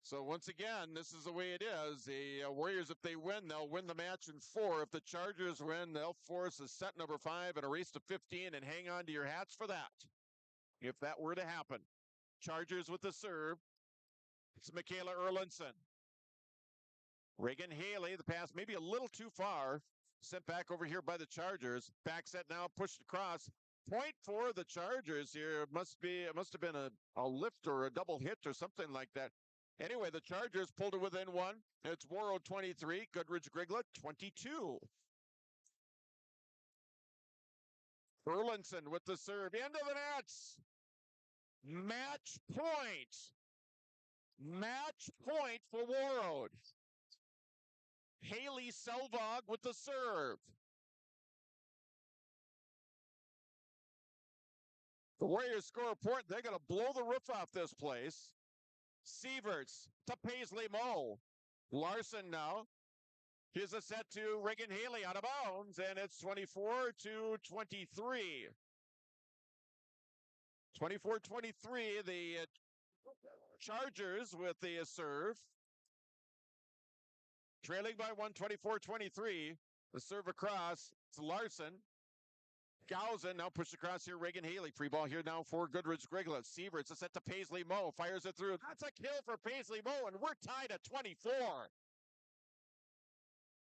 So once again, this is the way it is. The Warriors, if they win, they'll win the match in 4. If the Chargers win, they'll force a set number 5 and a race to 15, and hang on to your hats for that, if that were to happen. Chargers with the serve. It's Michaela Erlinson. Reagan Haley, the pass maybe a little too far. Sent back over here by the Chargers. Back set now, pushed across. Point for the Chargers here. It must have been a lift or a double hit or something like that. Anyway, the Chargers pulled it within 1. It's Warroad 23, Goodridge Grygla 22. Erlinson with the serve. Into the nets. Match point. Match point for Warroad. Haley Selvog with the serve. The Warriors score a point. They're going to blow the roof off this place. Sieverts to Paisley Moe. Larson now. Here's a set to Reagan Haley out of bounds, and it's 24-23. 24-23, the Chargers with the serve. Trailing by 1, 24-23. The serve across. It's Larson. Gausen now pushed across here. Reagan Haley. Free ball here now for Goodridge Grygla. Sieverts, a set to Paisley Moe. Fires it through. That's a kill for Paisley Moe, and we're tied at 24.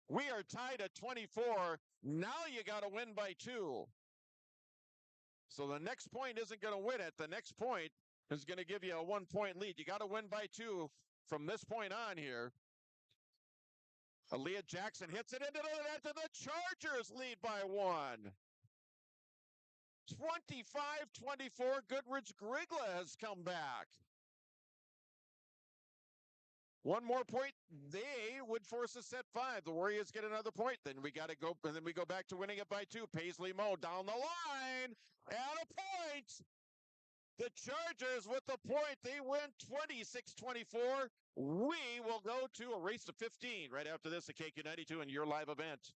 We are tied at 24. Now you got to win by 2. So the next point isn't going to win it. The next point is going to give you a 1-point lead. You got to win by 2 from this point on here. Aaliyah Jackson hits it into the net, and the Chargers lead by 1. 25-24, Goodridge Grygla has come back. One more point, they would force a set 5. The Warriors get another point. Then we got to go, and then we go back to winning it by 2. Paisley Moe down the line, and a point. The Chargers with the point. They win 26-24. We will go to a race to 15 right after this at KQ92 and your live event.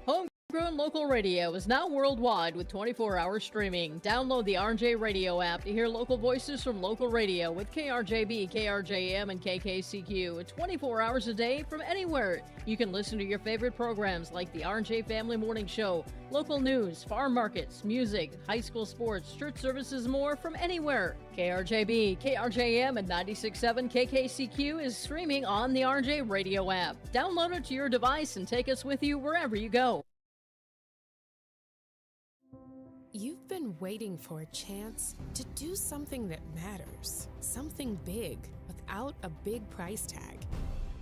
Homegrown local radio is now worldwide with 24-hour streaming. Download the RJ Radio app to hear local voices from local radio with KRJB, KRJM, and KKCQ 24 hours a day from anywhere. You can listen to your favorite programs like the RJ Family Morning Show, local news, farm markets, music, high school sports, church services, more from anywhere. KRJB, KRJM, and 96.7 KKCQ is streaming on the RJ Radio app. Download it to your device and take us with you wherever you go. You've been waiting for a chance to do something that matters, something big without a big price tag.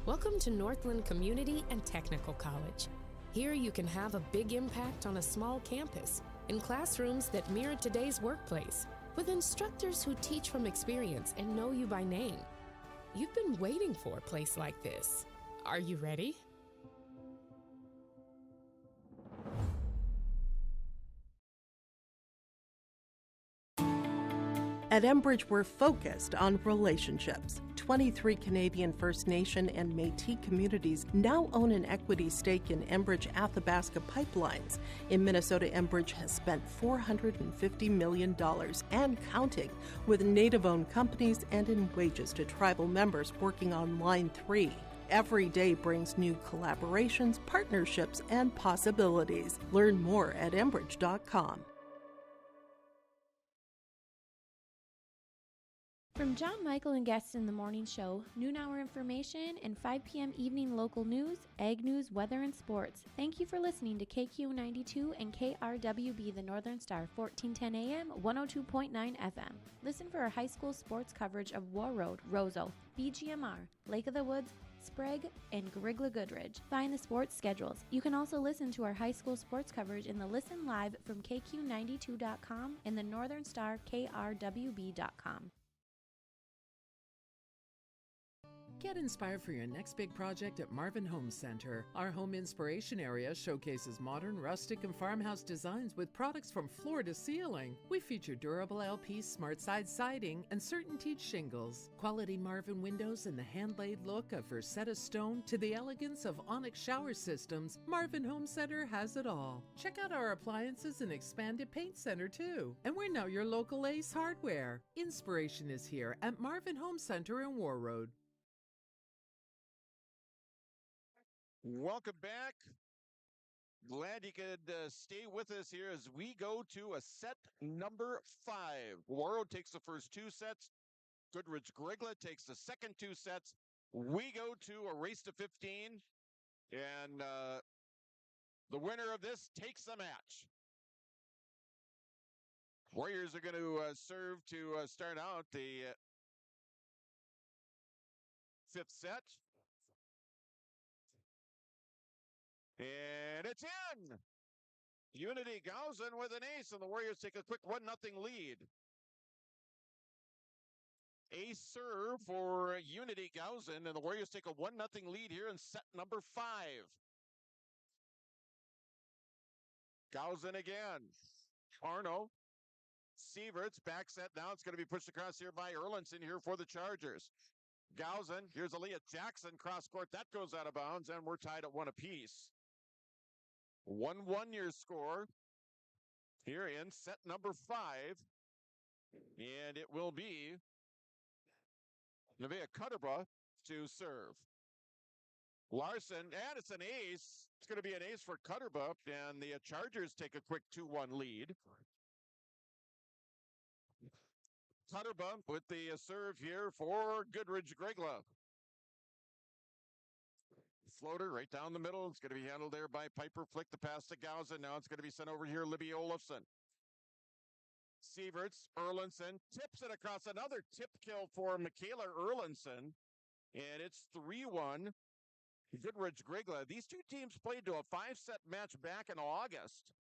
Welcome to Northland Community and Technical College. Here you can have a big impact on a small campus, in classrooms that mirror today's workplace, with instructors who teach from experience and know you by name. You've been waiting for a place like this. Are you ready? At Enbridge, we're focused on relationships. 23 Canadian First Nation and Métis communities now own an equity stake in Enbridge Athabasca Pipelines. In Minnesota, Enbridge has spent $450 million and counting, with Native-owned companies and in wages to tribal members working on Line 3. Every day brings new collaborations, partnerships, and possibilities. Learn more at Enbridge.com. From John Michael and guests in the morning show, noon hour information, and 5 p.m. evening local news, ag news, weather, and sports. Thank you for listening to KQ92 and KRWB The Northern Star, 1410 AM, 102.9 FM. Listen for our high school sports coverage of Warroad, Roseau, BGMR, Lake of the Woods, Sprague, and Grygla Goodridge. Find the sports schedules. You can also listen to our high school sports coverage in the Listen Live from KQ92.com and the Northern Star KRWB.com. Get inspired for your next big project at Marvin Home Center. Our home inspiration area showcases modern, rustic, and farmhouse designs with products from floor to ceiling. We feature durable LP smart side siding and CertainTeed shingles, quality Marvin windows, and the hand-laid look of Versetta stone to the elegance of Onyx shower systems. Marvin Home Center has it all. Check out our appliances and expanded paint center too. And we're now your local Ace Hardware. Inspiration is here at Marvin Home Center in Warroad. Welcome back. Glad you could stay with us here as we go to a set number 5. Warroad takes the first 2 sets. Goodridge Grygla takes the second 2 sets. We go to a race to 15. And the winner of this takes the match. Warriors are going to serve to start out the 5th set. And it's in! Unity Gausen with an ace, and the Warriors take a quick 1-0 lead. Ace serve for Unity Gausen, and the Warriors take a 1-0 lead here in set number 5. Gausen again. Arno. Sieverts, back set now. It's going to be pushed across here by Erlinson here for the Chargers. Gausen, here's Aaliyah Jackson, cross court. That goes out of bounds, and we're tied at 1 apiece. 1-1 your score here in set number 5. And it will be Nevaeh Cutterba to serve. Larson, and it's an ace. It's going to be an ace for Cutterba, and the Chargers take a quick 2-1 lead. Cutterba with the serve here for Goodridge Grygla. Floater right down the middle. It's going to be handled there by Piper. Flick the pass to Gausen. Now it's going to be sent over here. Libby Olofsson. Sieverts, Erlinson tips it across. Another tip kill for Michaela Erlinson. And it's 3-1. Goodridge Grygla. These two teams played to a 5-set match back in August.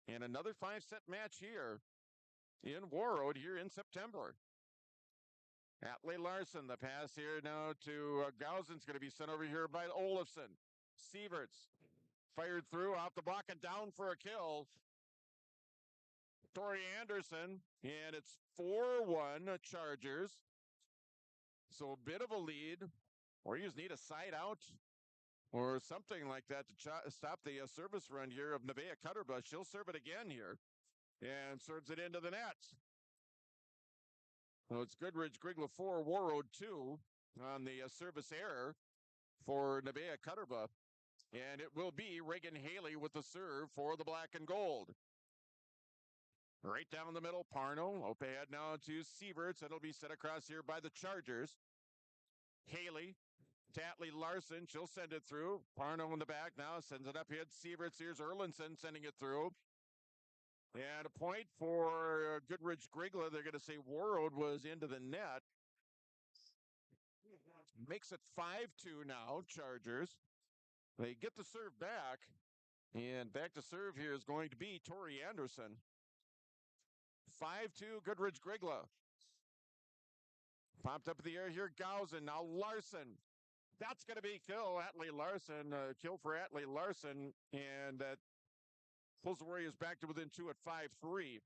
And another 5-set match here in Warroad here in September. Atley Larson, the pass here now to Gausen's going to be sent over here by Olofsson. Sieverts fired through off the block and down for a kill. Tori Anderson, and it's 4-1 Chargers. So a bit of a lead. Warriors need a side out or something like that to stop the service run here of Nevaeh Cutterbush. She'll serve it again here and serves it into the net. So it's Goodridge Grygla 4, Warroad 2 on the service error for Nevaeh Cutterbush. And it will be Reagan Haley with the serve for the black and gold. Right down the middle, Parno. Up ahead now to Sieverts. It'll be set across here by the Chargers. Haley, Tatley Larson. She'll send it through. Parno in the back now. Sends it up ahead. Sieverts. Here's Erlinson sending it through. And a point for Goodridge Grygla. They're going to say Warroad was into the net. Makes it 5-2 now, Chargers. They get the serve back. And back to serve here is going to be Tori Anderson. 5-2, Goodridge Grygla. Popped up in the air here, Gausen. Now Larson. That's going to be kill. Atlee Larson, kill for Atlee Larson. And that pulls the Warriors back to within 2 at 5-3.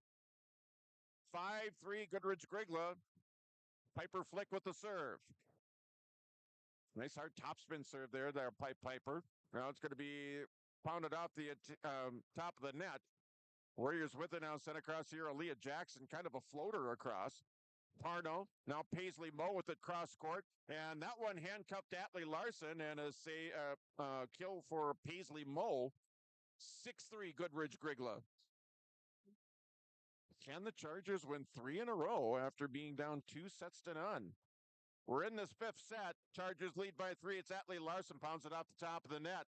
5-3, Goodridge Grygla. Piper Flick with the serve. Nice hard topspin serve there, Piper. Now it's going to be pounded off the top of the net. Warriors with it now, sent across here. Aaliyah Jackson, kind of a floater across. Parno, now Paisley Moe with it cross court. And that one handcuffed Atlee Larson and a kill for Paisley Moe. 6-3, Goodridge Grygla. Can the Chargers win 3 in a row after being down 2-0? We're in this 5th set. Chargers lead by 3. It's Atlee Larson, pounds it off the top of the net.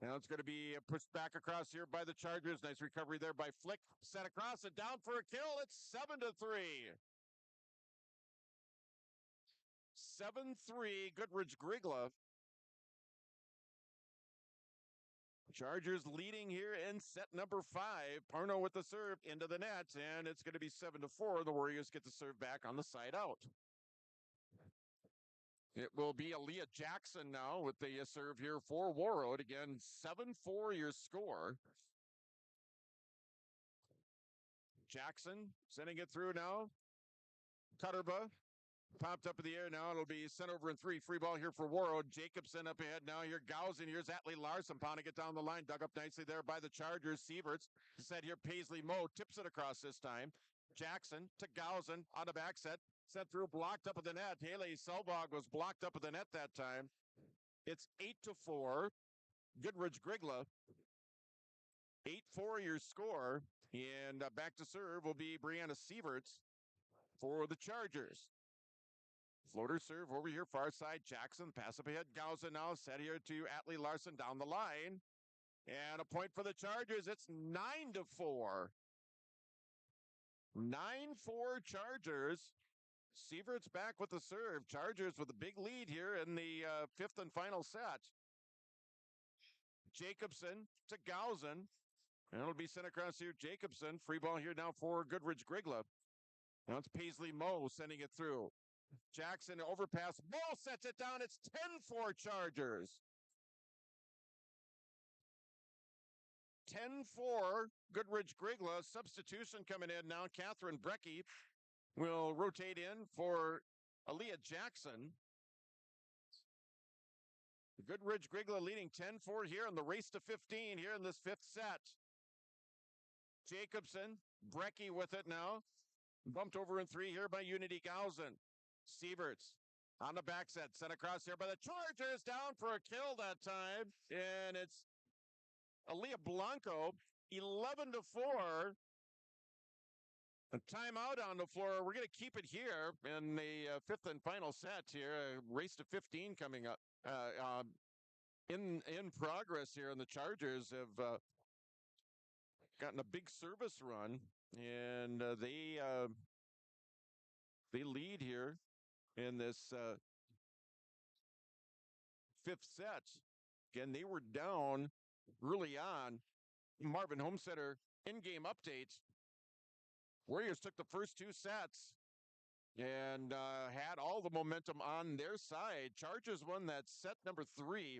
Now it's going to be pushed back across here by the Chargers. Nice recovery there by Flick. Set across and down for a kill. It's 7-3. 7-3, Goodridge Grygla. Chargers leading here in set number 5. Parno with the serve into the net, and it's going to be 7-4. The Warriors get the serve back on the side out. It will be Aaliyah Jackson now with the serve here for Warroad. Again, 7-4 your score. Jackson sending it through now. Cutterba popped up in the air now. It'll be sent over in 3. Free ball here for Warroad. Jacobson up ahead now. Here Gausen. Here's Atlee Larson pounding it down the line. Dug up nicely there by the Chargers. Sieverts set here. Paisley Moe tips it across this time. Jackson to Gausen on the back set. Sent through, blocked up at the net. Haley Selbog was blocked up at the net that time. It's 8-4. Goodridge Grygla. 8-4 your score. And back to serve will be Brianna Sieverts for the Chargers. Floater serve over here, far side. Jackson, pass up ahead. Gausen now set here to Atlee Larson down the line. And a point for the Chargers. It's 9-4. 9-4 Chargers. Sieverts back with the serve. Chargers with a big lead here in the 5th and final set. Jacobson to Gausen. And it'll be sent across here. Jacobson. Free ball here now for Goodridge Grygla. Now it's Paisley Moe sending it through. Jackson overpass. Moe sets it down. It's 10-4 Chargers. 10-4 Goodridge Grygla. Substitution coming in now. Catherine Brecky will rotate in for Aaliyah Jackson. Goodridge Grygla leading 10-4 here in the race to 15 here in this 5th set. Jacobson, Brecky with it now. Bumped over in 3 here by Unity Gausen. Sieverts on the back set. Sent across here by the Chargers. Down for a kill that time. And it's Aaliyah Blanco, 11-4. A timeout on the floor. We're going to keep it here in the 5th and final set here. Race to 15 coming up. In progress here, and the Chargers have gotten a big service run, and they lead here in this 5th set. Again, they were down early on. Marvin Home Center in-game update. Warriors took the first 2 sets and had all the momentum on their side. Chargers won that set number 3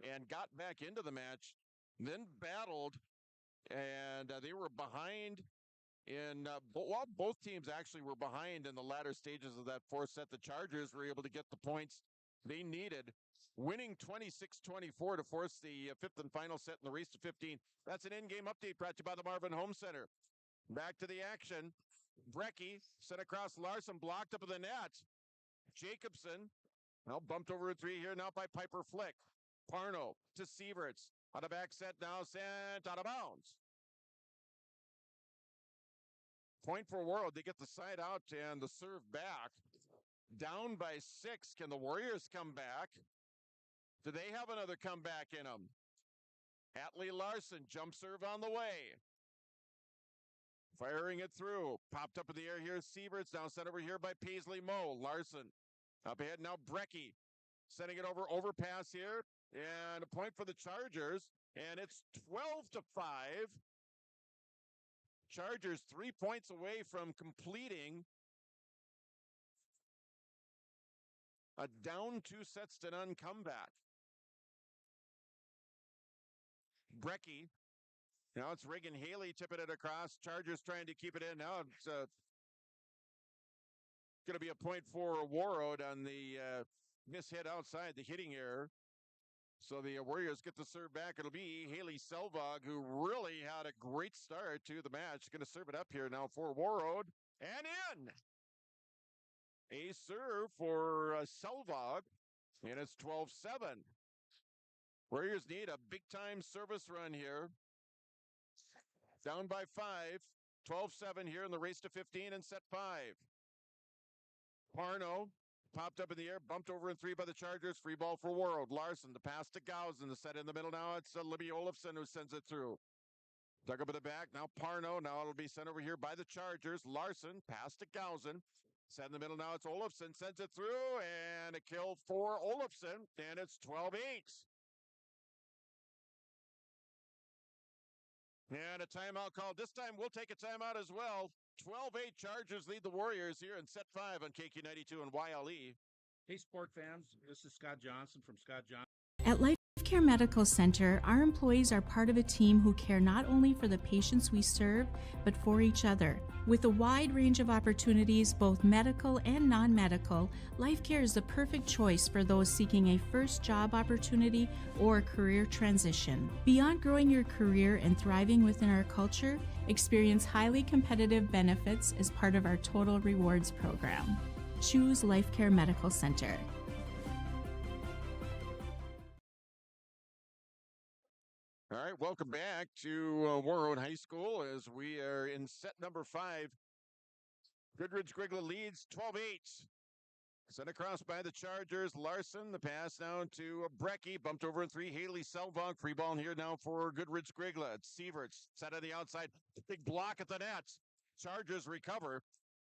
and got back into the match, then battled, and they were behind While both teams actually were behind in the latter stages of that fourth set, the Chargers were able to get the points they needed, winning 26-24 to force the fifth and final set in the race to 15. That's an in-game update brought to you by the Marvin Home Center. Back to the action. Brecky sent across Larson, blocked up in the net. Jacobson, now bumped over a three here now by Piper Flick. Parno to Sieverts. On a back set now, sent out of bounds. Point for Warroad. They get the side out and the serve back. Down by 6. Can the Warriors come back? Do they have another comeback in them? Hatley Larson, jump serve on the way. Firing it through. Popped up in the air here. Sieverts now sent over here by Paisley Moe. Larson up ahead now. Brecky sending it over. Overpass here. And a point for the Chargers. And it's 12-5. Chargers 3 points away from completing a down 2-0 comeback. Brecky. Now it's Reagan Haley tipping it across. Chargers trying to keep it in. Now it's going to be a point for Warroad on the mishit outside, the hitting error. So the Warriors get the serve back. It'll be Haley Selvog, who really had a great start to the match. Going to serve it up here now for Warroad. And in! A serve for Selvog. And it's 12-7. Warriors need a big-time service run here. Down by 5. 12-7 here in the race to 15 and set 5. Parno popped up in the air, bumped over in 3 by the Chargers. Free ball for Warroad. Larson, the pass to Gausen. The set in the middle now. It's Libby Olofsson who sends it through. Dug up in the back. Now Parno. Now it'll be sent over here by the Chargers. Larson, pass to Gausen. Set in the middle now. It's Olofsson. Sends it through. And a kill for Olofsson. And it's 12-8. And a timeout called. This time we'll take a timeout as well. 12-8 Chargers lead the Warriors here in set 5 on KQ92 and YLE. Hey, sport fans. This is Scott Johnson from Scott Johnson. At Life Care Medical Center, our employees are part of a team who care not only for the patients we serve, but for each other. With a wide range of opportunities, both medical and non-medical, Life Care is the perfect choice for those seeking a first job opportunity or career transition. Beyond growing your career and thriving within our culture, experience highly competitive benefits as part of our Total Rewards program. Choose Life Care Medical Center. All right, welcome back to Warroad High School as we are in set number 5. Goodridge Grygla leads 12-8. Sent across by the Chargers. Larson, the pass down to Brecky. Bumped over in 3. Haley Selvog. Free ball here now for Goodridge Grygla. It's Sieverts set on the outside. Big block at the nets. Chargers recover.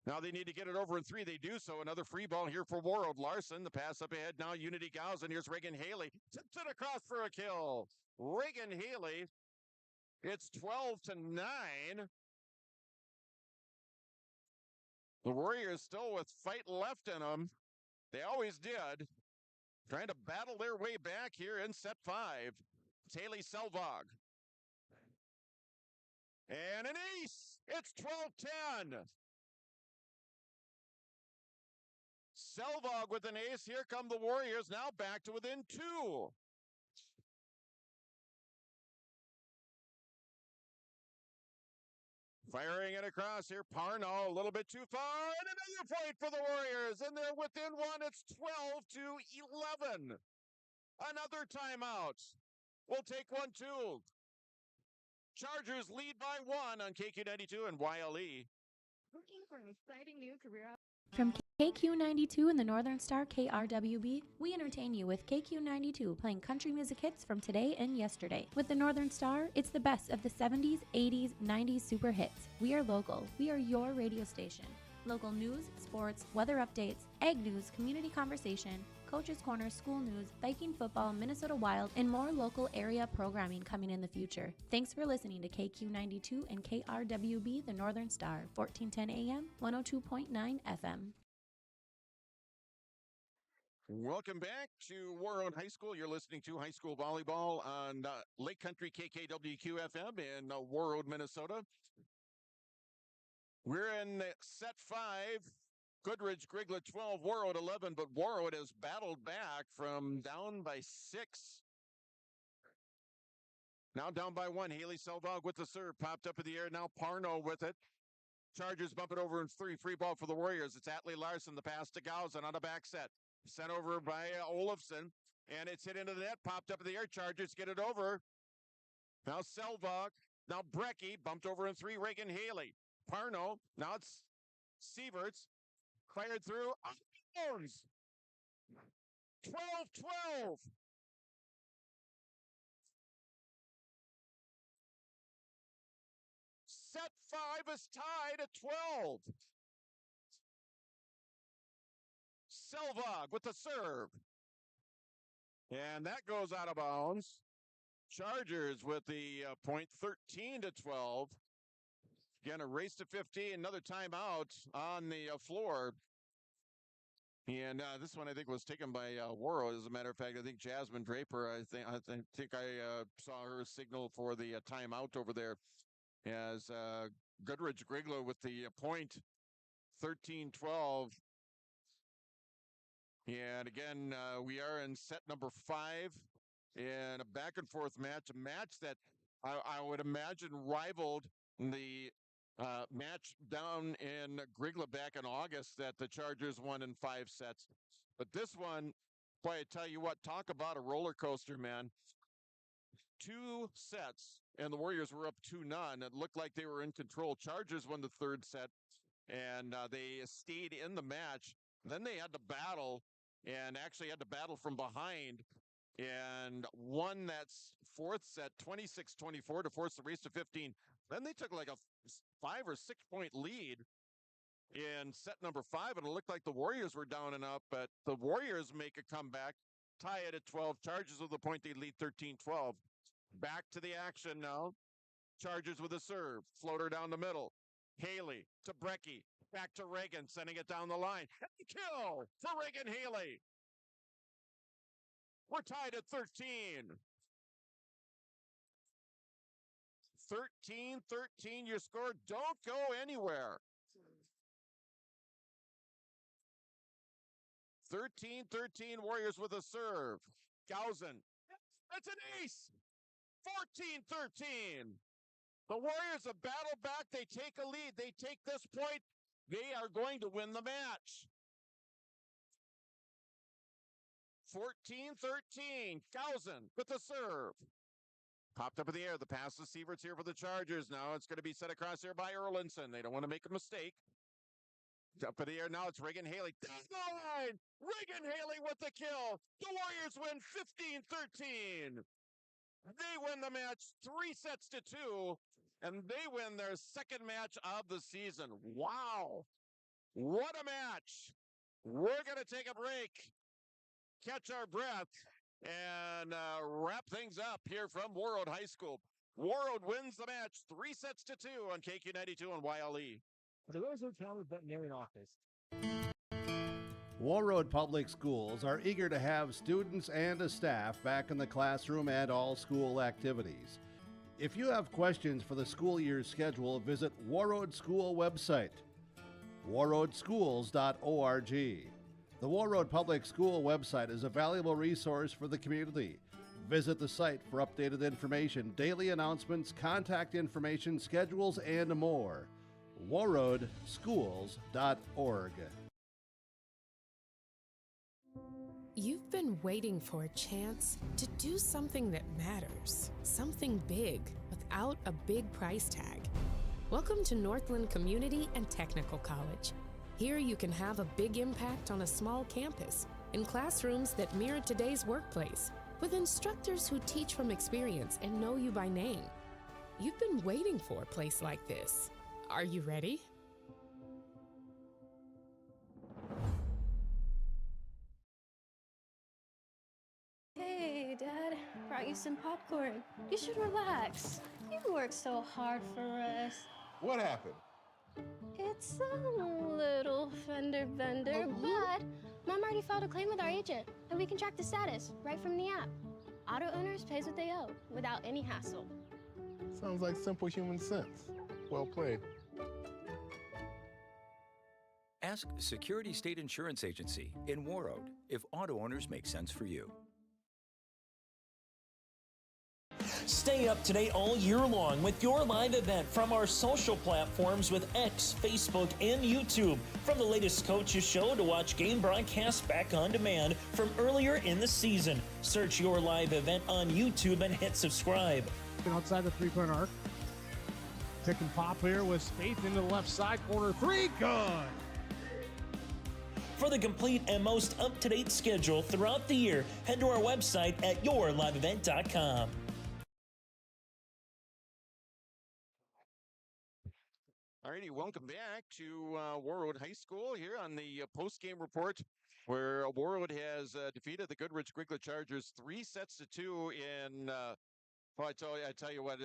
Now they need to get it over in 3. They do so. Another free ball here for Warroad. Larson, the pass up ahead now. Unity Gausen. Here's Reagan Haley. Tips it across for a kill. Reagan Haley. It's 12-9. The Warriors still with fight left in them. They always did. Trying to battle their way back here in set 5. It's Haley Selvog. And an ace. It's 12-10. Selvog with an ace. Here come the Warriors now back to within 2. Firing it across here. Parno a little bit too far. And another point for the Warriors. And they're within 1. It's 12-11. Another timeout. We'll take 1 too. Chargers lead by 1 on KQ92 and YLE. Looking for an exciting new career from KQ92 and the Northern Star KRWB, we entertain you with KQ92 playing country music hits from today and yesterday. With the Northern Star, it's the best of the 70s, 80s, 90s super hits. We are local. We are your radio station. Local news, sports, weather updates, egg news, community conversation, Coach's Corner, school news, Viking football, Minnesota Wild, and more local area programming coming in the future. Thanks for listening to KQ92 and KRWB, the Northern Star, 1410 AM, 102.9 FM. Welcome back to Warroad High School. You're listening to High School Volleyball on Lake Country KKWQ FM in Warroad, Minnesota. We're in set 5. Goodridge, Grygla 12, Warroad 11, but Warroad has battled back from down by 6. Now down by 1. Haley Selvog with the serve. Popped up in the air. Now Parno with it. Chargers bump it over in 3. Free ball for the Warriors. It's Atlee Larson. The pass to Gausen on a back set. Sent over by Olofsson. And it's hit into the net. Popped up in the air. Chargers get it over. Now Selvog. Now Brecky. Bumped over in 3. Reagan Haley. Parno. Now it's Sieverts. Fired through. Bones. 12-12. Set 5 is tied at 12. Selvog with the serve. And that goes out of bounds. Chargers with the point, 13-12. Again, a race to 15. Another timeout on the floor. And this one, I think, was taken by Warroad. As a matter of fact, I think Jasmine Draper, I think I saw her signal for the timeout over there. As Goodridge Grygla with the point, 13-12. And again, we are in set number 5 in a back-and-forth match, a match that I would imagine rivaled the match down in Grygla back in August that the Chargers won in 5 sets. But this one, boy, I tell you what, talk about a roller coaster, man. 2 sets, and the Warriors were up 2-0. It looked like they were in control. Chargers won the 3rd set, and they stayed in the match. Then they had to battle, and actually had to battle from behind, and won that 4th set, 26-24, to force the race to 15. Then they took like a 5 or 6 point lead in set number 5, and it looked like the Warriors were down and up, but the Warriors make a comeback, tie it at 12. Chargers with the point, they lead 13-12. Back to the action now. Chargers with a serve. Floater down the middle. Haley to Brecky. Back to Reagan, sending it down the line. And kill for Reagan Haley. We're tied at 13. 13-13, your score. Don't go anywhere. 13-13, Warriors with a serve. Gausen. That's an ace. 14-13. The Warriors have battled back. They take a lead. They take this point. They are going to win the match. 14-13. Gausen with the serve. Popped up in the air. The pass to Sieverts here for the Chargers. Now it's going to be set across here by Erlinson. They don't want to make a mistake. Up in the air now. It's Reagan Haley. Down the line. Reagan Haley with the kill. The Warriors win 15-13. They win the match 3-2, and they win their 2nd match of the season. Wow. What a match. We're going to take a break, catch our breath, and wrap things up here from Warroad High School. Warroad wins the match 3-2 on KQ92 and YLE. The Rosewood County Veterinary Office. Warroad Public Schools are eager to have students and a staff back in the classroom and all school activities. If you have questions for the school year's schedule, visit Warroad School website, warroadschools.org. The Warroad Public School website is a valuable resource for the community. Visit the site for updated information, daily announcements, contact information, schedules, and more. warroadschools.org. You've been waiting for a chance to do something that matters, something big without a big price tag. Welcome to Northland Community and Technical College. Here you can have a big impact on a small campus, in classrooms that mirror today's workplace, with instructors who teach from experience and know you by name. You've been waiting for a place like this. Are you ready? Hey, Dad, brought you some popcorn. You should relax. You worked so hard for us. What happened? It's a little fender bender, but Mom already filed a claim with our agent, and we can track the status right from the app. Auto owners pays what they owe without any hassle. Sounds like simple human sense. Well played. Ask Security State Insurance Agency in Warroad if auto owners make sense for you. Stay up to date all year long with your live event from our social platforms with X, Facebook, and YouTube. From the latest coaches show to watch game broadcasts back on demand from earlier in the season. Search your live event on YouTube and hit subscribe. Outside the three-point arc. Pick and pop here with Spaeth into the left side corner. Three, good. For the complete and most up-to-date schedule throughout the year, head to our website at yourliveevent.com. Alrighty, welcome back to Warroad High School here on the post-game report, where Warroad has defeated the Goodridge Grygla Chargers 3-2 in. Well, I tell you what,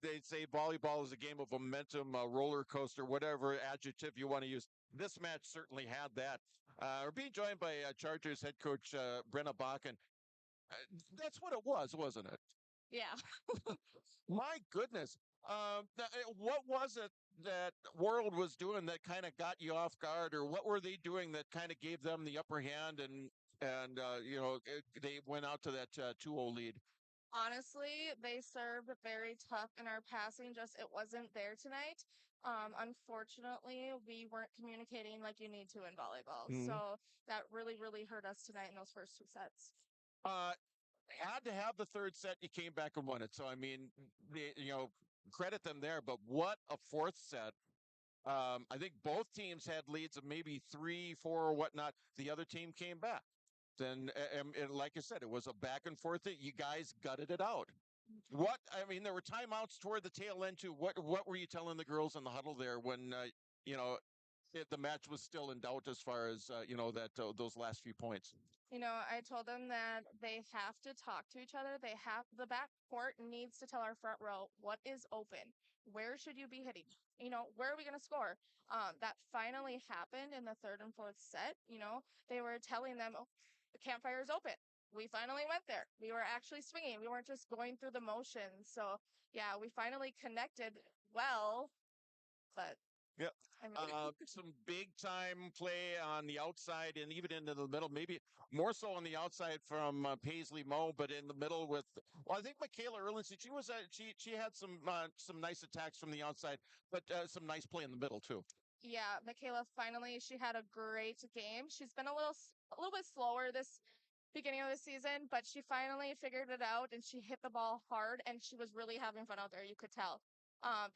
they say volleyball is a game of momentum, roller coaster, whatever adjective you want to use. This match certainly had that. We're being joined by Chargers head coach Brenna Bakken. That's what it was, wasn't it? Yeah. My goodness. What was it that Warroad was doing that kind of got you off guard, or what were they doing that kind of gave them the upper hand and they went out to that 2-0 lead? Honestly, they served very tough in our passing, just it wasn't there tonight. Unfortunately, we weren't communicating like you need to in volleyball. Mhm. So that really, really hurt us tonight in those first two sets. Had to have the third set. You came back and won it. So, I mean, credit them there. But what a fourth set. I think both teams had leads of maybe 3, 4 or whatnot. The other team came back. Then, and like I said, it was a back and forth that you guys gutted it out. There were timeouts toward the tail end too. What were you telling the girls in the huddle there when, the match was still in doubt as far as, those last few points? I told them that they have to talk to each other. The back court needs to tell our front row what is open. Where should you be hitting? Where are we going to score? That finally happened in the third and fourth set. They were telling them, oh, the campfire is open. We finally went there. We were actually swinging. We weren't just going through the motions. So, yeah, we finally connected well, but yeah. I mean, Some big time play on the outside and even into the middle, maybe more so on the outside from Paisley Moe, but in the middle I think Michaela Erlinson, she had some nice attacks from the outside, but some nice play in the middle too. yeah, Michaela finally, she had a great game. She's been a little bit slower this beginning of the season, but she finally figured it out and she hit the ball hard and she was really having fun out there. You could tell.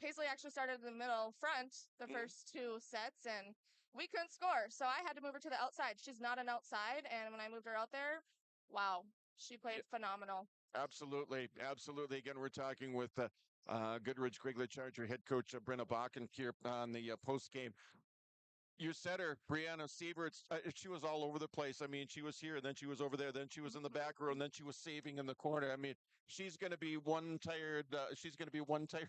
Paisley actually started in the middle front the first two sets and we couldn't score. So I had to move her to the outside. She's not an outside. And when I moved her out there, wow, she played phenomenal. Absolutely. Absolutely. Again, we're talking with Goodridge Grygla Charger head coach Brenna Bakken here on the post game. Your setter, Brianna Sieverts, she was all over the place. I mean, she was here, and then she was over there, then she was in the back row, and then she was saving in the corner. I mean, she's going to be one tired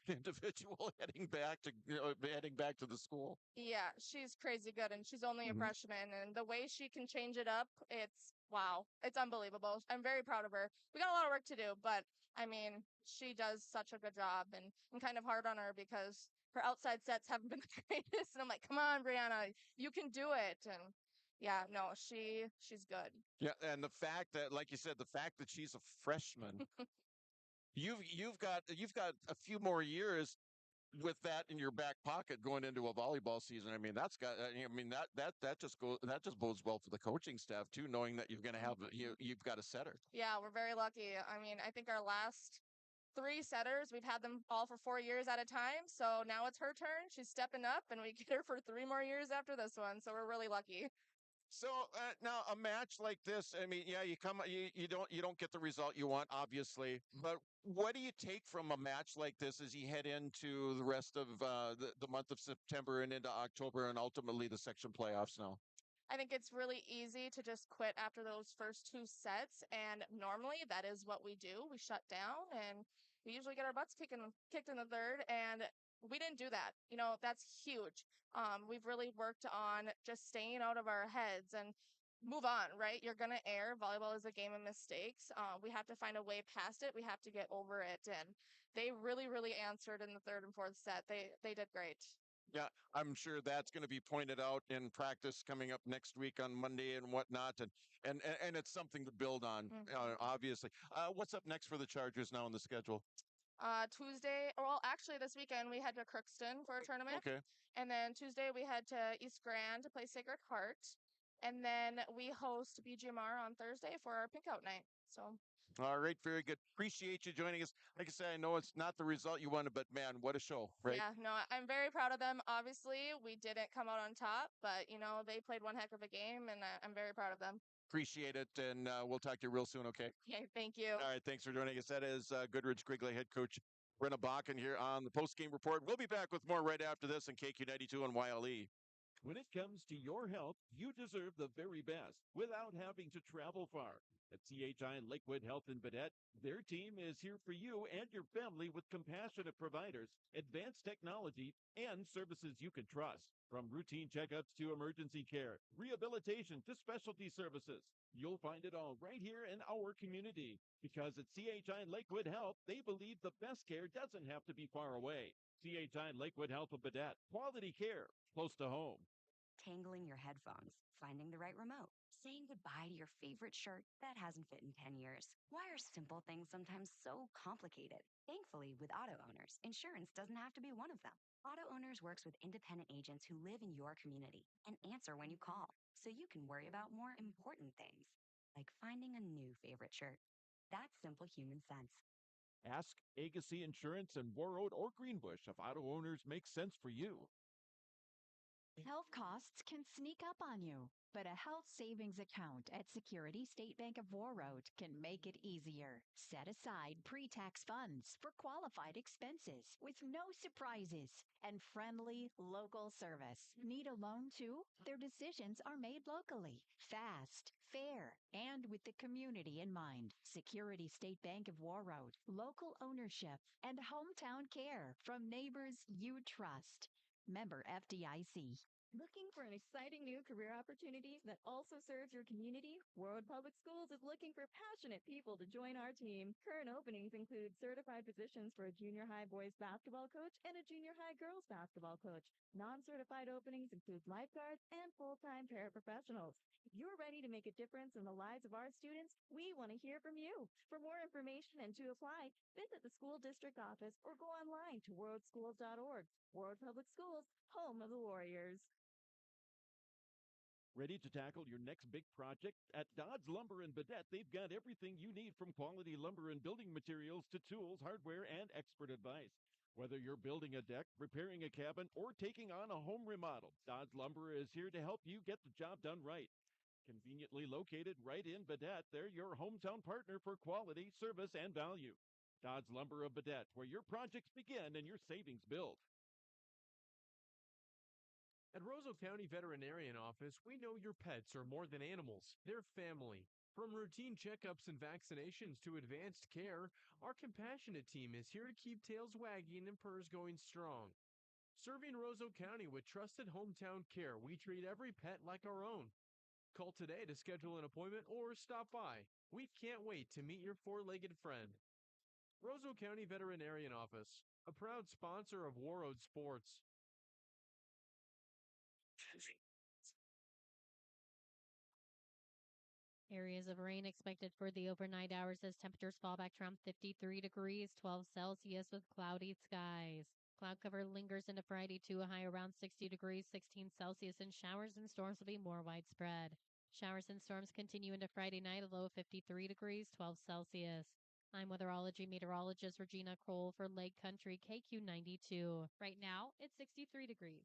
individual heading back to the school. Yeah, she's crazy good, and she's only a freshman, and the way she can change it up, it's wow, it's unbelievable. I'm very proud of her. We got a lot of work to do, but I mean, she does such a good job, and I'm kind of hard on her because her outside sets haven't been the greatest. And I'm like, come on, Brianna, you can do it. And yeah, no, she's good. Yeah, and the fact that, like you said, the fact that she's a freshman, you've got a few more years with that in your back pocket going into a volleyball season. I mean, that just bodes well for the coaching staff too, knowing that you're going to have you've got a setter. Yeah, we're very lucky. I mean, I think our last 3 setters, we've had them all for 4 years at a time. So now it's her turn. She's stepping up, and we get her for 3 more years after this one. So we're really lucky. So now a match like this, I mean, yeah, you don't get the result you want, obviously. But what do you take from a match like this as you head into the rest of the month of September and into October and ultimately the section playoffs now? I think it's really easy to just quit after those first 2 sets. And normally that is what we do. We shut down and we usually get our butts kicked in the third. And we didn't do that. That's huge. We've really worked on just staying out of our heads and move on, right? You're going to err. Volleyball is a game of mistakes. We have to find a way past it. We have to get over it. And they really, really answered in the third and fourth set. They did great. Yeah, I'm sure that's going to be pointed out in practice coming up next week on Monday and whatnot, and it's something to build on, obviously. What's up next for the Chargers now on the schedule? Tuesday, well, actually, this weekend we head to Crookston for a tournament. Okay. And then Tuesday we head to East Grand to play Sacred Heart. And then we host BGMR on Thursday for our pink out night. So All right, very good. Appreciate you joining us. Like I said, I know it's not the result you wanted, but man, what a show, right? yeah, no, I'm very proud of them. Obviously, we didn't come out on top, but they played one heck of a game, and I'm very proud of them. Appreciate it, and we'll talk to you real soon, okay? Okay, thank you. All right, thanks for joining us. That is Goodridge Grygla head coach Brenna Bakken here on the post-game report. We'll be back with more right after this on KQ92 and YLE. When it comes to your health, you deserve the very best without having to travel far. At CHI and Lakewood Health in Badette, their team is here for you and your family with compassionate providers, advanced technology, and services you can trust. From routine checkups to emergency care, rehabilitation to specialty services, you'll find it all right here in our community. Because at CHI and Lakewood Health, they believe the best care doesn't have to be far away. CHI and Lakewood Health of Badette, quality care, close to home. Tangling your headphones, finding the right remote, saying goodbye to your favorite shirt that hasn't fit in 10 years. Why are simple things sometimes so complicated? Thankfully, with Auto Owners, insurance doesn't have to be one of them. Auto Owners works with independent agents who live in your community and answer when you call, so you can worry about more important things, like finding a new favorite shirt. That's simple human sense. Ask Agassi Insurance in Warroad or Greenbush if Auto Owners make sense for you. Health costs can sneak up on you, but a health savings account at Security State Bank of Warroad can make it easier. Set aside pre-tax funds for qualified expenses with no surprises and friendly local service. Need a loan too? Their decisions are made locally, fast, fair, and with the community in mind. Security State Bank of Warroad, local ownership and hometown care from neighbors you trust. Member FDIC. Looking for an exciting new career opportunity that also serves your community? Warroad Public Schools is looking for passionate people to join our team. Current openings include certified positions for a junior high boys basketball coach and a junior high girls basketball coach. Non-certified openings include lifeguards and full-time paraprofessionals. If you're ready to make a difference in the lives of our students, we want to hear from you. For more information and to apply, visit the school district office or go online to warroadschools.org. Warroad Public Schools, home of the Warriors. Ready to tackle your next big project? At Dodds Lumber in Badette, they've got everything you need from quality lumber and building materials to tools, hardware, and expert advice. Whether you're building a deck, repairing a cabin, or taking on a home remodel, Dodds Lumber is here to help you get the job done right. Conveniently located right in Badette, they're your hometown partner for quality, service, and value. Dodds Lumber of Badette, where your projects begin and your savings build. At Roseau County Veterinarian Office, we know your pets are more than animals, they're family. From routine checkups and vaccinations to advanced care, our compassionate team is here to keep tails wagging and purrs going strong. Serving Roseau County with trusted hometown care, we treat every pet like our own. Call today to schedule an appointment or stop by. We can't wait to meet your four-legged friend. Roseau County Veterinarian Office, a proud sponsor of Warroad Sports. Areas of rain expected for the overnight hours as temperatures fall back to around 53 degrees, 12 Celsius with cloudy skies. Cloud cover lingers into Friday to a high around 60 degrees, 16 Celsius, and showers and storms will be more widespread. Showers and storms continue into Friday night, a low of 53 degrees, 12 Celsius. I'm weatherology meteorologist Regina Kroll for Lake Country KQ92. Right now, it's 63 degrees.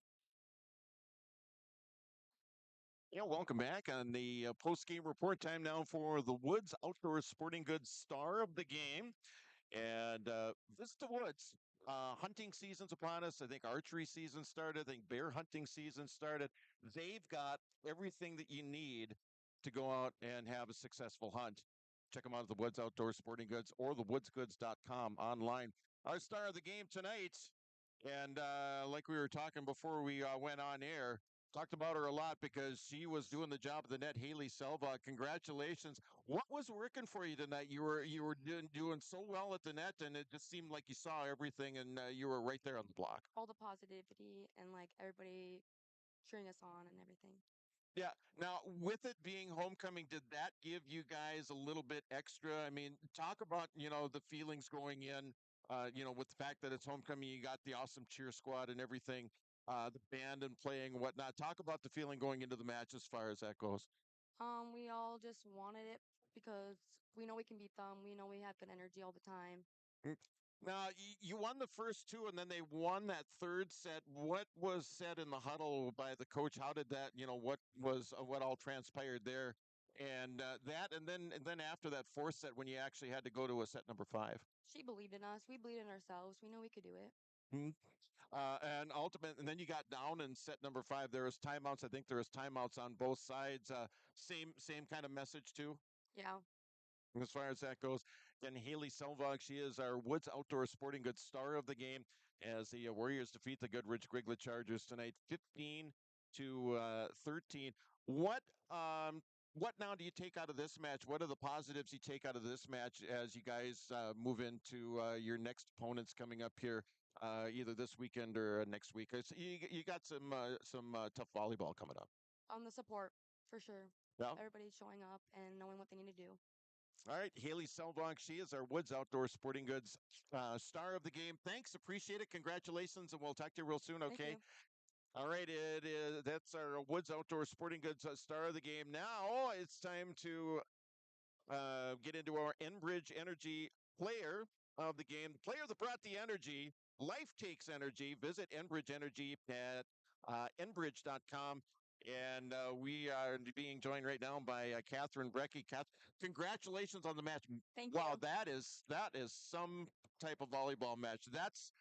Yeah, welcome back on the post-game report. Time now for the Woods Outdoor Sporting Goods star of the game. And visit the Woods. Hunting season's upon us. I think archery season started. I think bear hunting season started. They've got everything that you need to go out and have a successful hunt. Check them out at the Woods Outdoor Sporting Goods or thewoodsgoods.com online. Our star of the game tonight, and like we were talking before we went on air, talked about her a lot because she was doing the job of the net. Haley Selva, congratulations. What was working for you tonight? You were doing so well at the net, and it just seemed like you saw everything, and you were right there on the block. All the positivity and like everybody cheering us on and everything. Yeah. Now, with it being homecoming, did that give you guys a little bit extra? I mean, talk about, the feelings going in, with the fact that it's homecoming, you got the awesome cheer squad and everything, the band and playing and whatnot. Talk about the feeling going into the match as far as that goes. We all just wanted it because we know we can beat them. We know we have good energy all the time. Mm. Now, you won the first two, and then they won that third set. What was said in the huddle by the coach? How did that, what all transpired there? And and then after that fourth set, when you actually had to go to a set number 5. She believed in us. We believed in ourselves. We know we could do it. Mhm. And then you got down in set number 5. There was timeouts. I think there was timeouts on both sides. Same kind of message too. Yeah. As far as that goes, then Haley Selvog, she is our Woods Outdoor Sporting Goods star of the game as the Warriors defeat the Goodridge Grygla Chargers tonight, 15-13. What what now do you take out of this match? What are the positives you take out of this match as you guys move into your next opponents coming up here, either this weekend or next week? You got some tough volleyball coming up. On the support, for sure. Yeah. Everybody's showing up and knowing what they need to do. All right, Haley Selvog, she is our Woods Outdoor Sporting Goods star of the game. Thanks, appreciate it. Congratulations, and we'll talk to you real soon. Thank Okay. you. All right, that's our Woods Outdoor Sporting Goods star of the game. Now it's time to get into our Enbridge Energy player of the game, the player that brought the energy. Life takes energy. Visit Enbridge Energy at enbridge.com. And we are being joined right now by Catherine Brecky. Congratulations on the match. Thank Wow, you. that is some type of volleyball match. That's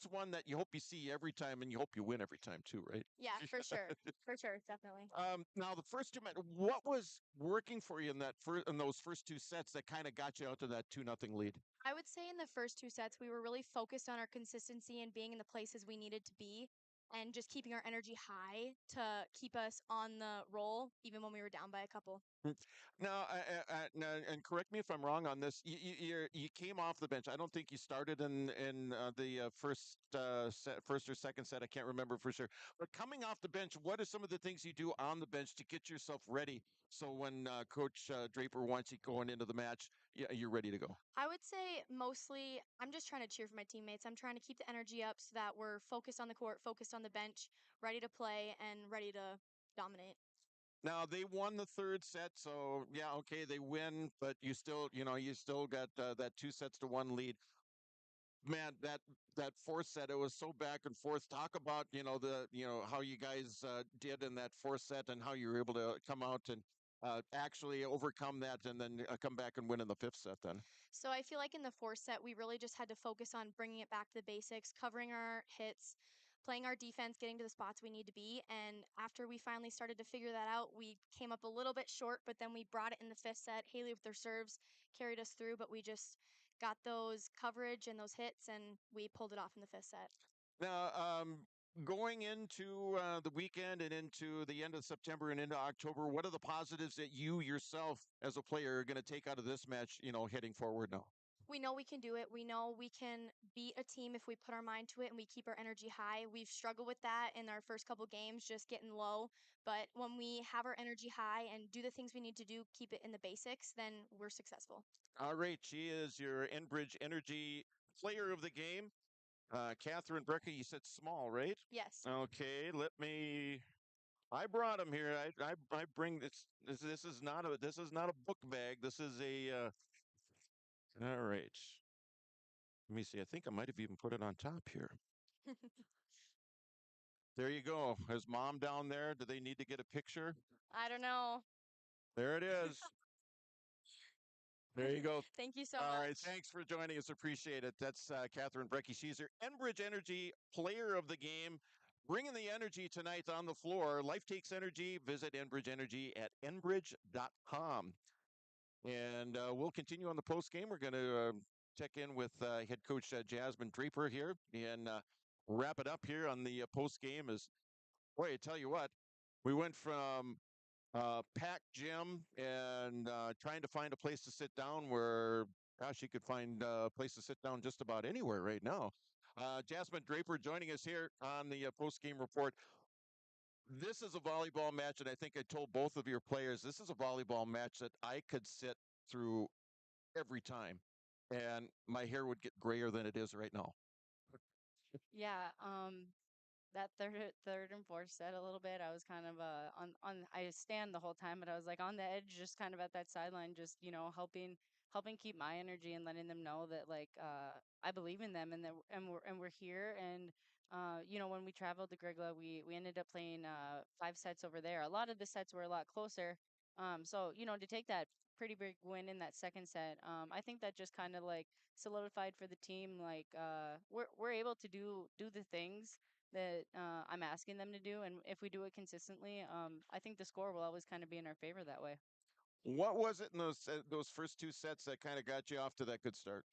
one that you hope you see every time, and you hope you win every time too, right? Yeah, for sure. For sure, definitely. Now the first two matches, what was working for you in those first two sets that kind of got you out to that 2-0 lead? I would say in the first two sets, we were really focused on our consistency and being in the places we needed to be and just keeping our energy high to keep us on the roll, even when we were down by a couple. Now, now, and correct me if I'm wrong on this. You came off the bench. I don't think you started in the first or second set. I can't remember for sure. But coming off the bench, what are some of the things you do on the bench to get yourself ready? So when Coach Draper wants you going into the match, you're ready to go. I would say mostly I'm just trying to cheer for my teammates. I'm trying to keep the energy up so that we're focused on the court, focused on the bench, ready to play, and ready to dominate. Now they won the third set, so yeah, okay, they win, but you still got that 2-1 lead. Man, that fourth set, it was so back and forth. Talk about how you guys did in that fourth set and how you were able to come out and actually overcome that, and then come back and win in the fifth set. Then So I feel like in the fourth set, we really just had to focus on bringing it back to the basics, covering our hits, playing our defense, getting to the spots we need to be. And after we finally started to figure that out, we came up a little bit short, but then we brought it in the fifth set. Haley with her serves carried us through, but we just got those coverage and those hits, and we pulled it off in the fifth set. now, going into the weekend and into the end of September and into October, what are the positives that you yourself as a player are going to take out of this match? Heading forward now. We know we can do it. We know we can beat a team if we put our mind to it and we keep our energy high. We've struggled with that in our first couple games, just getting low. But when we have our energy high and do the things we need to do, keep it in the basics, then we're successful. All right, she is your Enbridge Energy player of the game. Catherine Brecker, you said small, right? Yes. Okay, I brought him here. I bring this. This is not a book bag. This is a. All right. Let me see. I think I might have even put it on top here. There you go. Is mom down there? Do they need to get a picture? I don't know. There it is. There you go. Thank you so All much. right. Thanks for joining us. Appreciate it. That's Catherine Brecky. She's your Enbridge Energy player of the game. Bringing the energy tonight on the floor. Life takes energy. Visit Enbridge Energy at enbridge.com. And we'll continue on the post game. We're going to check in with head coach Jasmine Draper here and wrap it up here on the post game. Boy, I tell you what, We went from packed gym and trying to find a place to sit down where, gosh, you could find a place to sit down just about anywhere right now. Jasmine Draper joining us here on the post game report. This is a volleyball match, and I think I told both of your players this is a volleyball match that I could sit through every time, and my hair would get grayer than it is right now. Yeah, that third and fourth set a little bit. I was kind of on I stand the whole time, but I was like on the edge, just kind of at that sideline, just helping keep my energy and letting them know that like I believe in them and that we're here. And when we traveled to Grygla, we ended up playing 5 sets over there. A lot of the sets were a lot closer. So to take that pretty big win in that second set, I think that just kind of like solidified for the team like we're able to do the things that I'm asking them to do, and if we do it consistently, I think the score will always kind of be in our favor that way. What was it in those first 2 sets that kind of got you off to that good start?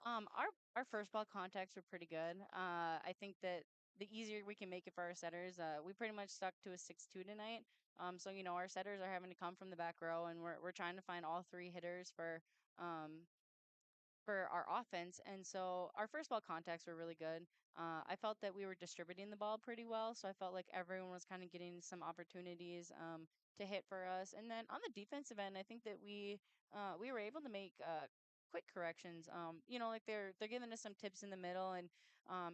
Our first ball contacts were pretty good. I think that the easier we can make it for our setters, we pretty much stuck to a 6-2 tonight. So our setters are having to come from the back row, and we're trying to find all three hitters um for our offense. And so our first ball contacts were really good. I felt that we were distributing the ball pretty well. So I felt like everyone was kind of getting some opportunities to hit for us. And then on the defensive end, I think that we were able to make quick corrections. Like they're giving us some tips in the middle, and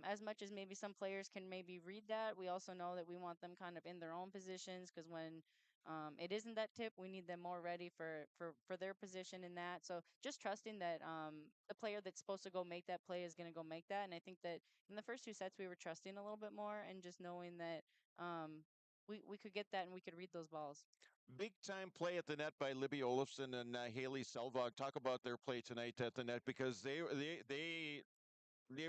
as much as maybe some players can maybe read that, we also know that we want them kind of in their own positions because when it isn't that tip. We need them more ready for their position in that. So just trusting that the player that's supposed to go make that play is going to go make that. And I think that in the first 2 sets we were trusting a little bit more and just knowing that we could get that and we could read those balls. Big time play at the net by Libby Olofsson and Haley Selvog. Talk about their play tonight at the net because they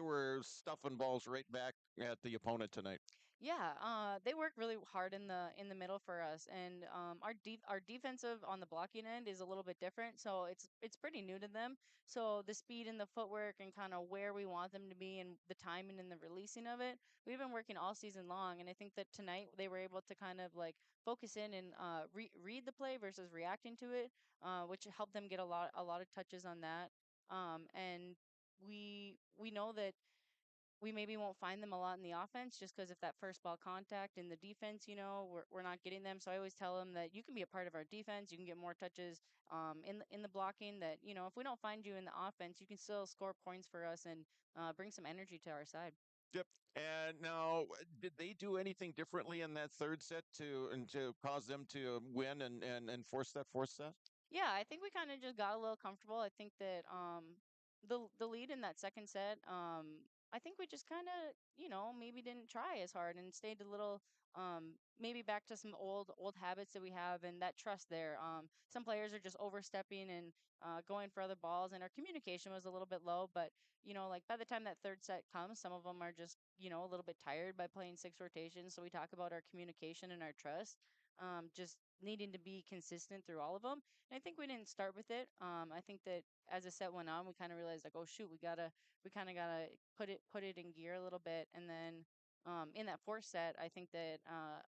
were stuffing balls right back at the opponent tonight. Yeah, they work really hard in the middle for us, and our defensive on the blocking end is a little bit different, so it's pretty new to them. So the speed and the footwork and kind of where we want them to be and the timing and the releasing of it, we've been working all season long, and I think that tonight they were able to kind of like focus in and read the play versus reacting to it, which helped them get a lot of touches on that. And we know that we maybe won't find them a lot in the offense just because of that first ball contact in the defense, we're not getting them. So I always tell them that you can be a part of our defense. You can get more touches in the blocking that, if we don't find you in the offense, you can still score points for us and bring some energy to our side. Yep. And now, did they do anything differently in that third set to cause them to win and force that fourth set? Yeah, I think we kind of just got a little comfortable. I think that the lead in that second set, I think we just kind of, maybe didn't try as hard and stayed a little maybe back to some old habits that we have and that trust there. Some players are just overstepping and going for other balls and our communication was a little bit low, but like by the time that third set comes, some of them are just, a little bit tired by playing 6 rotations. So we talk about our communication and our trust. Just needing to be consistent through all of them. And I think we didn't start with it. I think that as the set went on, we kind of realized like, oh shoot, we kind of gotta put it in gear a little bit. And then in that fourth set, I think that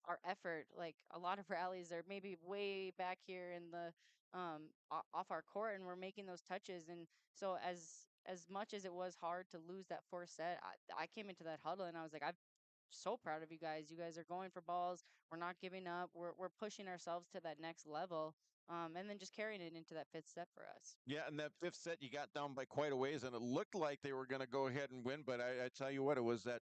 our effort, like a lot of rallies, are maybe way back here in the off our court, and we're making those touches. And so as much as it was hard to lose that fourth set, I came into that huddle and I was like, I'm so proud of you guys. You guys are going for balls. We're not giving up. We're pushing ourselves to that next level. And then just carrying it into that fifth set for us. Yeah, and that fifth set, you got down by quite a ways, and it looked like they were going to go ahead and win. But I tell you what, it was that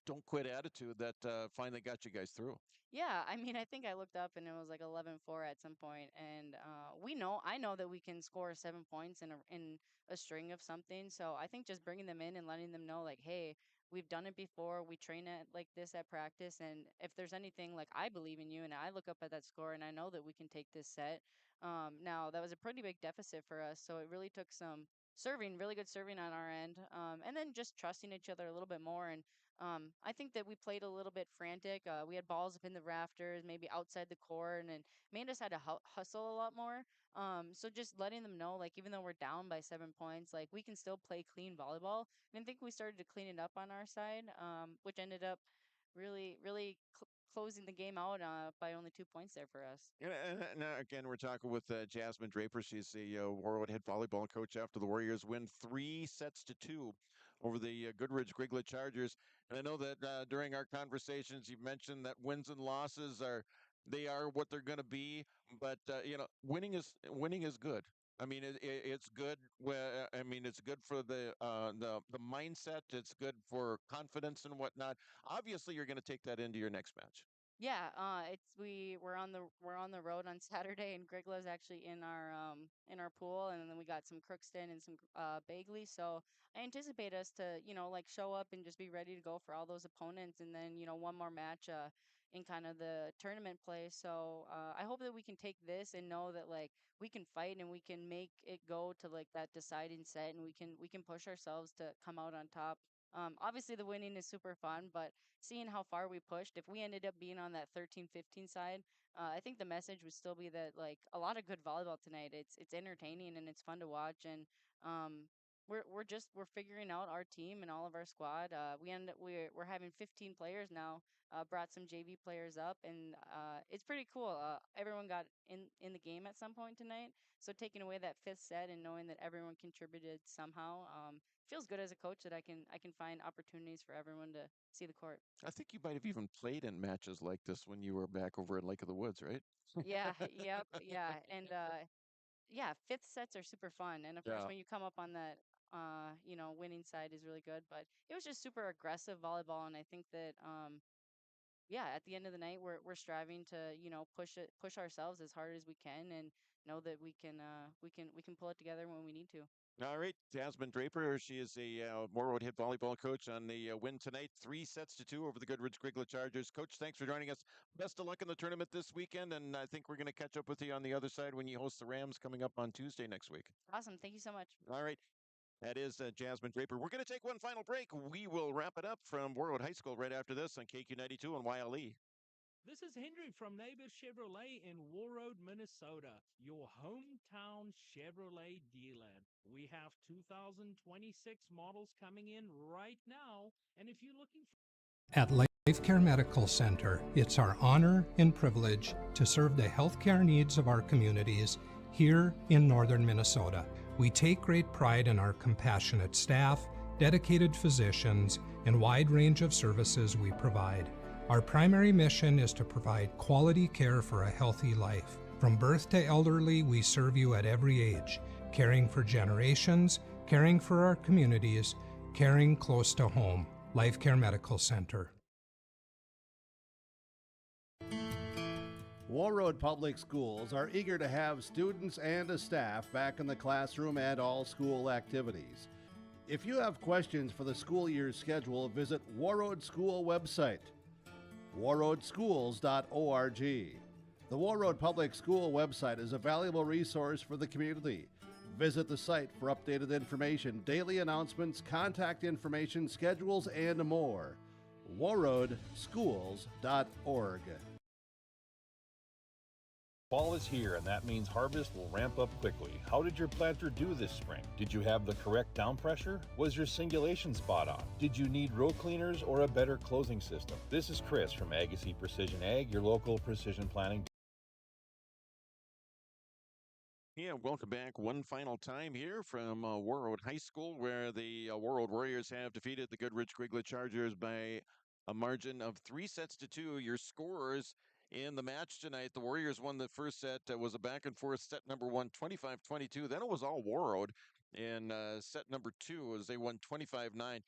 don't quit attitude that finally got you guys through. Yeah, I mean, I think I looked up and it was like 11-4 at some point, and I know that we can score 7 points in a string of something. So I think just bringing them in and letting them know, like, hey, we've done it before. We train it like this at practice, and if there's anything, like, I believe in you, and I look up at that score, and I know that we can take this set. Now that was a pretty big deficit for us, so it really took some serving, really good serving on our end, and then just trusting each other a little bit more and I think that we played a little bit frantic. We had balls up in the rafters, maybe outside the court, and it made us had to hustle a lot more. So just letting them know, like even though we're down by 7 points, like we can still play clean volleyball. And I think we started to clean it up on our side, which ended up really, really closing the game out by only 2 points there for us. And again, we're talking with Jasmine Draper. She's the Warroad head volleyball coach after the Warriors win 3-2 over the Goodridge Grygla Chargers. And I know that during our conversations, you mentioned that wins and losses are what they're going to be. But winning is good. I mean, it's good. I mean, it's good for the mindset. It's good for confidence and whatnot. Obviously, you're going to take that into your next match. Yeah, we're on the road on Saturday, and Grygla's actually in our pool, and then we got some Crookston and some Bagley. So I anticipate us to like show up and just be ready to go for all those opponents, and then one more match in kind of the tournament play. So I hope that we can take this and know that like we can fight and we can make it go to like that deciding set, and we can push ourselves to come out on top. Obviously the winning is super fun, but seeing how far we pushed, if we ended up being on that 13-15 side, I think the message would still be that like a lot of good volleyball tonight. It's entertaining and it's fun to watch, and we're figuring out our team and all of our squad. We're having 15 players now. Brought some JV players up, and it's pretty cool. Everyone got in the game at some point tonight, so taking away that fifth set and knowing that everyone contributed somehow, feels good as a coach that I can find opportunities for everyone to see the court. I think you might have even played in matches like this when you were back over in Lake of the Woods, right? Yeah, yep, yeah, and yeah, fifth sets are super fun, and of course Yeah. when you come up on that, winning side is really good. But it was just super aggressive volleyball, and I think that yeah, at the end of the night, we're striving to push ourselves as hard as we can, and know that we can pull it together when we need to. All right, Jasmine Draper. She is a Warroad head volleyball coach on the win tonight, 3-2 over the Goodridge Grygla Chargers. Coach, thanks for joining us. Best of luck in the tournament this weekend, and I think we're going to catch up with you on the other side when you host the Rams coming up on Tuesday next week. Awesome, thank you so much. All right. That is Jasmine Draper. We're going to take one final break. We will wrap it up from Warroad High School right after this on KQ92 and YLE. This is Henry from Neighbor Chevrolet in Warroad, Minnesota, your hometown Chevrolet dealer. We have 2026 models coming in right now, and if you're looking for At Life Care Medical Center, it's our honor and privilege to serve the healthcare needs of our communities here in northern Minnesota. We take great pride in our compassionate staff, dedicated physicians, and wide range of services we provide. Our primary mission is to provide quality care for a healthy life. From birth to elderly, we serve you at every age, caring for generations, caring for our communities, caring close to home. Life Care Medical Center. Warroad Public Schools are eager to have students and a staff back in the classroom and all school activities. If you have questions for the school year's schedule, visit Warroad School website, warroadschools.org. The Warroad Public School website is a valuable resource for the community. Visit the site for updated information, daily announcements, contact information, schedules, and more. warroadschools.org. Fall is here, and that means harvest will ramp up quickly. How did your planter do this spring? Did you have the correct down pressure? Was your singulation spot on? Did you need row cleaners or a better closing system? This is Chris from Agassiz Precision Ag, your local precision planting. Yeah, welcome back one final time here from Warroad High School, where the Warroad Warriors have defeated the Goodridge Grygla Chargers by a margin of 3-2. Your scores in the match tonight: the Warriors won the first set. Was a back and forth set number one, 25-22. Then it was all Warroad in set number two as they won 25-9.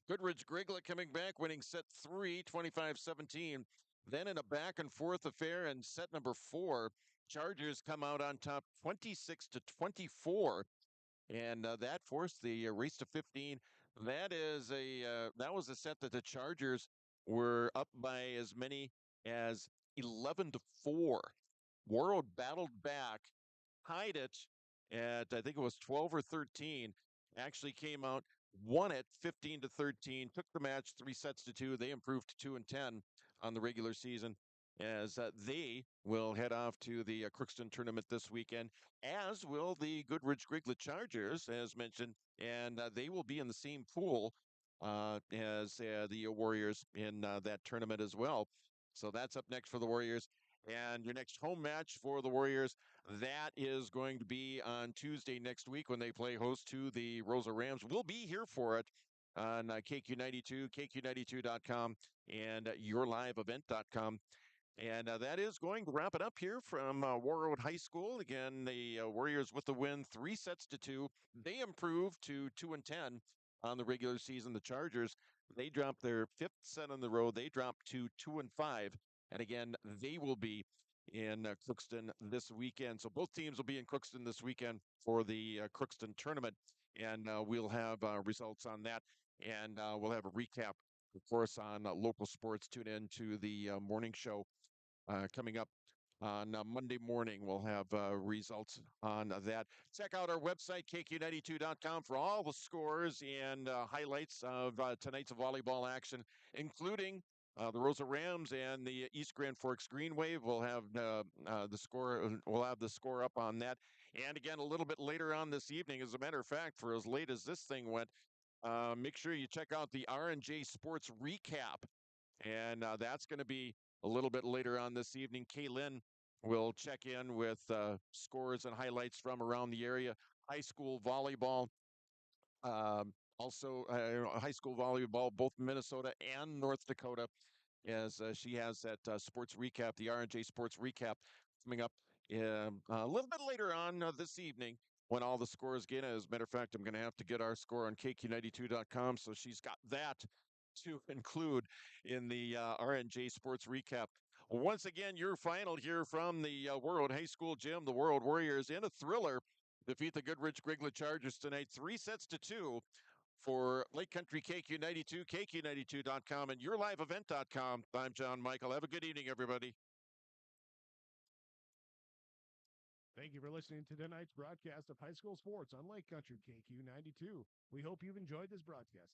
Goodridge Grygla coming back, winning set three, 25-17. Then in a back and forth affair in set number four, Chargers come out on top 26-24. And that forced the race to 15. That was a set that the Chargers were up by as many as 11-4. Warroad battled back, tied it at I think it was 12 or 13. Actually came out, won it 15-13. Took the match 3-2. They improved to 2-10 on the regular season, as they will head off to the Crookston tournament this weekend, as will the Goodridge Grygla Chargers, as mentioned, and they will be in the same pool as the Warriors in that tournament as well. So that's up next for the Warriors. And your next home match for the Warriors, that is going to be on Tuesday next week when they play host to the Rosa Rams. We'll be here for it on KQ92, KQ92.com, and yourliveevent.com. And that is going to wrap it up here from Warroad High School. Again, the Warriors with the win, 3-2. They improved to 2-10 on the regular season. The Chargers, they dropped their fifth set on the road. They dropped to 2-5. And again, they will be in Crookston this weekend. So both teams will be in Crookston this weekend for the Crookston tournament. And we'll have results on that. And we'll have a recap, of course, on local sports. Tune in to the morning show coming up on Monday morning. We'll have results on that. Check out our website, kq92.com, for all the scores and highlights of tonight's volleyball action, including the Rosa Rams and the East Grand Forks Green Wave. We'll have the score. We'll have the score up on that. And again, a little bit later on this evening, as a matter of fact, for as late as this thing went, make sure you check out the R&J Sports Recap. And that's going to be a little bit later on this evening. Kaylin will check in with scores and highlights from around the area. High school volleyball, also high school volleyball, both Minnesota and North Dakota, as she has that sports recap, the R&J Sports Recap, coming up a little bit later on this evening when all the scores get. As a matter of fact, I'm going to have to get our score on KQ92.com, so she's got that to include in the R&J Sports Recap. Once again, your final here from the Warroad High School gym. The Warroad Warriors, in a thriller, defeat the Goodridge Grygla Chargers tonight, 3-2 for Lake Country KQ92, KQ92.com, and yourliveevent.com. I'm John Michael. Have a good evening, everybody. Thank you for listening to tonight's broadcast of high school sports on Lake Country KQ92. We hope you've enjoyed this broadcast.